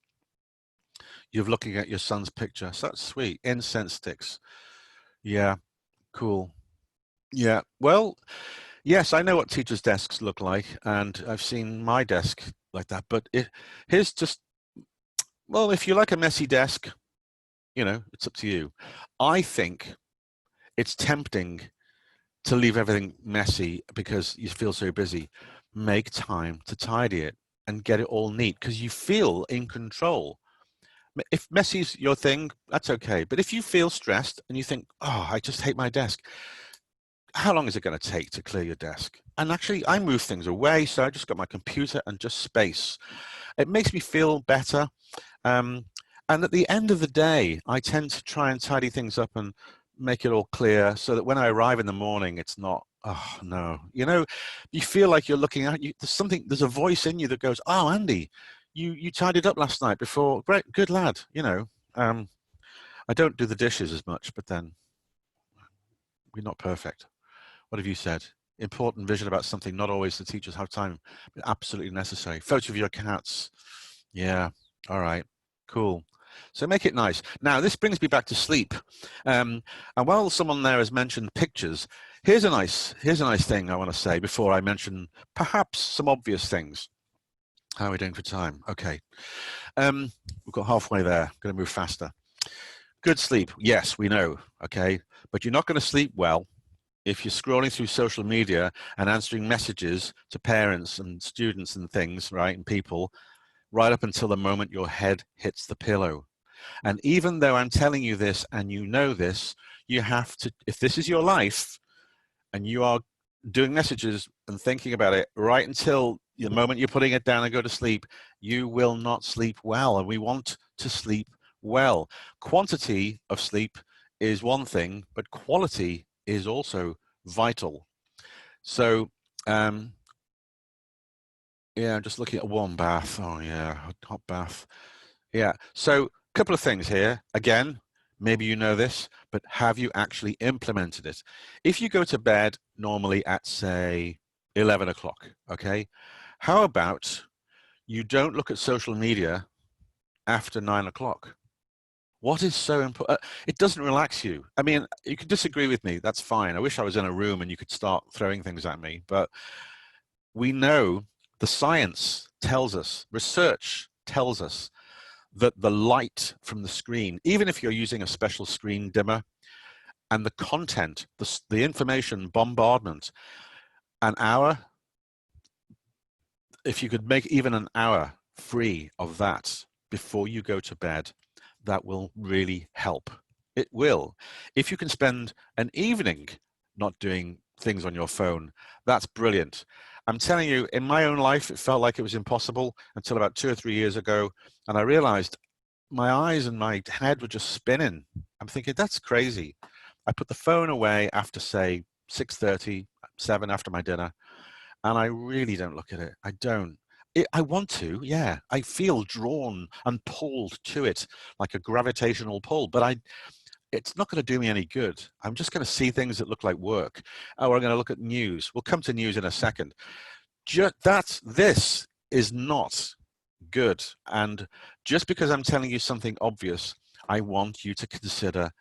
You're looking at your son's picture. So that's sweet. Incense sticks. Yeah, cool. Yeah, well, yes, I know what teachers' desks look like, and I've seen my desk like that, but here's just, well, if you like a messy desk, you know, it's up to you. I think it's tempting to leave everything messy because you feel so busy. Make time to tidy it and get it all neat because you feel in control. If messy's your thing, that's okay. But if you feel stressed and you think, oh, I just hate my desk, how long is it going to take to clear your desk? And actually, I move things away, so I just got my computer and just space. It makes me feel better. And at the end of the day, I tend to try and tidy things up and make it all clear so that when I arrive in the morning, it's not, oh no. You know, you feel like you're looking at you. There's a voice in you that goes, oh, Andy, you tidied up last night before. Great, good lad. You know, I don't do the dishes as much, but then we're not perfect. What have you said? Important vision about something, not always the teachers have time, but absolutely necessary. Photo of your cats. Yeah, all right, cool. So make it nice. Now, this brings me back to sleep. And while someone there has mentioned pictures, here's a nice thing I want to say before I mention perhaps some obvious things. How are we doing for time? Okay. We've got halfway there. I'm going to move faster. Good sleep. Yes, we know. Okay. But you're not going to sleep well if you're scrolling through social media and answering messages to parents and students and things, right, and people, right up until the moment your head hits the pillow. And even though I'm telling you this and you know this, you have to, if this is your life and you are doing messages and thinking about it right until the moment you're putting it down and go to sleep, you will not sleep well. And we want to sleep well. Quantity of sleep is one thing, but quality is also vital. So, yeah, I'm just looking at a warm bath. Oh yeah, hot bath. Yeah, so a couple of things here. Again, maybe you know this, but have you actually implemented it? If you go to bed normally at, say, 11 o'clock, okay, how about you don't look at social media after 9 o'clock? What is so important? It doesn't relax you. I mean, you can disagree with me. That's fine. I wish I was in a room and you could start throwing things at me. But we know the science tells us, research tells us that the light from the screen, even if you're using a special screen dimmer, and the content, the information bombardment, an hour, if you could make even an hour free of that before you go to bed, that will really help. It will. If you can spend an evening not doing things on your phone, that's brilliant. I'm telling you, in my own life, it felt like it was impossible until about 2 or 3 years ago. And I realized my eyes and my head were just spinning. I'm thinking, that's crazy. I put the phone away after, say, 6:30, 7 after my dinner, and I really don't look at it. I don't. I want to, yeah. I feel drawn and pulled to it like a gravitational pull, but it's not going to do me any good. I'm just going to see things that look like work. Oh, I'm going to look at news. We'll come to news in a second. This is not good. And just because I'm telling you something obvious, I want you to consider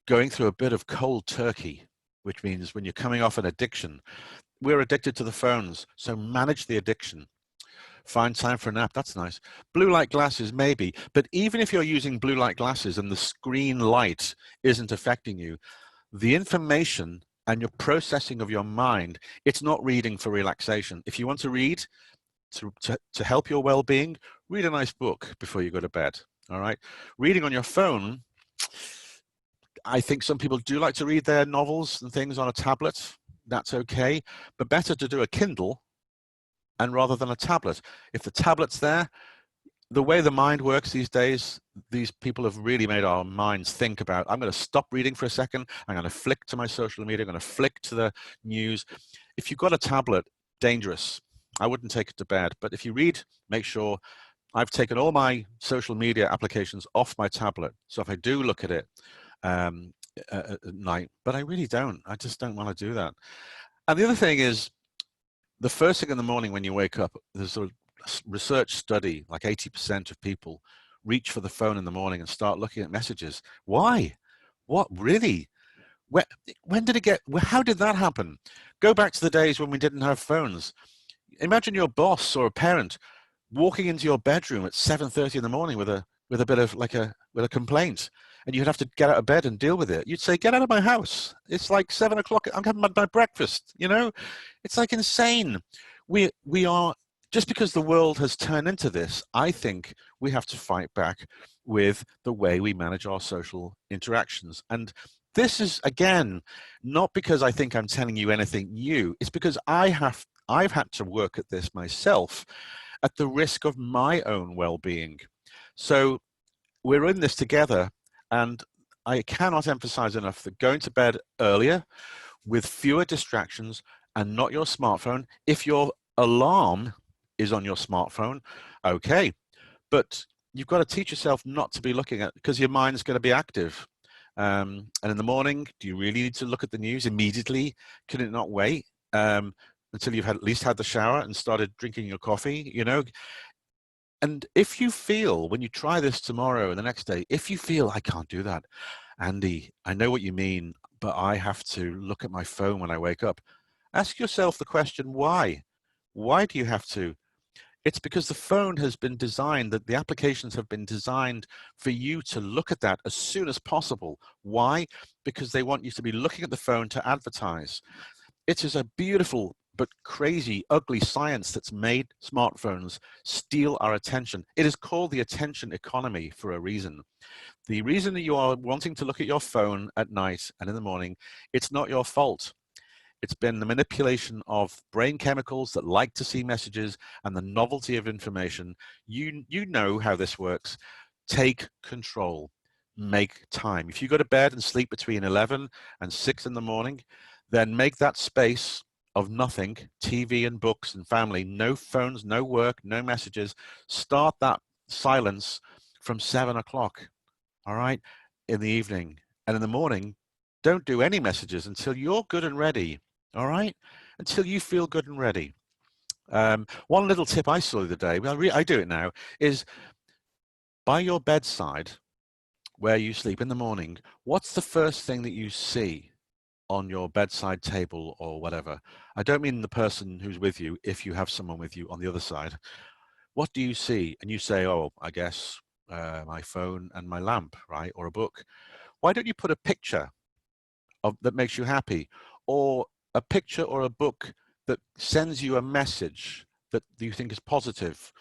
going through a bit of cold turkey, which means when you're coming off an addiction, we're addicted to the phones, so manage the addiction. Find time for a nap, that's nice. Blue light glasses, maybe, but even if you're using blue light glasses and the screen light isn't affecting you, the information and your processing of your mind, it's not reading for relaxation. If you want to read to help your well-being, read a nice book before you go to bed, all right? Reading on your phone, I think some people do like to read their novels and things on a tablet. That's okay, but better to do a Kindle and rather than a tablet. If the tablet's there, the way the mind works these days, these people have really made our minds think about, I'm going to stop reading for a second, I'm going to flick to my social media, I'm going to flick to the news. If you've got a tablet, dangerous. I wouldn't take it to bed, but if you read, make sure. I've taken all my social media applications off my tablet. So if I do look at it at night, but I really don't, I just don't want to do that. And the other thing is, the first thing in the morning when you wake up, there's a research study, like 80% of people reach for the phone in the morning and start looking at messages. Why? What, really? When did it get, how did that happen? Go back to the days when we didn't have phones. Imagine your boss or a parent walking into your bedroom at 7:30 in the morning with a bit of with a complaint, and you'd have to get out of bed and deal with it. You'd say, get out of my house. It's like 7 o'clock. I'm having my breakfast, you know? It's like insane. We are, just because the world has turned into this, I think we have to fight back with the way we manage our social interactions. And this is, again, not because I think I'm telling you anything new. It's because I've had to work at this myself at the risk of my own well-being. So we're in this together, and I cannot emphasize enough that going to bed earlier with fewer distractions and not your smartphone. If your alarm is on your smartphone, okay, but you've got to teach yourself not to be looking at, because your mind's going to be active. And in the morning, do you really need to look at the news immediately? Can it not wait until you've at least had the shower and started drinking your coffee, you know? And if you feel, when you try this tomorrow and the next day, if you feel, I can't do that, Andy, I know what you mean, but I have to look at my phone when I wake up. Ask yourself the question, why? Why do you have to? It's because the phone has been designed, that the applications have been designed for you to look at that as soon as possible. Why? Because they want you to be looking at the phone to advertise. It is a beautiful but crazy, ugly science that's made smartphones steal our attention. It is called the attention economy for a reason. The reason that you are wanting to look at your phone at night and in the morning, it's not your fault. It's been the manipulation of brain chemicals that like to see messages and the novelty of information. You know how this works. Take control. Make time. If you go to bed and sleep between 11 and 6 in the morning, then make that space of nothing, TV and books and family, no phones, no work, no messages. Start that silence from 7 o'clock, all right, in the evening. And in the morning, don't do any messages until you're good and ready, all right, until you feel good and ready. One little tip I saw the other day, well, I do it now, is by your bedside where you sleep in the morning, what's the first thing that you see on your bedside table or whatever? I don't mean the person who's with you, if you have someone with you on the other side. What do you see? And you say, oh, I guess my phone and my lamp, right? Or a book. Why don't you put a picture that makes you happy, or a picture or a book that sends you a message that you think is positive?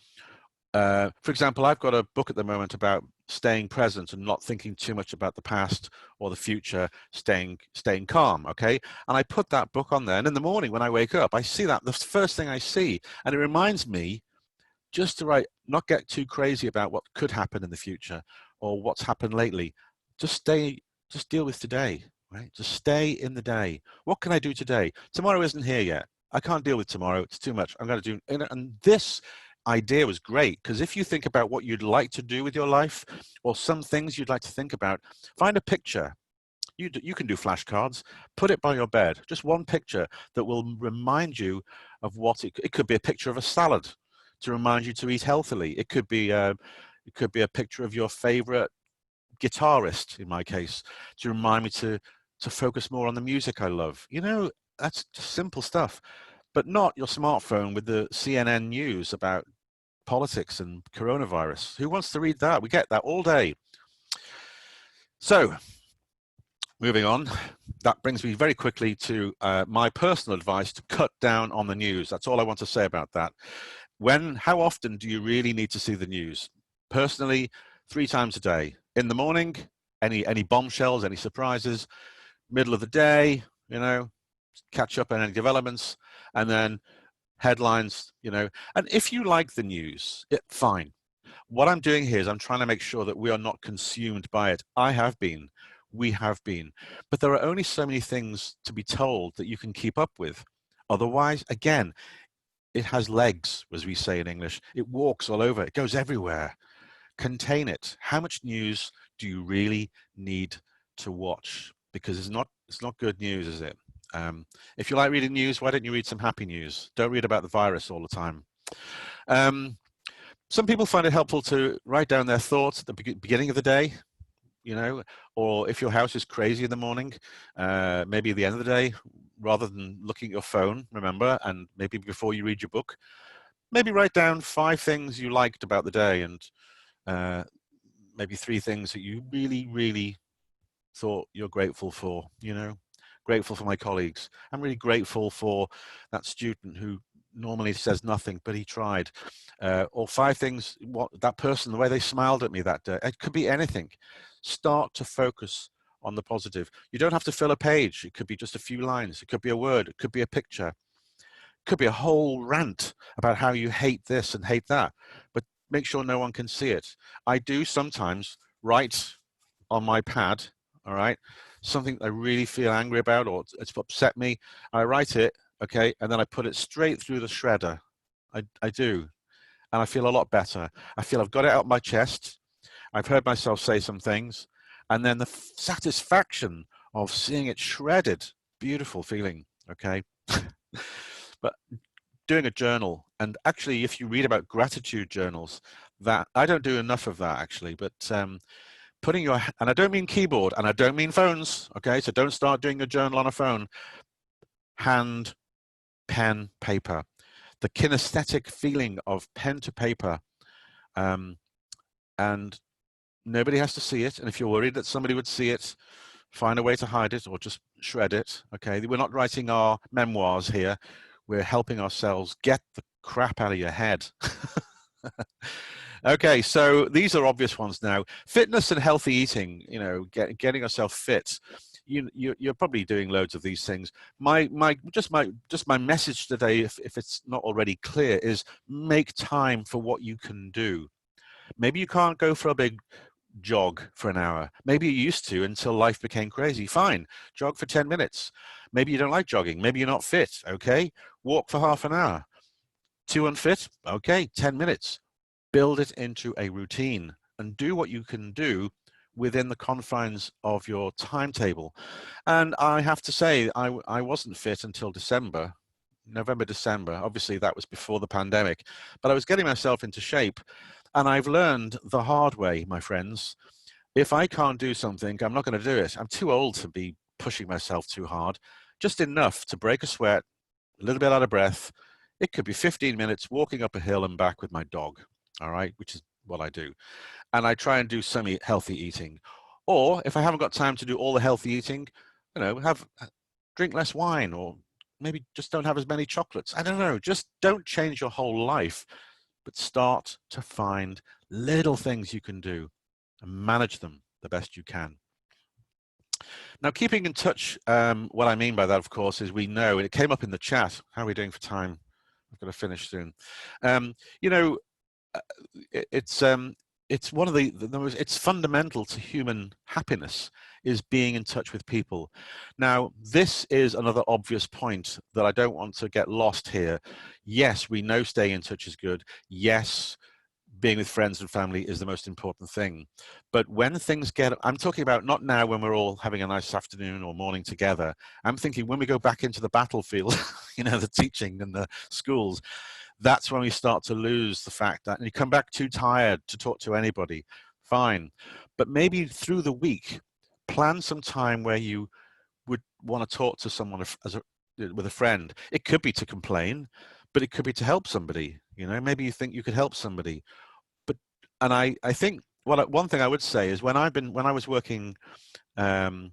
For example, I've got a book at the moment about staying present and not thinking too much about the past or the future, staying calm, okay? And I put that book on there, and in the morning when I wake up, I see that, the first thing I see, and it reminds me just to not get too crazy about what could happen in the future or what's happened lately. Just deal with today, right? Just stay in the day. What can I do today? Tomorrow isn't here yet. I can't deal with tomorrow. It's too much. I'm going to do, and this idea was great, because if you think about what you'd like to do with your life, or some things you'd like to think about, find a picture. You can do flashcards, put it by your bed, just one picture that will remind you of what it could be. A picture of a salad. to remind you to eat healthily. It could be a picture of your favorite guitarist, in my case, to remind me to focus more on the music I love. You know, that's just simple stuff, but not your smartphone with the CNN news about politics and coronavirus. Who wants to read that? We get that all day. So moving on, that brings me very quickly to my personal advice to cut down on the news. That's all I want to say about that. How often do you really need to see the news? Personally, 3 times a day. In the morning, any bombshells, any surprises, middle of the day, you know, catch up on any developments, and then headlines, you know. And if you like the news, fine. What I'm doing here is I'm trying to make sure that we are not consumed by it. I have been, we have been, but there are only so many things to be told that you can keep up with. Otherwise, again, it has legs, as we say in English. It walks all over, it goes everywhere. Contain it. How much news do you really need to watch? Because it's not good news, is it? If you like reading news, why don't you read some happy news? Don't read about the virus all the time. Some people find it helpful to write down their thoughts at the beginning of the day, you know, or if your house is crazy in the morning, maybe at the end of the day, rather than looking at your phone, remember, and maybe before you read your book, maybe write down 5 things you liked about the day, and maybe 3 things that you really, really thought you're grateful for, you know. Grateful for my colleagues. I'm really grateful for that student who normally says nothing, but he tried. Or 5 things, that person, the way they smiled at me that day. It could be anything. Start to focus on the positive. You don't have to fill a page. It could be just a few lines. It could be a word. It could be a picture. It could be a whole rant about how you hate this and hate that, but make sure no one can see it. I do sometimes write on my pad, all right, something I really feel angry about or it's upset me. I write it, okay, and then I put it straight through the shredder. I do, and I feel a lot better. I feel I've got it out of my chest. I've heard myself say some things, and then the satisfaction of seeing it shredded, beautiful feeling, okay? But doing a journal, and actually if you read about gratitude journals, that I don't do enough of that actually, but putting your, and I don't mean keyboard, and I don't mean phones, okay? So don't start doing a journal on a phone. Hand, pen, paper. The kinesthetic feeling of pen to paper, and nobody has to see it. And if you're worried that somebody would see it, find a way to hide it or just shred it, okay? We're not writing our memoirs here. We're helping ourselves get the crap out of your head. Okay, so these are obvious ones now. Fitness and healthy eating, you know, getting yourself fit. You're probably doing loads of these things. My message today, if it's not already clear, is make time for what you can do. Maybe you can't go for a big jog for an hour. Maybe you used to until life became crazy. Fine, jog for 10 minutes. Maybe you don't like jogging. Maybe you're not fit. Okay, walk for half an hour. Too unfit? Okay, 10 minutes. Build it into a routine and do what you can do within the confines of your timetable. And I have to say, I wasn't fit until November, December. Obviously, that was before the pandemic, but I was getting myself into shape. And I've learned the hard way, my friends. If I can't do something, I'm not going to do it. I'm too old to be pushing myself too hard. Just enough to break a sweat, a little bit out of breath. It could be 15 minutes walking up a hill and back with my dog. All right, which is what I do. And I try and do some healthy eating. Or if I haven't got time to do all the healthy eating, you know, drink less wine, or maybe just don't have as many chocolates. I don't know, just don't change your whole life, but start to find little things you can do and manage them the best you can. Now, keeping in touch, what I mean by that, of course, is we know, and it came up in the chat, how are we doing for time? I've got to finish soon. You know, it's one of it's fundamental to human happiness is being in touch with people. Now, this is another obvious point that I don't want to get lost here. Yes, we know staying in touch is good. Yes, being with friends and family is the most important thing. But when things get, I'm talking about not now when we're all having a nice afternoon or morning together. I'm thinking when we go back into the battlefield, you know, the teaching and the schools, that's when we start to lose the fact that, and you come back too tired to talk to anybody, fine. But maybe through the week, plan some time where you would want to talk to someone with a friend. It could be to complain, but it could be to help somebody. You know, maybe you think you could help somebody. And I think one thing I would say is when I was working throughout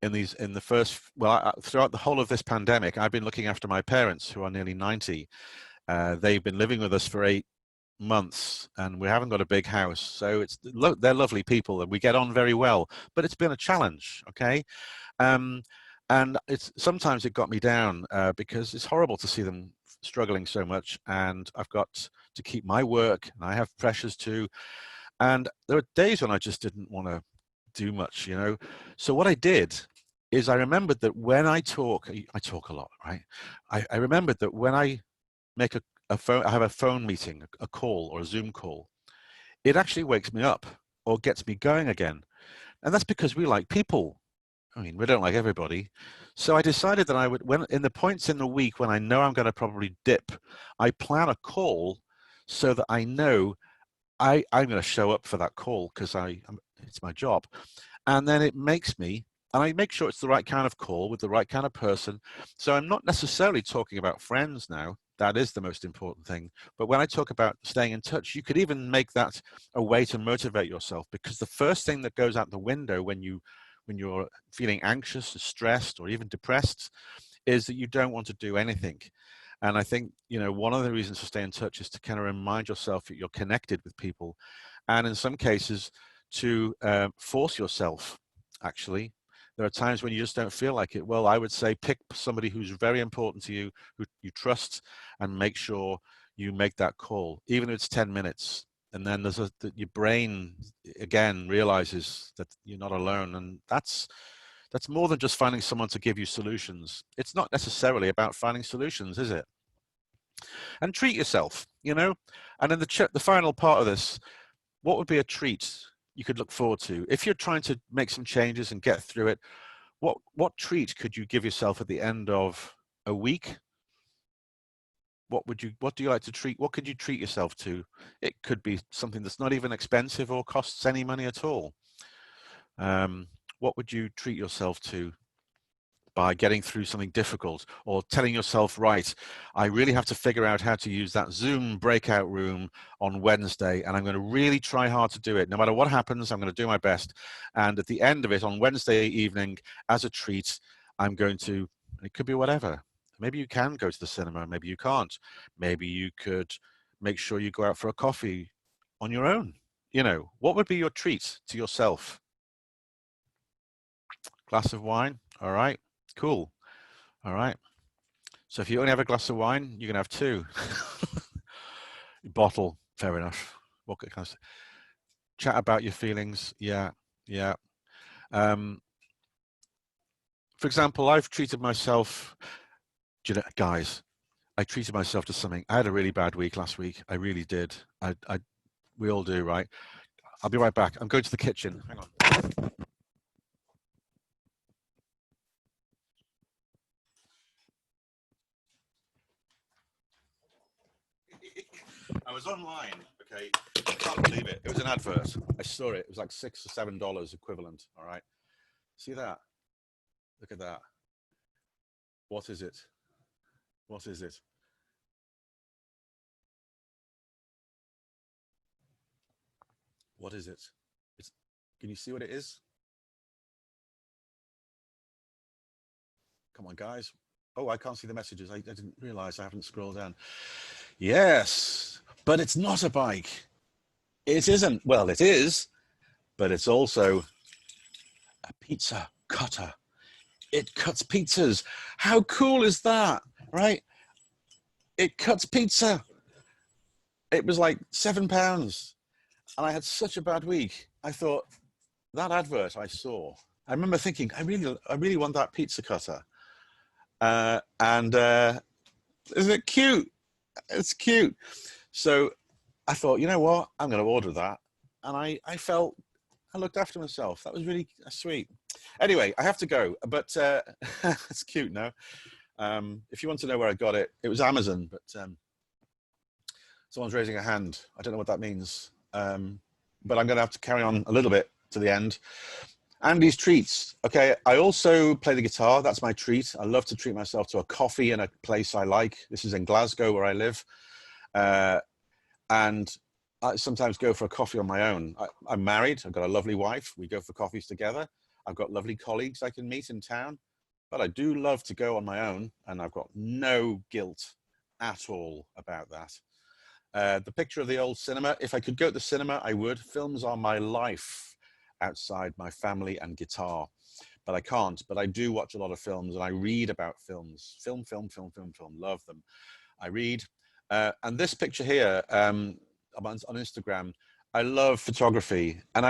the whole of this pandemic, I've been looking after my parents who are nearly 90. They've been living with us for 8 months, and we haven't got a big house, so they're lovely people and we get on very well, but it's been a challenge. Okay. And sometimes it got me down because it's horrible to see them struggling so much, and I've got to keep my work and I have pressures too, and there are days when I just didn't want to do much, you know. So what I did is I remembered that when I talk a lot, right? I remembered that when I make I have a phone meeting, a call or a Zoom call, it actually wakes me up or gets me going again. And that's because we like people. I mean, we don't like everybody. So I decided that I would, when in the points in the week when I know I'm going to probably dip, I plan a call so that I know I'm going to show up for that call because it's my job. And then it makes me, and I make sure it's the right kind of call with the right kind of person. So I'm not necessarily talking about friends now. That is the most important thing. But when I talk about staying in touch, you could even make that a way to motivate yourself, because the first thing that goes out the window when you're feeling anxious or stressed or even depressed is that you don't want to do anything. And I think, you know, one of the reasons to stay in touch is to kind of remind yourself that you're connected with people. And in some cases, to force yourself, actually. There are times when you just don't feel like it. Well, I would say pick somebody who's very important to you, who you trust, and make sure you make that call, even if it's 10 minutes. And then your brain, again, realizes that you're not alone. And that's more than just finding someone to give you solutions. It's not necessarily about finding solutions, is it? And treat yourself, you know? And in the final part of this, what would be a treat you could look forward to if you're trying to make some changes and get through it? What treat could you give yourself at the end of a week? What do you like to treat? What could you treat yourself to? It could be something that's not even expensive or costs any money at all. What would you treat yourself to by getting through something difficult, or telling yourself, right, I really have to figure out how to use that Zoom breakout room on Wednesday, and I'm going to really try hard to do it. No matter what happens, I'm going to do my best. And at the end of it on Wednesday evening, as a treat, I'm going to, it could be whatever. Maybe you can go to the cinema, maybe you can't. Maybe you could make sure you go out for a coffee on your own. You know, what would be your treat to yourself? Glass of wine, all right. Cool. All right. So if you only have a glass of wine, you can have 2. Bottle, fair enough. What can I say? Chat about your feelings. Yeah. Yeah. For example, I've treated myself, guys, I treated myself to something. I had a really bad week last week. I really did. We all do, right? I'll be right back. I'm going to the kitchen. Hang on. I was online, okay, I can't believe it. It was an advert. I saw it. It was like $6 or $7 equivalent, all right? See that? Look at that. What is it? What is it? What is it? Can you see what it is? Come on, guys. Oh, I can't see the messages. I didn't realize I haven't scrolled down. Yes, but it's not a bike. It isn't. Well, it is, but it's also a pizza cutter. It cuts pizzas. How cool is that, right? It cuts pizza. It was like £7, and I had such a bad week. I thought, that advert I saw, I remember thinking, I really want that pizza cutter. Isn't it cute? It's cute. So I thought, you know what? I'm going to order that. And I looked after myself. That was really sweet. Anyway, I have to go, but it's cute now. If you want to know where I got it, it was Amazon, but Someone's raising a hand. I don't know what that means, but I'm going to have to carry on a little bit to the end. Andy's treats. Okay, I also play the guitar. That's my treat. I love to treat myself to a coffee in a place I like. This is in Glasgow where I live. And I sometimes go for a coffee on my own. I'm married. I've got a lovely wife. We go for coffees together. I've got lovely colleagues I can meet in town. But I do love to go on my own, and I've got no guilt at all about that. The picture of the old cinema. If I could go to the cinema, I would. Films are my life outside my family and guitar. But I can't. But I do watch a lot of films, and I read about films. Film. Love them. I read. And this picture here on Instagram, I love photography. And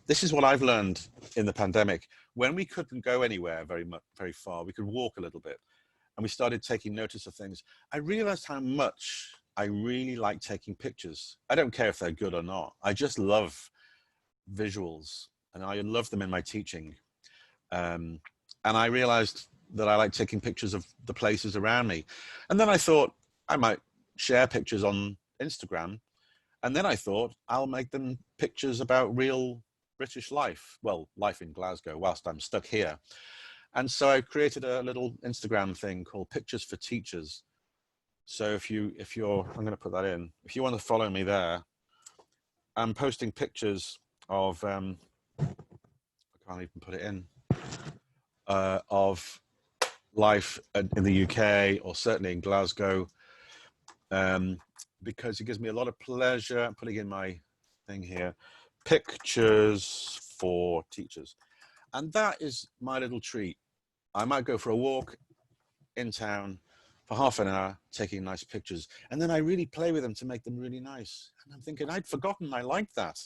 this is what I've learned in the pandemic. When we couldn't go anywhere very far, we could walk a little bit. And we started taking notice of things. I realized how much I really like taking pictures. I don't care if they're good or not. I just love visuals, and I love them in my teaching. And I realized that I like taking pictures of the places around me. And then I thought I might share pictures on Instagram. And then I thought I'll make them pictures about real British life. Well, life in Glasgow whilst I'm stuck here. And so I created a little Instagram thing called Pictures for Teachers. So if you're, I'm going to put that in. If you want to follow me there, I'm posting pictures of, I can't even put it in, of life in the UK or certainly in Glasgow, because it gives me a lot of pleasure. I'm putting in my thing here, Pictures for Teachers. And that is my little treat. I might go for a walk in town for half an hour, taking nice pictures. And then I really play with them to make them really nice. And I'm thinking, I'd forgotten I liked that.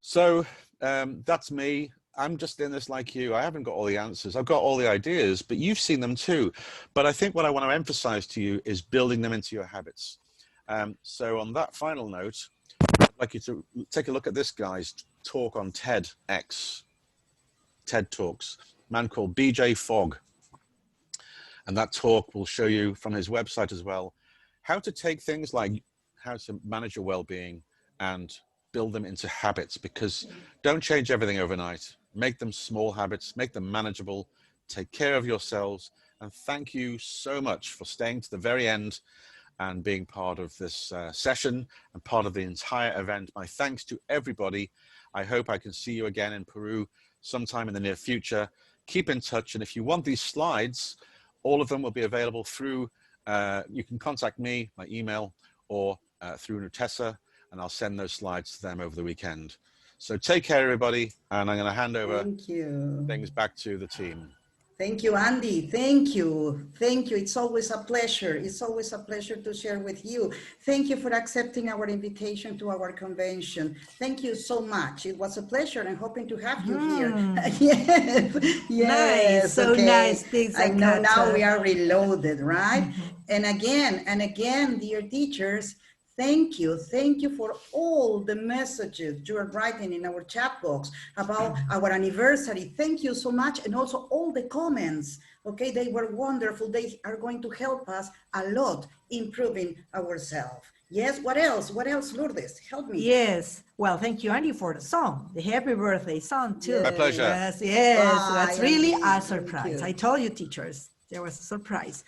So that's me. I'm just in this like you. I haven't got all the answers. I've got all the ideas, but you've seen them too. But I think what I want to emphasize to you is building them into your habits. So on that final note, I'd like you to take a look at this guy's talk on TEDx, TED Talks, a man called BJ Fogg. And that talk will show you from his website as well, how to take things like how to manage your well-being and build them into habits, because don't change everything overnight. Make them small habits, make them manageable, take care of yourselves. And thank you so much for staying to the very end and being part of this session and part of the entire event. My thanks to everybody. I hope I can see you again in Peru sometime in the near future. Keep in touch. And if you want these slides, all of them will be available through, you can contact me, my email, or through Nutessa, and I'll send those slides to them over the weekend. So take care, everybody, and I'm going to hand over things back to the team. Thank you, Andy. Thank you. Thank you. It's always a pleasure. It's always a pleasure to share with you. Thank you for accepting our invitation to our convention. Thank you so much. It was a pleasure and hoping to have you here. Yes. Nice. So okay. nice things. I know now we are reloaded, right? And again, dear teachers, thank you. Thank you for all the messages you are writing in our chat box about our anniversary. Thank you so much. And also all the comments. Okay, they were wonderful. They are going to help us a lot improving ourselves. Yes, what else? What else, Lourdes? Help me. Yes. Well, thank you, Andy, for the song, the happy birthday song too. Yes. My pleasure. Yes, that's really a surprise. I told you, teachers. There was a surprise.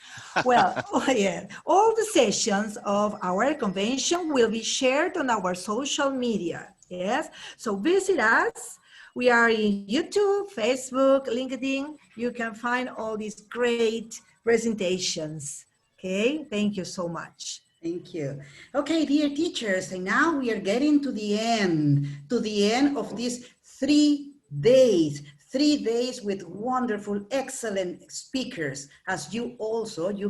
Well, yeah, all the sessions of our convention will be shared on our social media. Yes, so visit us. We are in YouTube, Facebook, LinkedIn. You can find all these great presentations. Okay, thank you so much. Thank you. Okay, dear teachers, and now we are getting to the end of these 3 days. 3 days with wonderful, excellent speakers, as you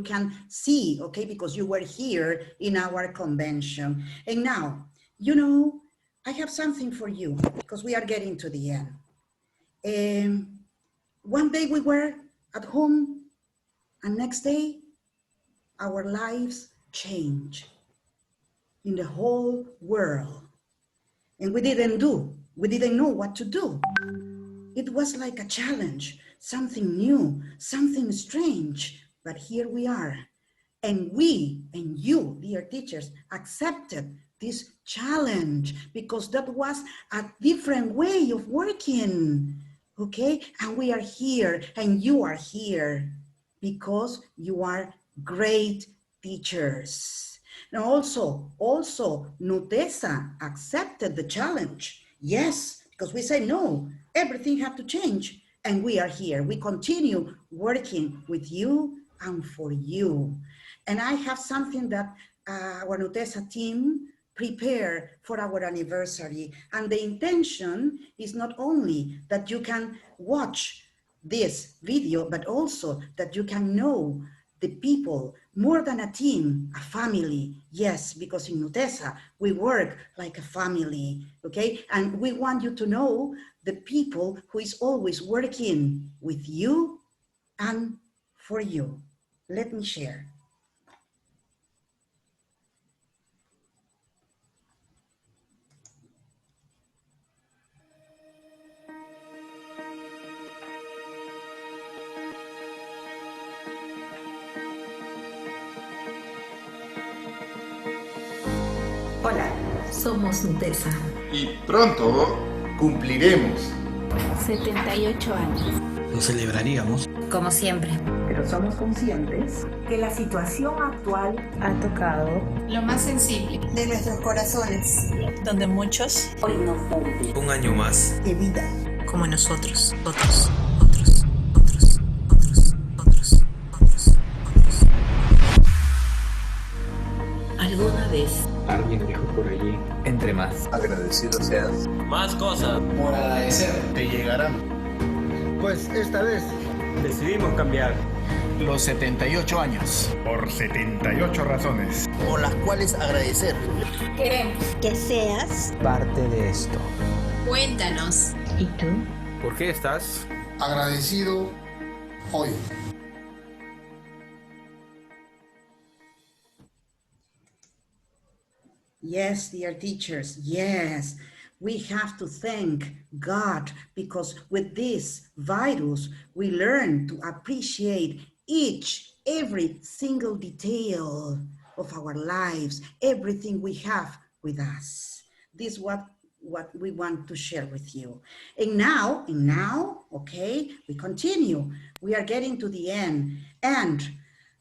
can see, okay, because you were here in our convention. And now, you know, I have something for you because we are getting to the end. One day we were at home, and next day, our lives changed in the whole world. And we didn't know what to do. It was like a challenge, something new, something strange, but here we are. And we and you, dear teachers, accepted this challenge because that was a different way of working, okay? And we are here and you are here because you are great teachers. And also, Nutesa accepted the challenge. Yes, because we say, no, everything had to change. And we are here. We continue working with you and for you. And I have something that our Nutesa team prepare for our anniversary. And the intention is not only that you can watch this video, but also that you can know the people more than a team, a family. Yes, because in Nutesa, we work like a family, okay? And we want you to know the people who is always working with you and for you. Let me share. Hola, somos Nutesa. Y pronto cumpliremos 78 años. Lo celebraríamos. Como siempre. Pero somos conscientes Que la situación actual ha tocado Lo más sensible de nuestros corazones. donde muchos Hoy no cumplen Un año más. de vida. como nosotros, Alguna vez Alguien dijo por allí, entre más. agradecido seas. Más cosas. Por agradecer te llegarán Pues esta vez decidimos cambiar los 78 años. por 78 razones. Por las cuales agradecer. queremos Que seas Parte de esto. Cuéntanos. ¿Y tú? ¿Por qué estás? Agradecido hoy. Yes, dear teachers, yes. We have to thank God because with this virus, we learn to appreciate every single detail of our lives, everything we have with us. This is what we want to share with you. And now, okay, we continue. We are getting to the end. And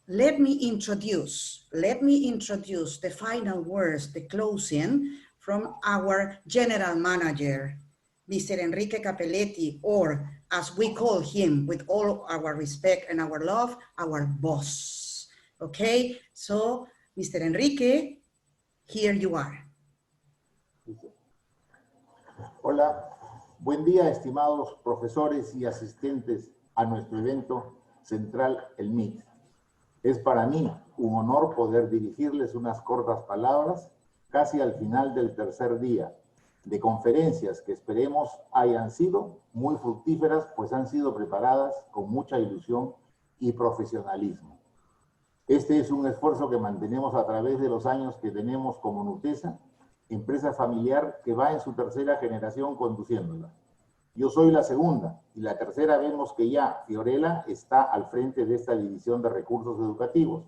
let me introduce the final words, the closing from our general manager, Mr. Enrique Capelletti, or as we call him with all our respect and our love, our boss. Okay, so Mr. Enrique, here you are. Hola, buen día estimados profesores y asistentes a nuestro evento central, el MEET. Es para mí un honor poder dirigirles unas cortas palabras casi al final del tercer día de conferencias que esperemos hayan sido muy fructíferas, pues han sido preparadas con mucha ilusión y profesionalismo. Este es un esfuerzo que mantenemos a través de los años que tenemos como Nutesa, empresa familiar que va en su tercera generación conduciéndola. Yo soy la segunda y la tercera vemos que ya Fiorella está al frente de esta división de recursos educativos.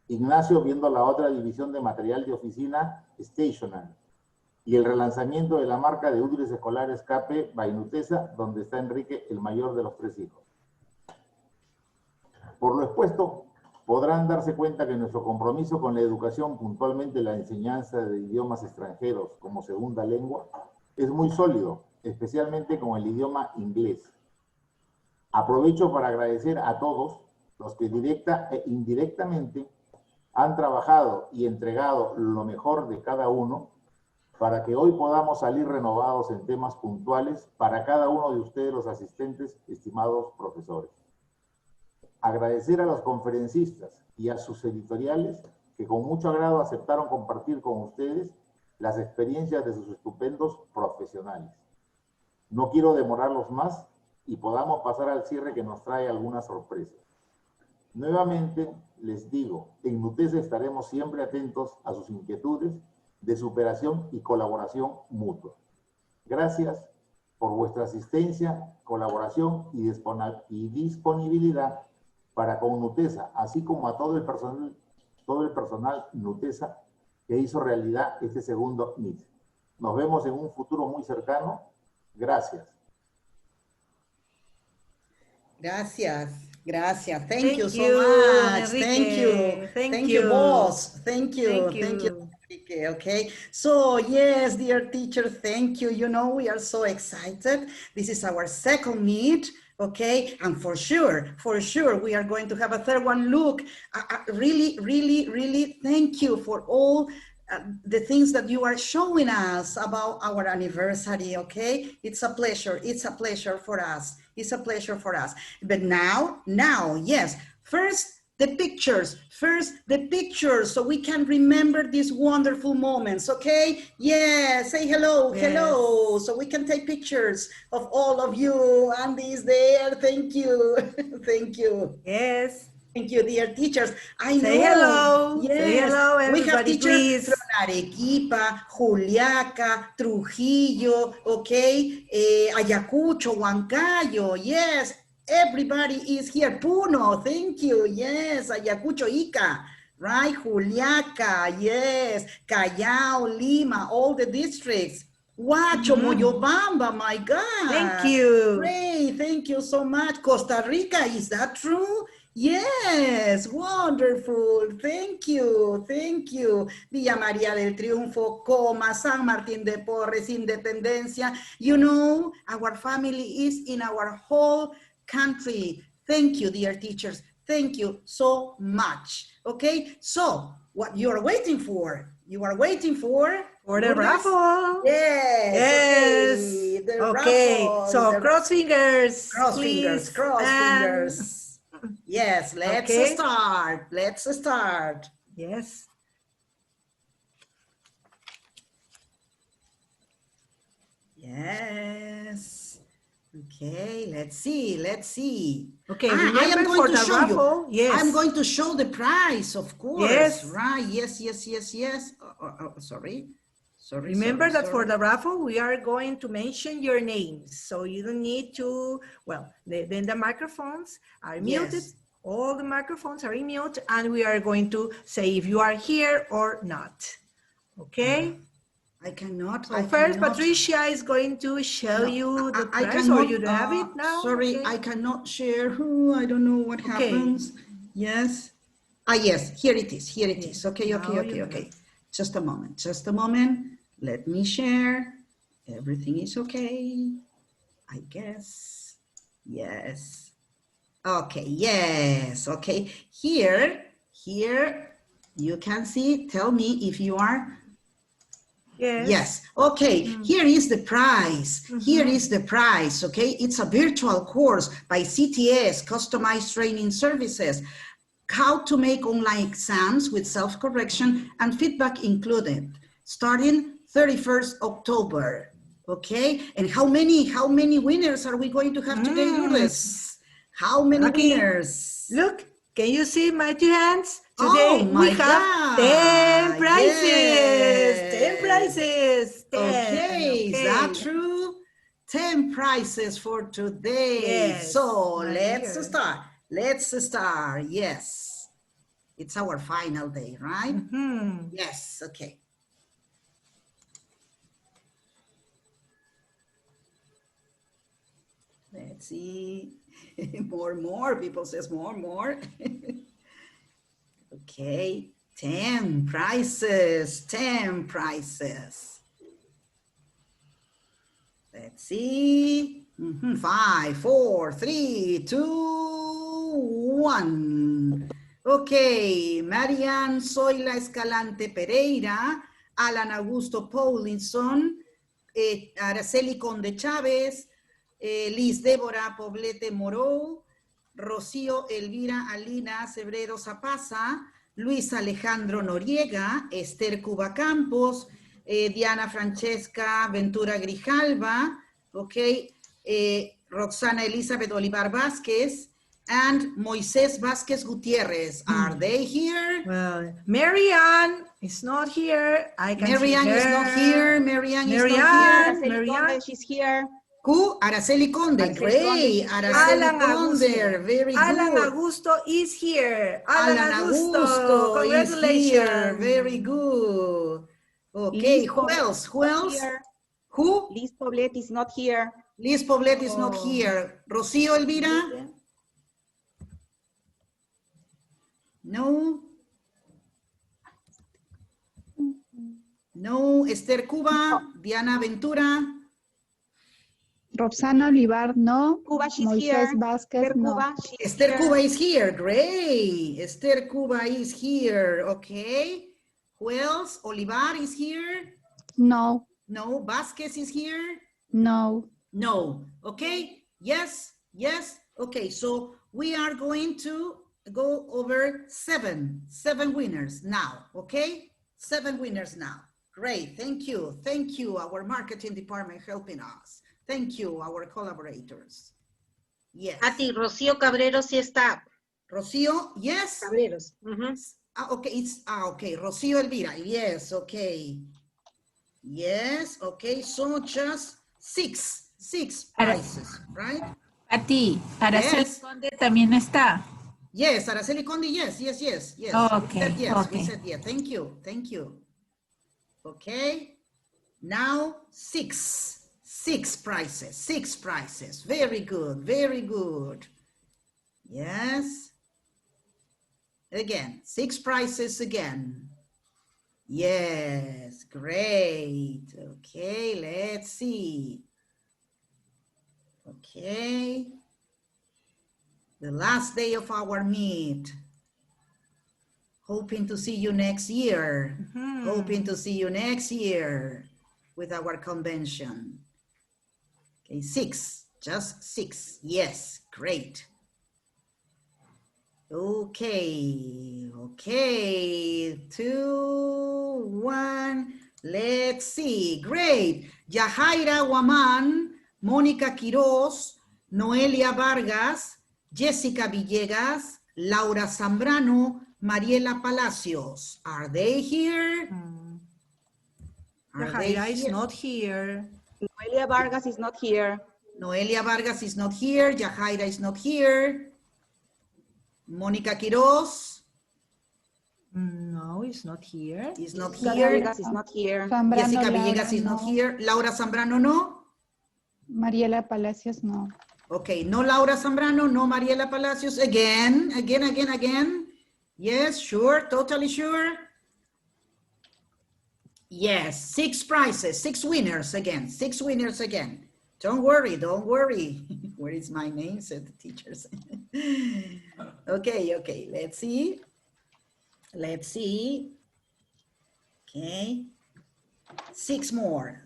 Ignacio viendo la otra división de material de oficina, Stationery, y el relanzamiento de la marca de útiles escolares CAPE by Nutesa, donde está Enrique, el mayor de los 3 hijos. Por lo expuesto, podrán darse cuenta que nuestro compromiso con la educación, puntualmente la enseñanza de idiomas extranjeros como segunda lengua, es muy sólido, especialmente con el idioma inglés. Aprovecho para agradecer a todos los que directa e indirectamente han trabajado y entregado lo mejor de cada uno para que hoy podamos salir renovados en temas puntuales para cada uno de ustedes, los asistentes, estimados profesores. Agradecer a los conferencistas y a sus editoriales que con mucho agrado aceptaron compartir con ustedes las experiencias de sus estupendos profesionales. No quiero demorarlos más y podamos pasar al cierre que nos trae algunas sorpresas. Nuevamente les digo, en Nutesa estaremos siempre atentos a sus inquietudes de superación y colaboración mutua. Gracias por vuestra asistencia, colaboración y disponibilidad para con Nutesa, así como a todo el personal todo el personal NUTESA que hizo realidad este segundo Meet. Nos vemos en un futuro muy cercano. Gracias. Gracias. Gracias. Thank you so you, much. Enrique. Thank you. Thank you, you. boss. Thank you. Thank Thank you. you. Enrique. Okay. So yes, dear teacher, thank you. You know, we are so excited. This is our second Meet. Okay, and for sure, we are going to have a third one. Look, really thank you for all the things that you are showing us about our anniversary. Okay, it's a pleasure for us. It's a pleasure for us. But now, yes, first the pictures, so we can remember these wonderful moments, okay? Yeah, say hello, hello, so we can take pictures of all of you. Andy's there, thank you, thank you. Yes. Thank you, dear teachers. I Say know. Hello. Yes. Say hello, everybody, we have teachers please. from Arequipa, Juliaca, Trujillo, okay, Ayacucho, Huancayo, yes. Everybody is here. Puno, thank you. Yes, Ayacucho, Ica, right? Juliaca, yes. Callao, Lima, all the districts. Huacho, Moyobamba, my God. Thank you. Great, thank you so much. Costa Rica, is that true? Yes, wonderful. Thank you. Villa María del Triunfo, Coma, San Martín de Porres, Independencia. You know, our family is in our whole country. Thank you, dear teachers. Thank you so much. Okay, so what you are waiting for? You are waiting for the raffle. Yes. Okay. So cross fingers. Cross please. fingers. Yes, let's start. Yes. Yes. Okay, let's see. Okay, I am going to show raffle. you. Yes. I'm going to show the prize, of course. Yes. Right, yes. Sorry. Remember that for the raffle, we are going to mention your names. So you don't need to, then the microphones are muted. All the microphones are in mute, and we are going to say if you are here or not. Okay? I cannot. So first, Patricia is going to show you the prize, or you have it now? Sorry, okay. I cannot share. I don't know what happens. Yes. Yes, here it is. Okay. Just a moment. Let me share. Everything is okay, I guess. Yes. Okay, yes. Okay, here you can see. Tell me if you are. Yes. Okay, here is the prize. Okay, it's a virtual course by CTS, Customized Training Services. How to make online exams with self-correction and feedback included, starting 31st October. Okay, and how many winners are we going to have today, Lourdes? How many winners? Look, can you see my two hands? Today we have 10 prizes. Yes. 10 prizes. 10. Okay, is that true? 10 prizes for today. Yes. So let's start. Yes. It's our final day, right? Yes, okay. Let's see. more. People says more. Okay. 10 prizes. Let's see. 5, 4, 3, 2, 1. Okay. Marian Zoila Escalante Pereira, Alan Augusto Paulinson, Araceli Conde Chávez, Liz Débora Poblete Moró, Rocío Elvira Alina Cebredo Zapaza, Luis Alejandro Noriega, Esther Cuba Campos, Diana Francesca Ventura Grijalva, okay, Roxana Elizabeth Olivar Vázquez, and Moisés Vázquez Gutierrez. Are they here? Well, Marianne is not here. I can see her. Marianne is not here. She's here. Who? Araceli Conde. Araceli Great. Conde. Araceli Alan Conde. Augusto. Very Alan good. Augusto is here. Alan Augusto is here. Congratulations. Very good. Okay, Liz who Poblet else? is Who not else? here. Who? Liz Poblet is not here. Liz Poblet is not Oh. here. Rocío Elvira? No. No. Esther Cuba? Diana Ventura? Roxana Olivar, no. Cuba, she's Moisés here. Vázquez, Esther no. Cuba, she's Esther here. Cuba is here. Great. Esther Cuba is here. Okay. Who else? Olivar is here? No, No. Vasquez is here? no. No. Okay. Yes. Yes. Okay. So we are going to go over seven winners now. Okay. 7 winners now. Great. Thank you. Thank you. Our marketing department helping us. Thank you. Our collaborators. Yes. Pati, Rocío Cabrero sí está. Rocío, yes. Cabreros. Okay. Okay. Rocío Elvira. Yes. Okay. Yes. Okay. So just six prizes, right? Pati, Araceli Yes. Conde también está. Yes, Araceli Conde, yes. Oh, We said okay, yes, okay. we said yes. Thank you. Okay, now six prizes. Very good. Yes. Again, 6 prizes again. Yes, great. Okay, let's see. Okay. The last day of our meet. Hoping to see you next year. Hoping to see you next year with our convention. Okay, 6, just 6. Yes, great. Okay, 2, 1. Let's see. Great. Yajaira Guamán, Mónica Quiroz, Noelia Vargas, Jessica Villegas, Laura Zambrano, Mariela Palacios. Are they here? Yajaira is not here. Noelia Vargas is not here. Noelia Vargas is not here. Yajaira is not here. Mónica Quiroz. No, it's not here. Is not Jessica here. Villegas is not here. Zambrano, Jessica Laura, Villegas is not no. here. Laura Zambrano, no. Mariela Palacios, no. Okay, no Laura Zambrano, no Mariela Palacios. Again. Yes, sure, totally sure. Yes, 6 prizes, 6 winners again, 6 winners again. Don't worry. Where is my name, said the teachers. Okay, let's see. Okay, 6 more.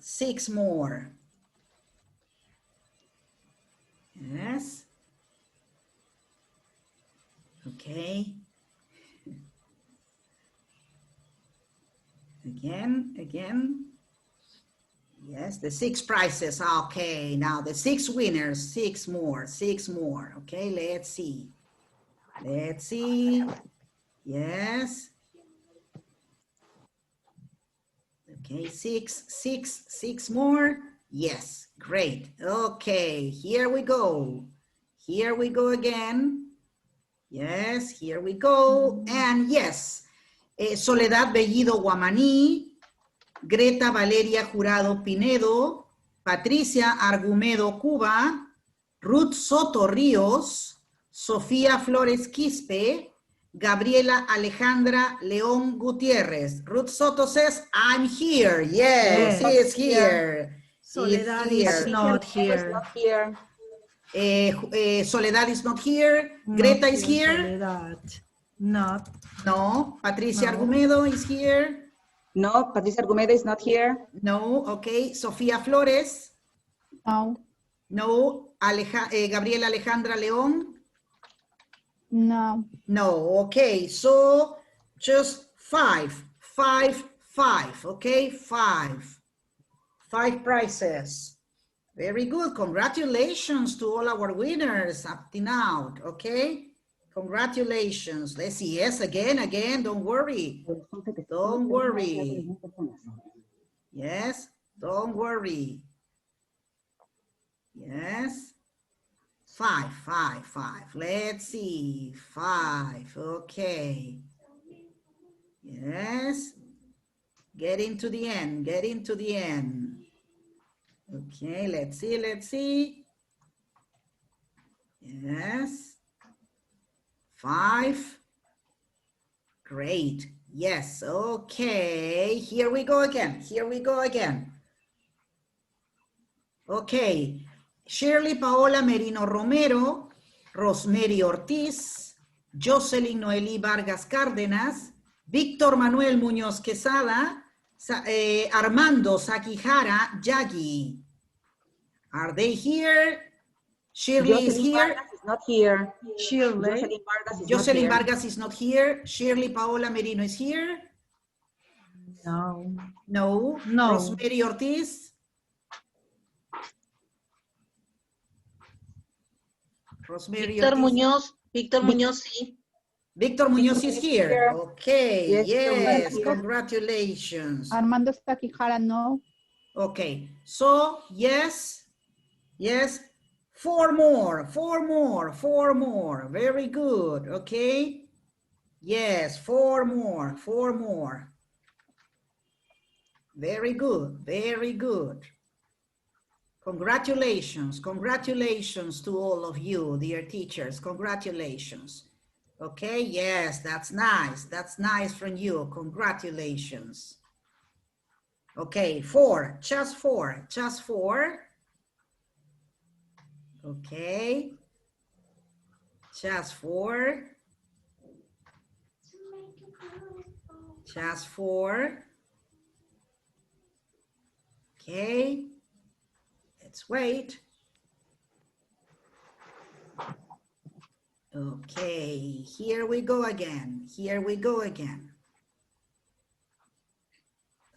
Yes. Okay. Again. Yes, the 6 prizes. Okay, now the 6 winners, 6 more. Okay, let's see. Yes. Okay, 6 more. Yes, great. Okay, here we go again. Yes, here we go. And yes, Soledad Bellido Guamaní, Greta Valeria Jurado Pinedo, Patricia Argumedo Cuba, Ruth Soto Ríos, Sofía Flores Quispe, Gabriela Alejandra León Gutiérrez. Ruth Soto says, I'm here. Yes, he is here. Soledad is not here. Soledad is not here. Greta is here. Soledad. Not. No. Patricia Argumedo is here. No, Patricia Argumedo is not here. No. Okay. Sofía Flores. No. No. Gabriela Alejandra León. No. No. Okay. So just 5. Okay. 5 prizes. Very good. Congratulations to all our winners up to now. Okay. Congratulations. Let's see. Yes, again. Don't worry. Yes, don't worry. Yes. 5, 5, 5. Let's see. 5. Okay. Yes. Getting to the end. Getting to the end. Okay, let's see. Let's see. Yes. 5. Great. Yes. Okay. Here we go again. Here we go again. Okay. Shirley Paola Merino Romero, Rosemary Ortiz, Jocelyn Noelí Vargas Cárdenas, Víctor Manuel Muñoz Quesada, Armando Sakihara Yagi. Are they here? Shirley is here. Vargas is not here. Shirley. Jocelyn Vargas is not here. Vargas is not here. Shirley Paola Merino is here. No. No. No. Rosemary Ortiz. Rosemary Víctor Ortiz. Muñoz, Víctor Muñoz, sí. Victor Muñoz is here. Okay, yes, Muñoz. congratulations. Armando Sakihara, no. Okay, so yes, 4 more. Very good, okay? Yes, 4 more. Very good. Congratulations to all of you, dear teachers, congratulations. Okay, yes, that's nice from you, congratulations. Okay, 4, just 4. Okay, just 4. Okay, let's wait. Okay, here we go again.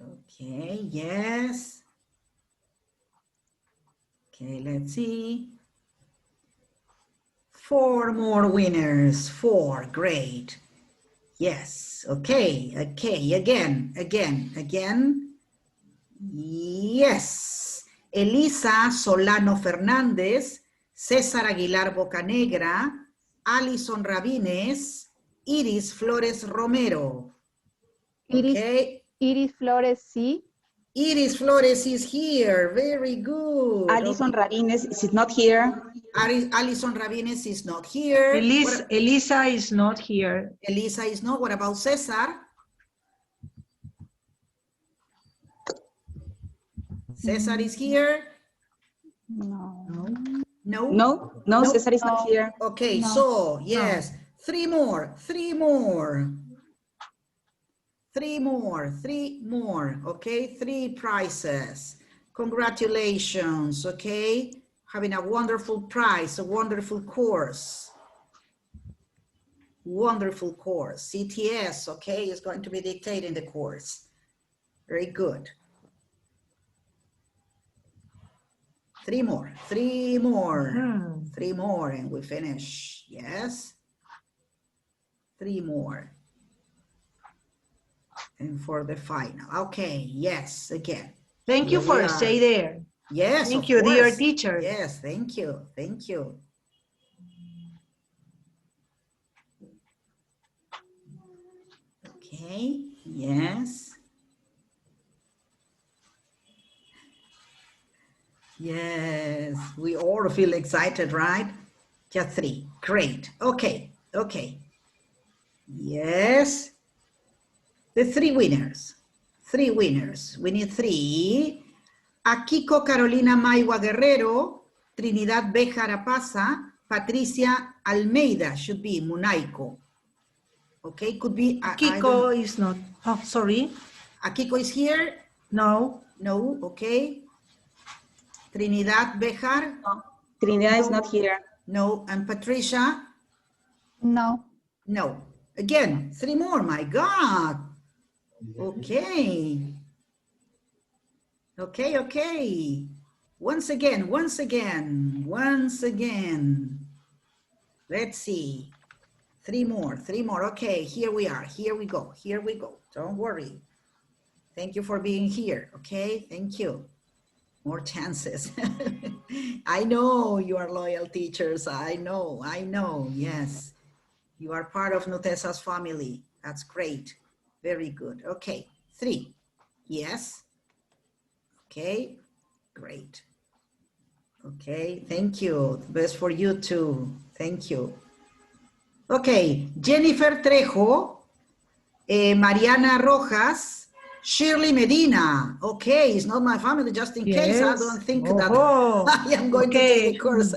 Okay, yes. Okay, let's see. 4 more winners, 4, great. Yes, okay, again. Yes. Elisa Solano Fernández, César Aguilar Bocanegra, Alison Rabines, Iris Flores Romero. Okay. Iris Flores, sí. Iris Flores is here. Very good. Alison Rabines is not here. Alison Rabines is not here. Elisa is not here. Elisa is not. What about Cesar? Cesar is here. No, Cesar is not here. Okay, so yes, 3 more. 3 more, okay, 3 prizes. Congratulations, okay, having a wonderful prize, a wonderful course. CTS, okay, is going to be dictating the course. Very good. 3 more. 3 more and we finish. Yes. 3 more. And for the final. Okay, yes, again. Thank you for stay there. Yes, thank you, dear teacher. Yes, thank you. Okay, yes. Yes, we all feel excited, right? Just 3, great. Okay. Yes. The 3 winners. We need 3. Akiko Carolina Maiwa Guerrero, Trinidad Béjar Apaza, Patricia Almeida, should be Munaico. Okay, could be. Akiko is not. Oh, sorry. Akiko is here? No. No, okay. Trinidad Béjar? No. Trinidad is not here. No, and Patricia? No. No. Again, 3 more, my God. Okay. Once again. Let's see. 3 more. Okay, here we are. Here we go. Don't worry. Thank you for being here. Okay, thank you. More chances. I know you are loyal teachers. I know, yes. You are part of Nutesa's family. That's great. Very good. Okay, 3. Yes. Okay, great. Okay, thank you. Best for you too. Thank you. Okay, Jennifer Trejo, Mariana Rojas, Shirley Medina. Okay, it's not my family, just in case. I don't think that I am going to take the course.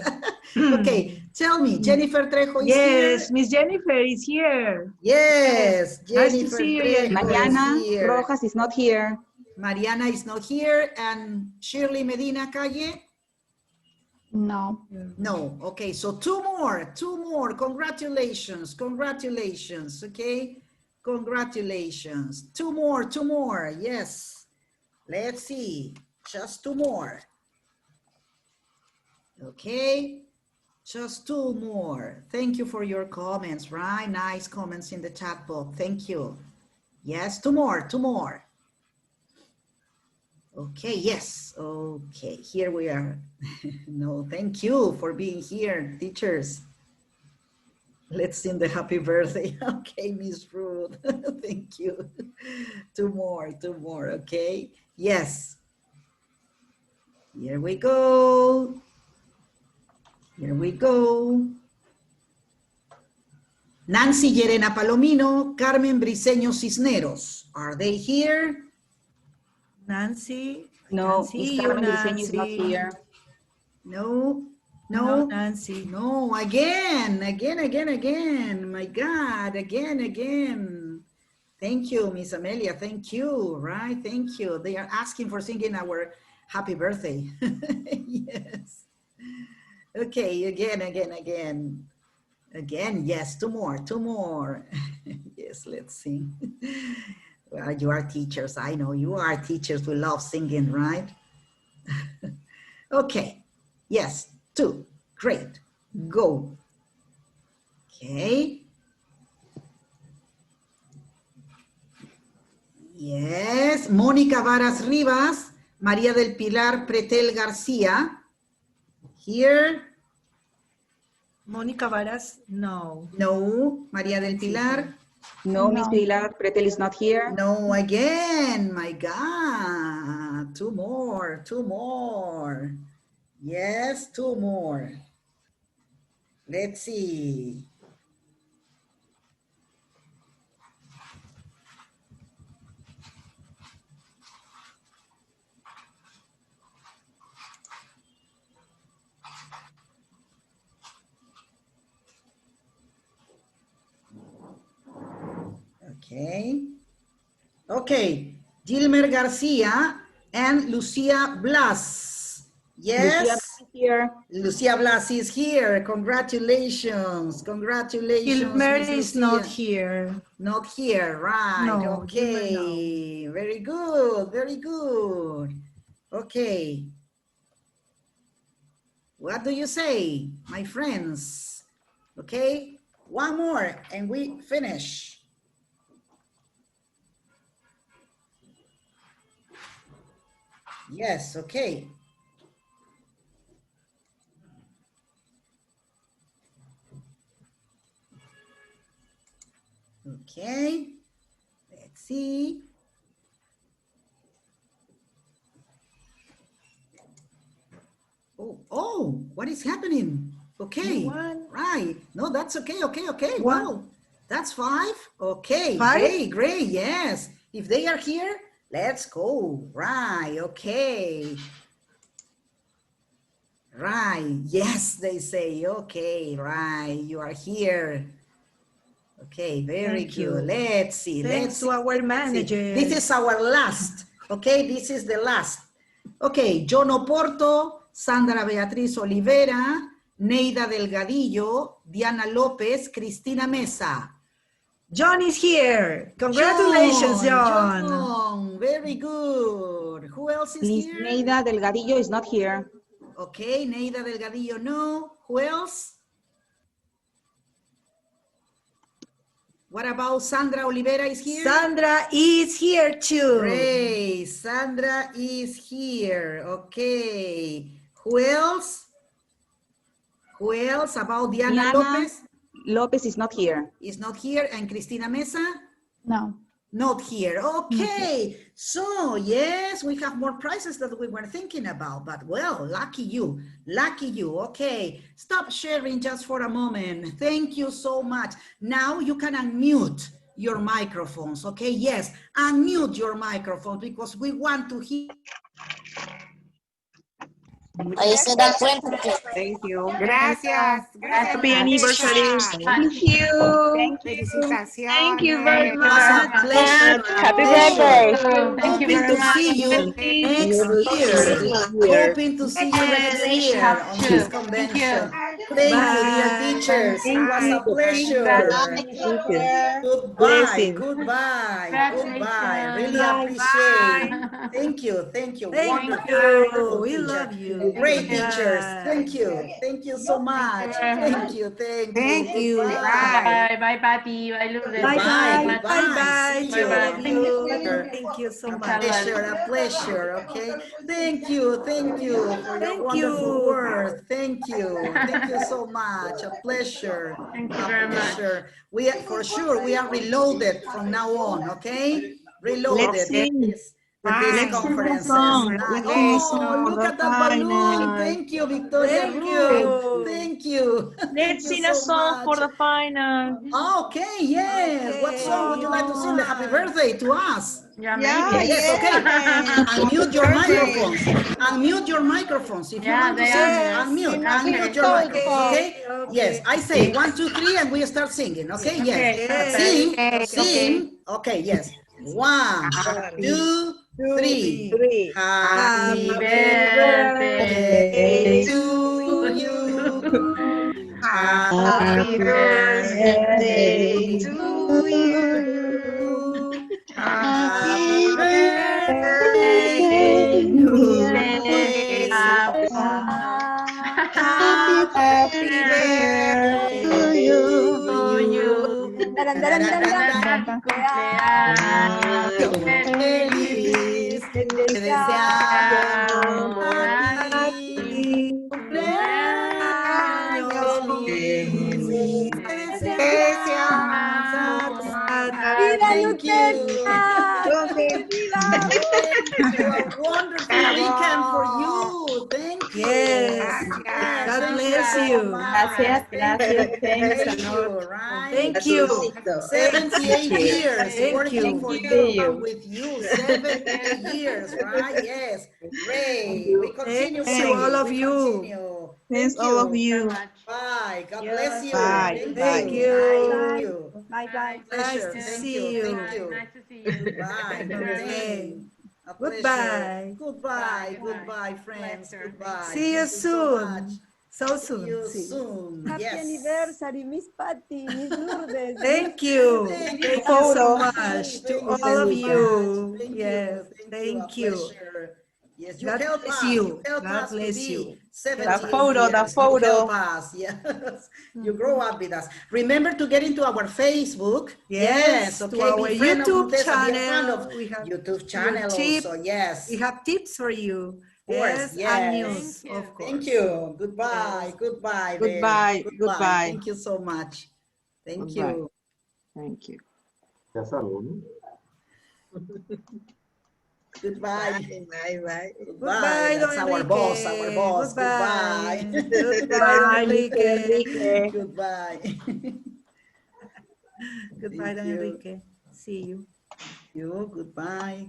Okay, tell me, Jennifer Trejo is here? Yes, Miss Jennifer is here. Yes, Nice to Jennifer see you, Trejo Mariana is here. Rojas is not here. Mariana is not here. And Shirley Medina Calle? No. No. Okay, so two more. Congratulations, okay? Congratulations. Two more, yes. Let's see, just 2 more. Okay, just 2 more. Thank you for your comments, right? Nice comments in the chat box, thank you. Yes, 2 more. Okay, yes, okay, here we are. No, thank you for being here, teachers. Let's sing the happy birthday. Okay, Miss Ruth, thank you. 2 more, okay? Yes. Here we go. Nancy Llerena Palomino, Carmen Briceño Cisneros. Are they here? Nancy? No, Miss Carmen Briceño is not here. No, Nancy. No, again. My God, again. Thank you, Miss Amelia. Thank you, right? Thank you. They are asking for singing our happy birthday. Yes. Okay, again. Again, yes, 2 more. Yes, let's sing. Well, you are teachers. I know you are teachers. We love singing, right? Okay. Yes, 2. Great. Go. Okay. Yes. Mónica Varas Rivas, María del Pilar Pretel García. Here. Mónica Varas, no. No. María del Pilar. No, Miss Pilar Pretel is not here. No, again. My God. 2 more. Yes, 2 more. Let's see. Okay. Gilmer Garcia and Lucia Blas. Yes. Lucia Blas is here. Congratulations. Gilmer is not here. Not here, right. No, okay. no. Very good. Okay. What do you say, my friends? Okay. 1 more and we finish. Yes, okay. Okay, let's see. Oh, what is happening? Okay, right. No, that's okay. Wow, that's 5. Okay, 5? Great, yes. If they are here, let's go. Right, okay. Right, yes, they say, okay, right, you are here. Okay, very good. Let's see. Thanks to our manager. This is our last. Okay, this is the last. Okay, John Oporto, Sandra Beatriz Olivera, Neida Delgadillo, Diana López, Cristina Mesa. John is here. Congratulations, John. John, very good. Who else is here? Neida Delgadillo is not here. Okay, Neida Delgadillo, no. Who else? What about Sandra Olivera is here? Sandra is here too. Great, Sandra is here. Okay, who else? Who else? About Diana Lopez? Lopez is not here. Is not here. And Cristina Mesa? No. Not here. Okay. So, yes, we have more prizes that we were thinking about, but well, lucky you. Lucky you. Okay. Stop sharing just for a moment. Thank you so much. Now you can unmute your microphones. Okay. Yes. Unmute your microphone because we want to hear. Ahí se dan cuenta que... Thank you. Gracias. Gracias. Happy anniversary. Thank you. Felicitaciones. Thank you very It was a much. pleasure. Happy Pleasure. birthday. Thank you Hoping very to much. see you next year. Hoping to see you next year on this convention. Thank you, dear teachers. It was a pleasure. Goodbye. Goodbye. Goodbye. Really appreciate. Thank you. Thank you. Thank Wonderful. you. We teacher. love you. Great teachers. Thank you. Thank you so much. Thank you. Thank you. Goodbye. Bye, Patty. Bye, Lourdes. Bye Bye. bye. Bye bye. See you. Love you. Thank you so A much. pleasure, okay? Thank you for your Thank wonderful you. words. Thank you so much. A pleasure. Thank you very much. We are, for sure, we are reloaded from now on, okay? Reloaded Let's sing. with these Let's sing a conferences. song. Oh, look at that balloon. Thank you, Victoria. Thank you. Thank you. Let's sing a song for the final. Okay, yes. What song would you like to sing? The happy birthday to us. Yeah, Yes, okay. Unmute your microphones. Unmute your microphones. If you want to sing, unmute your microphones. Okay? Yes, I say 1, 2, 3, and we start singing. Okay? Yes. Sing. Okay, yes. 1, 2, 3. Happy birthday to you. Happy birthday to you. Happy birthday, happy birthday to you. Feliz, te deseamos cumpleaños feliz. Te deseamos thank you. A wonderful weekend for you. Thank you. Yes. God bless you. Gracias. Thank you, right? Thank you. 78 years Thank working you. for you, I'm with you. 78 years, right? Yes. Great. We continue. Thanks to all of you. Thanks all of you. Bye. God bless you. Bye. Thank you. Thank you. Bye-bye. Pleasure. Nice to Thank see you. you. Thank you. Nice to see you. Bye. Okay. A Goodbye. pleasure. Goodbye, friends. Goodbye. See you Thank so much. soon. So See soon. you See you. soon. Happy Yes. anniversary, Miss Patty, Miss Lourdes. Thank you. Thank Thank you. you so Photo. much to Thank all of so you. much. Thank Yes. A Thank you. pleasure. Yes, you God help bless us. you. You help God us to bless be you. 70 photo, the years. photo. You help us. Yes. You grow up with us. Remember to get into our Facebook. Yes, Okay. to our Be friend of YouTube Montesa. Be a fan channel. of We have YouTube your channel tip. also. Yes. We have tips for you. Of course, Yes, yes. and news, of course. Thank you. Goodbye. Yes. Goodbye. Goodbye. Babe. Goodbye. Thank you so much. Thank Goodbye. you. Thank you. Ya salgo, ¿no? Goodbye. Bye. Goodbye, That's Don our Enrique. boss. Goodbye. Goodbye. Goodbye, Don Enrique. Goodbye. Goodbye, Don you. Enrique. See you. Goodbye.